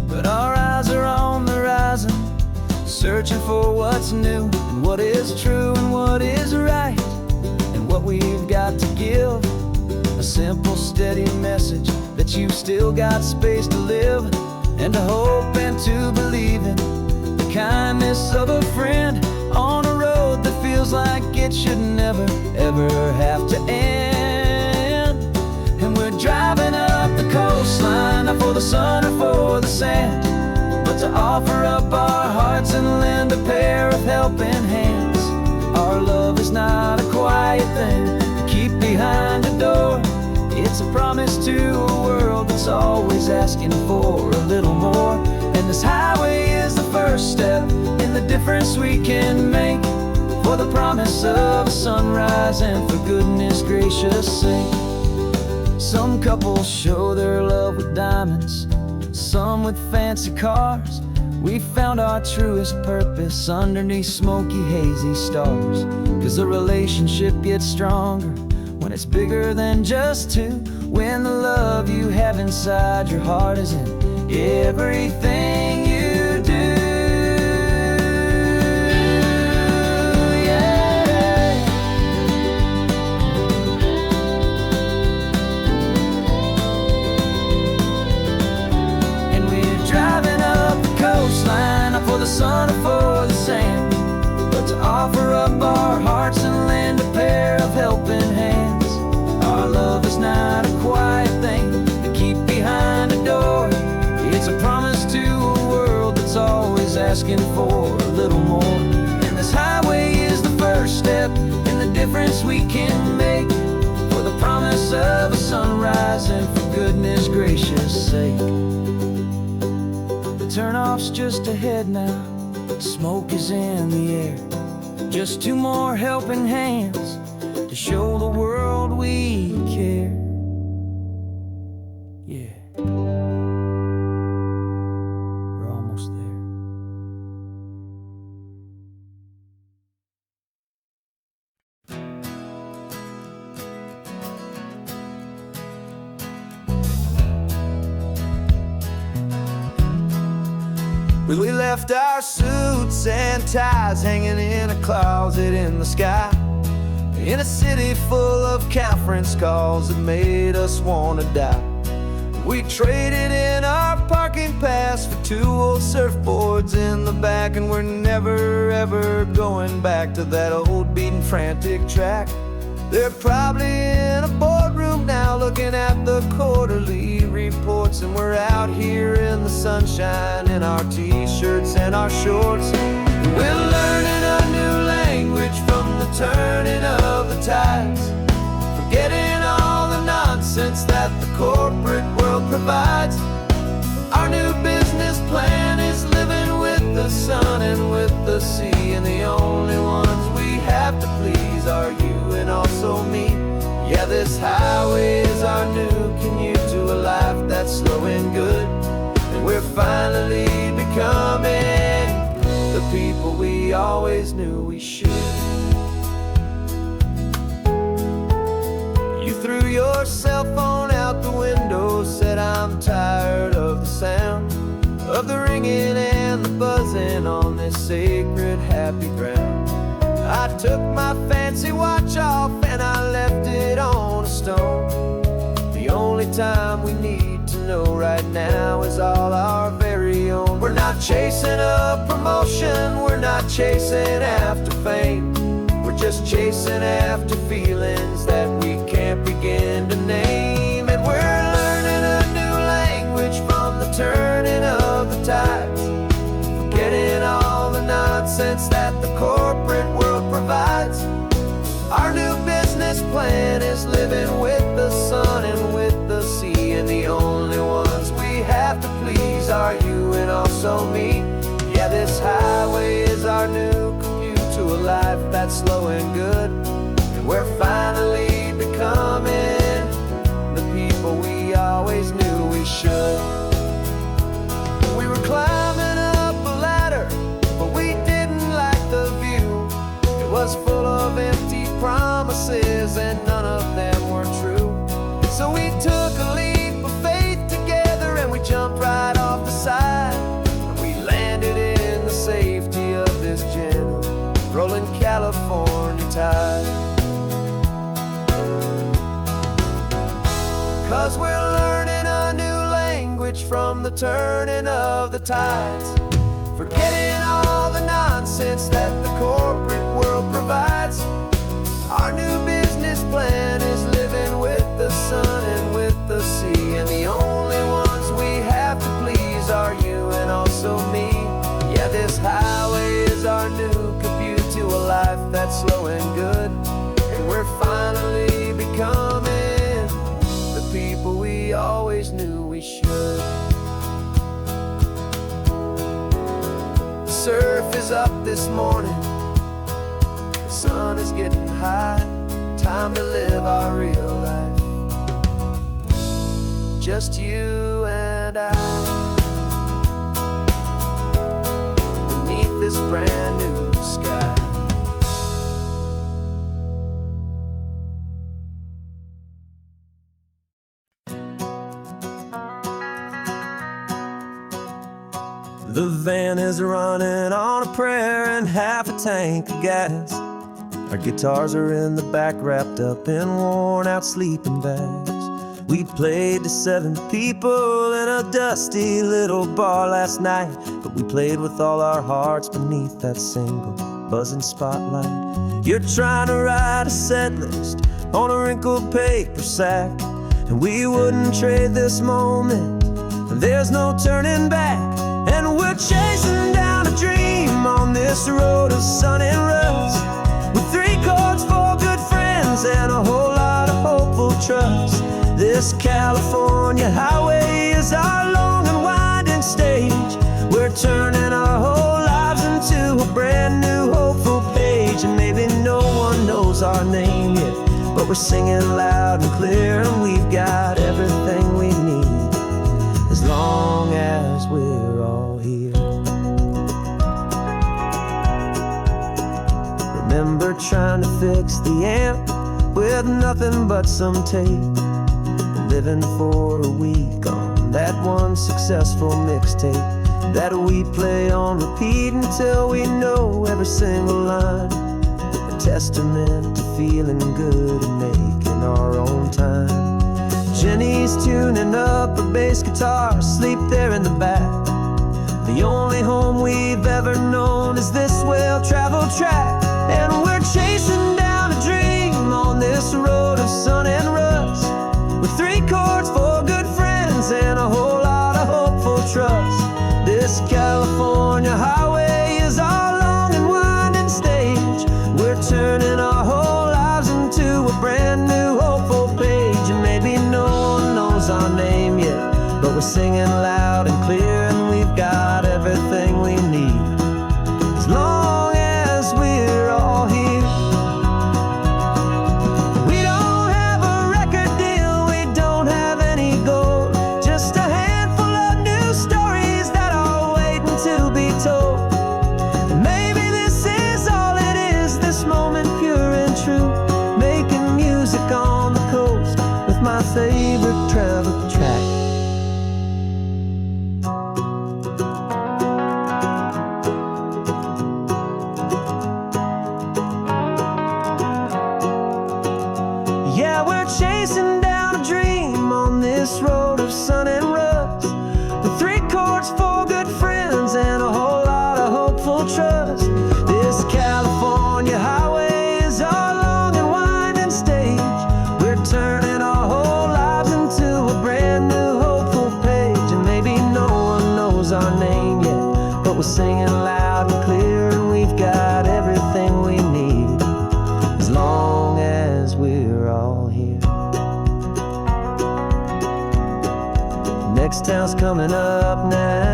Speaker 2: but our eyes are on the horizon, searching for what's new and what is true and what is right, and what we've got to give. A simple, steady message that you've still got space to live, and to hope and to believe in the kindness of a friend on a road that feels like it should never, ever have to end. Driving up the coastline, not for the sun or for the sand, but to offer up our hearts and lend a pair of helping hands. Our love is not a quiet thing to keep behind a door. It's a promise to a world that's always asking for a little more. And this highway is the first step in the difference we can make, for the promise of a sunrise and for goodness gracious sake. Some couples show their love with diamonds, some with fancy cars. We found our truest purpose underneath smoky, hazy stars. 'Cause the relationship gets stronger when it's bigger than just two, when the love you have inside your heart is in everything you do. For the sun or for the sand, but to offer up our hearts and lend a pair of helping hands. Our love is not a quiet thing to keep behind a door. It's a promise to a world that's always asking for a little more. And this highway is the first step in the difference we can make, for the promise of a sunrise and for goodness gracious sake. Turnoff's just ahead now, smoke is in the air. Just two more helping hands to show the world we care. Yeah, we're almost there.
Speaker 3: We left our suits and ties hanging in a closet in the sky, in a city full of conference calls that made us wanna die. We traded in our parking pass for two old surfboards in the back, and we're never ever going back to that old beaten frantic track. They're probably in a boardroom now looking at the quarterly reports, and we're out here in the sunshine in our t-shirts and our shorts. We're learning a new language from the turning of the tides, forgetting all the nonsense that the corporate world provides. this highway is our new commute to a life that's slow and good. And we're finally becoming the people we always knew we should. You threw your cell phone out the window, said I'm tired of the sound of the ringing and the buzzing on this sacred happy ground. I took my fancy watch off and I left it on a stone. The only time we need to know right now is all our very own. We're not chasing a promotion, we're not chasing after fame. We're just chasing after feelings that we can't begin to name. And we're learning a new language from the turning of the tides, forgetting all the nonsense that the corporate world provides. Our new business plan is living with the sun and with the sea, and the only ones we have to please are you and also me. Yeah, this highway is our new commute to a life that's slow and good. And we're finally becoming the people we always knew we should. We were climbing up a ladder, but we didn't like the view. It was full of empty promises and none of them were true. So we took a leap of faith together and we jumped right off the side. And we landed in the safety of this gentle rolling California tide. 'Cause we're learning a new language from the turning of the tides, forgetting all the nonsense that the corporate world provides. Our new business plan is living with the sun and with the sea, and the only ones we have to please are you and also me. Yeah, this highway is our new commute to a life that's slow and good. And we're finally becoming the people we always knew we should. The surf is up this morning, the sun is getting high. Time to live our real life, just you and I, beneath this brand new sky.
Speaker 2: The van is running on a prayer and half a tank of gas. Our guitars are in the back, wrapped up in worn-out sleeping bags. We played to 7 people in a dusty little bar last night, but we played with all our hearts beneath that single buzzing spotlight. You're trying to write a set list on a wrinkled paper sack, and we wouldn't trade this moment. There's no turning back, and we're chasing down a dream on this road of sun and rust, with 3 chords, 4 good friends, and a whole lot of hopeful trust. This California highway is our long and winding stage. We're turning our whole lives into a brand new hopeful page. And maybe no one knows our name yet, but we're singing loud and clear, and we've got everything we need as long as we're all here. Remember trying to fix the amp with nothing but some tape, living for a week on that one successful mixtape that we play on repeat until we know every single line. A testament to feeling good and making our own time. Jenny's tuning up her bass guitar, asleep there in the back. The only home we've ever known is this well-traveled track, and we're chasing down a dream on this road of sun and rust, with 3 chords, 4 good friends, and a whole lot of hopeful trust. This California highway is our long and winding stage. We're turning our whole lives into a brand new hopeful page. And maybe no one knows our name yet, but we're singing loud and clear, and we've got everything we need as long as we're all here. We don't have a record
Speaker 3: singing loud and clear, and we've got everything we need as long as we're all here. Next town's coming up now.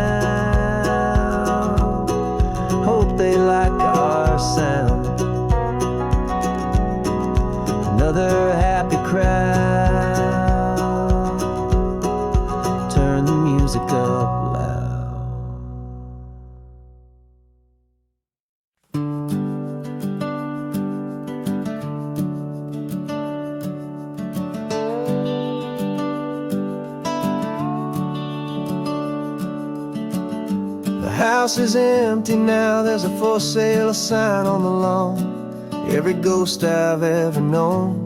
Speaker 3: Hope they like our sound. Another happy crowd. Turn the music up loud. The house is empty now, there's a for sale sign on the lawn. Every ghost I've ever known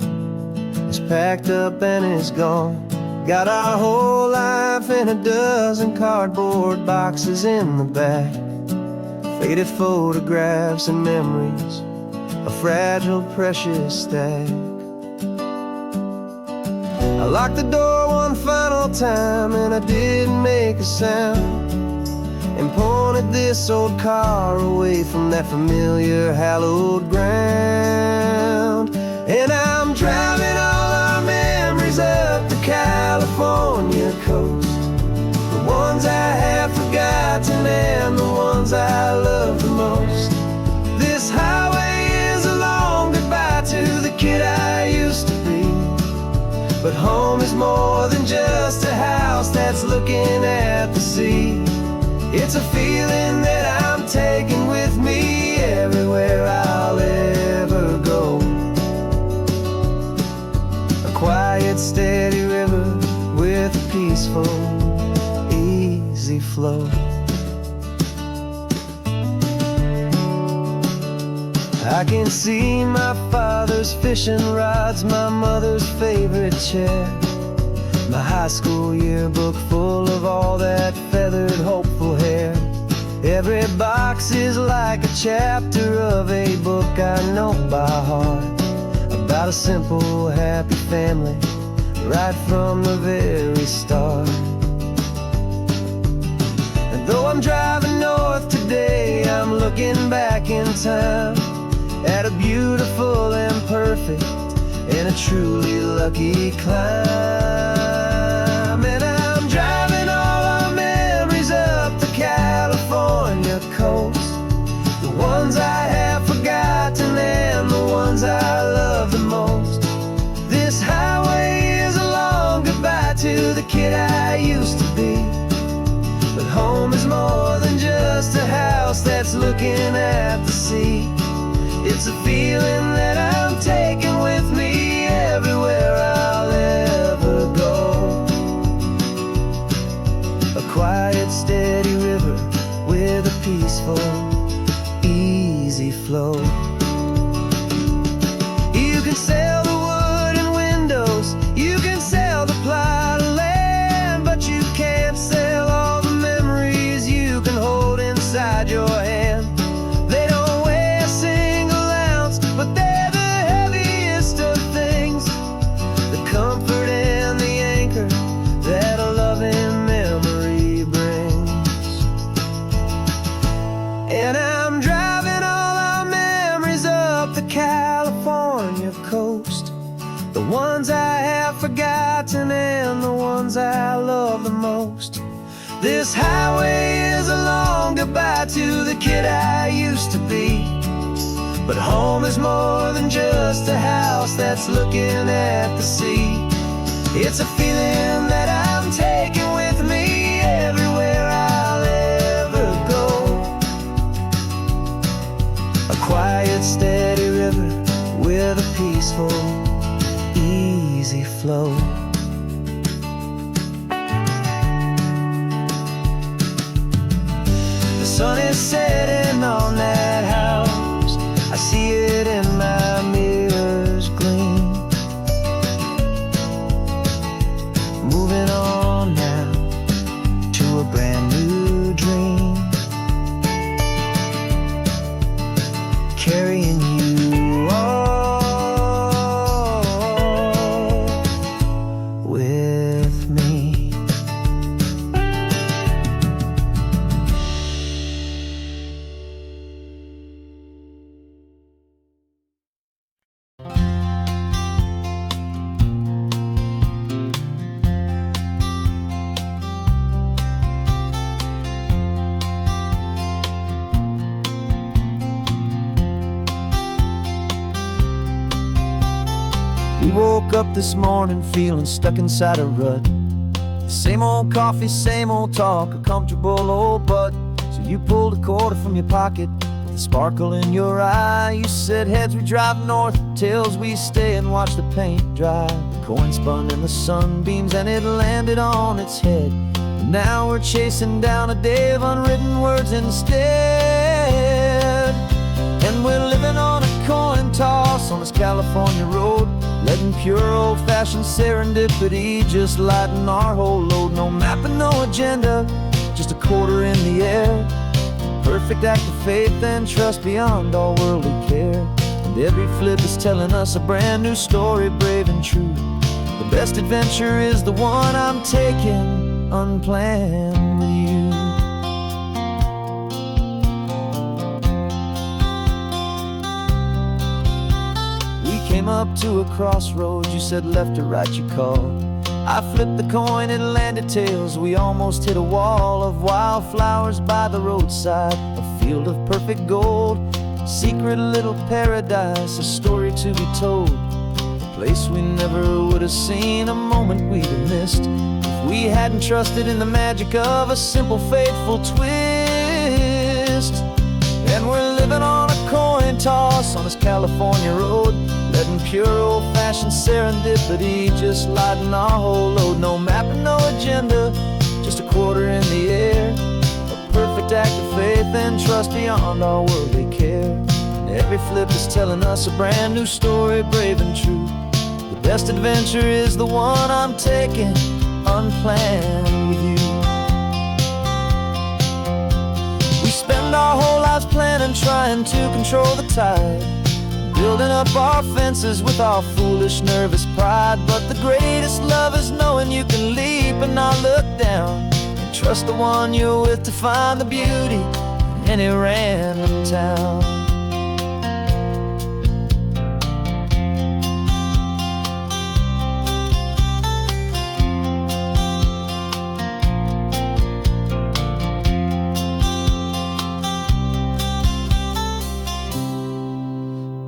Speaker 3: is packed up and is gone. Got our whole life in a dozen cardboard boxes in the back. Faded photographs and memories, a fragile, precious stack. I locked the door one final time and I didn't make a sound, and pointed this old car away from that familiar hallowed ground. And I'm driving all our memories up the California coast, the ones I have forgotten and the ones I love the most. This highway is a long goodbye to the kid I used to be, but home is more than just a house that's looking at the sea. It's a feeling that I'm taking with me everywhere I'll ever go. A quiet, steady river with a peaceful, easy flow. I can see my father's fishing rods, my mother's favorite chair, my high school yearbook full of all that feathered, hopeful hair. Every box is like a chapter of a book I know by heart, about a simple, happy family right from the very start. And though I'm driving north today, I'm looking back in time at a beautiful and perfect and a truly lucky climb. And I'm driving all our memories up the California coast, the ones I have forgotten and the ones I love the most. This highway is a long goodbye to the kid I used to be, but home is more than just a house that's looking at the sea. It's a feeling that I'm taking with me everywhere I'll ever go. A quiet, steady river with a peaceful, easy flow. You can sell the wood and windows, you can sell the plot of land, but you can't sell all the memories you can hold inside your hand. They don't weigh a single ounce, but they're the heaviest of things, the comfort and the anchor that a loving memory brings. And I'm driving all our memories up the California coast, the ones I have forgotten and the ones I love the most. This highway is a long goodbye to the kid I used to be, but home is more than just a house that's looking at the sea. It's a feeling that I'm taking with me everywhere I'll ever go. A quiet, steady river with a peaceful, easy flow. The sun is setting on that house, I see it in my mirror's gleam. Moving on now to a brand new dream, carrying you all with me.
Speaker 4: We woke up this morning feeling stuck inside a rut. Same old coffee, same old talk, a comfortable old butt. So you pulled a quarter from your pocket with a sparkle in your eye. You said, heads we drive north, tails we stay and watch the paint dry. The coin spun in the sunbeams and it landed on its head. And now we're chasing down a day of unwritten words instead. And we're living on a coin toss on this California road, letting pure old-fashioned serendipity just lighten our whole load. No map and no agenda, just a quarter in the air. Perfect act of faith and trust beyond all worldly care. And every flip is telling us a brand new story, brave and true. The best adventure is the one I'm taking, unplanned with you. Came up to a crossroads, you said left or right you called. I flipped the coin, it landed tails. We almost hit a wall of wildflowers by the roadside, a field of perfect gold, secret little paradise, a story to be told, a place we never would have seen, a moment we'd have missed if we hadn't trusted in the magic of a simple faithful twist. And we're living on a coin toss on this California road, letting pure old-fashioned serendipity just lighten our whole load. No map and no agenda, just a quarter in the air. A perfect act of faith and trust beyond all worldly care. And every flip is telling us a brand new story, brave and true. The best adventure is the one I'm taking, unplanned with you. We spend our whole lives planning, trying to control the tide, building up our fences with our foolish, nervous pride. But the greatest love is knowing you can leap and not look down, and trust the one you're with to find the beauty in any random town.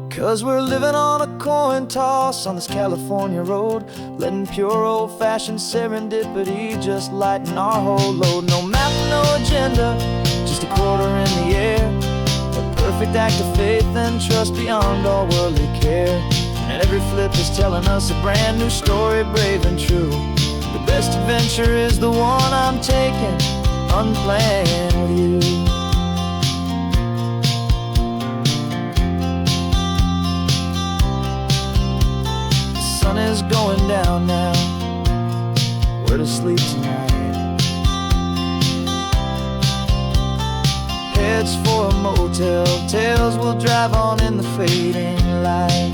Speaker 4: 'Cause we're living on a coin toss on this California road, letting pure old-fashioned serendipity just lighten our whole load. No map, no agenda, just a quarter in the air. A perfect act of faith and trust beyond all worldly care. And every flip is telling us a brand new story, brave and true. The best adventure is the one I'm taking, unplanned with you. Sun is going down now, we're to sleep tonight. Heads for a motel, tails will drive on in the fading light.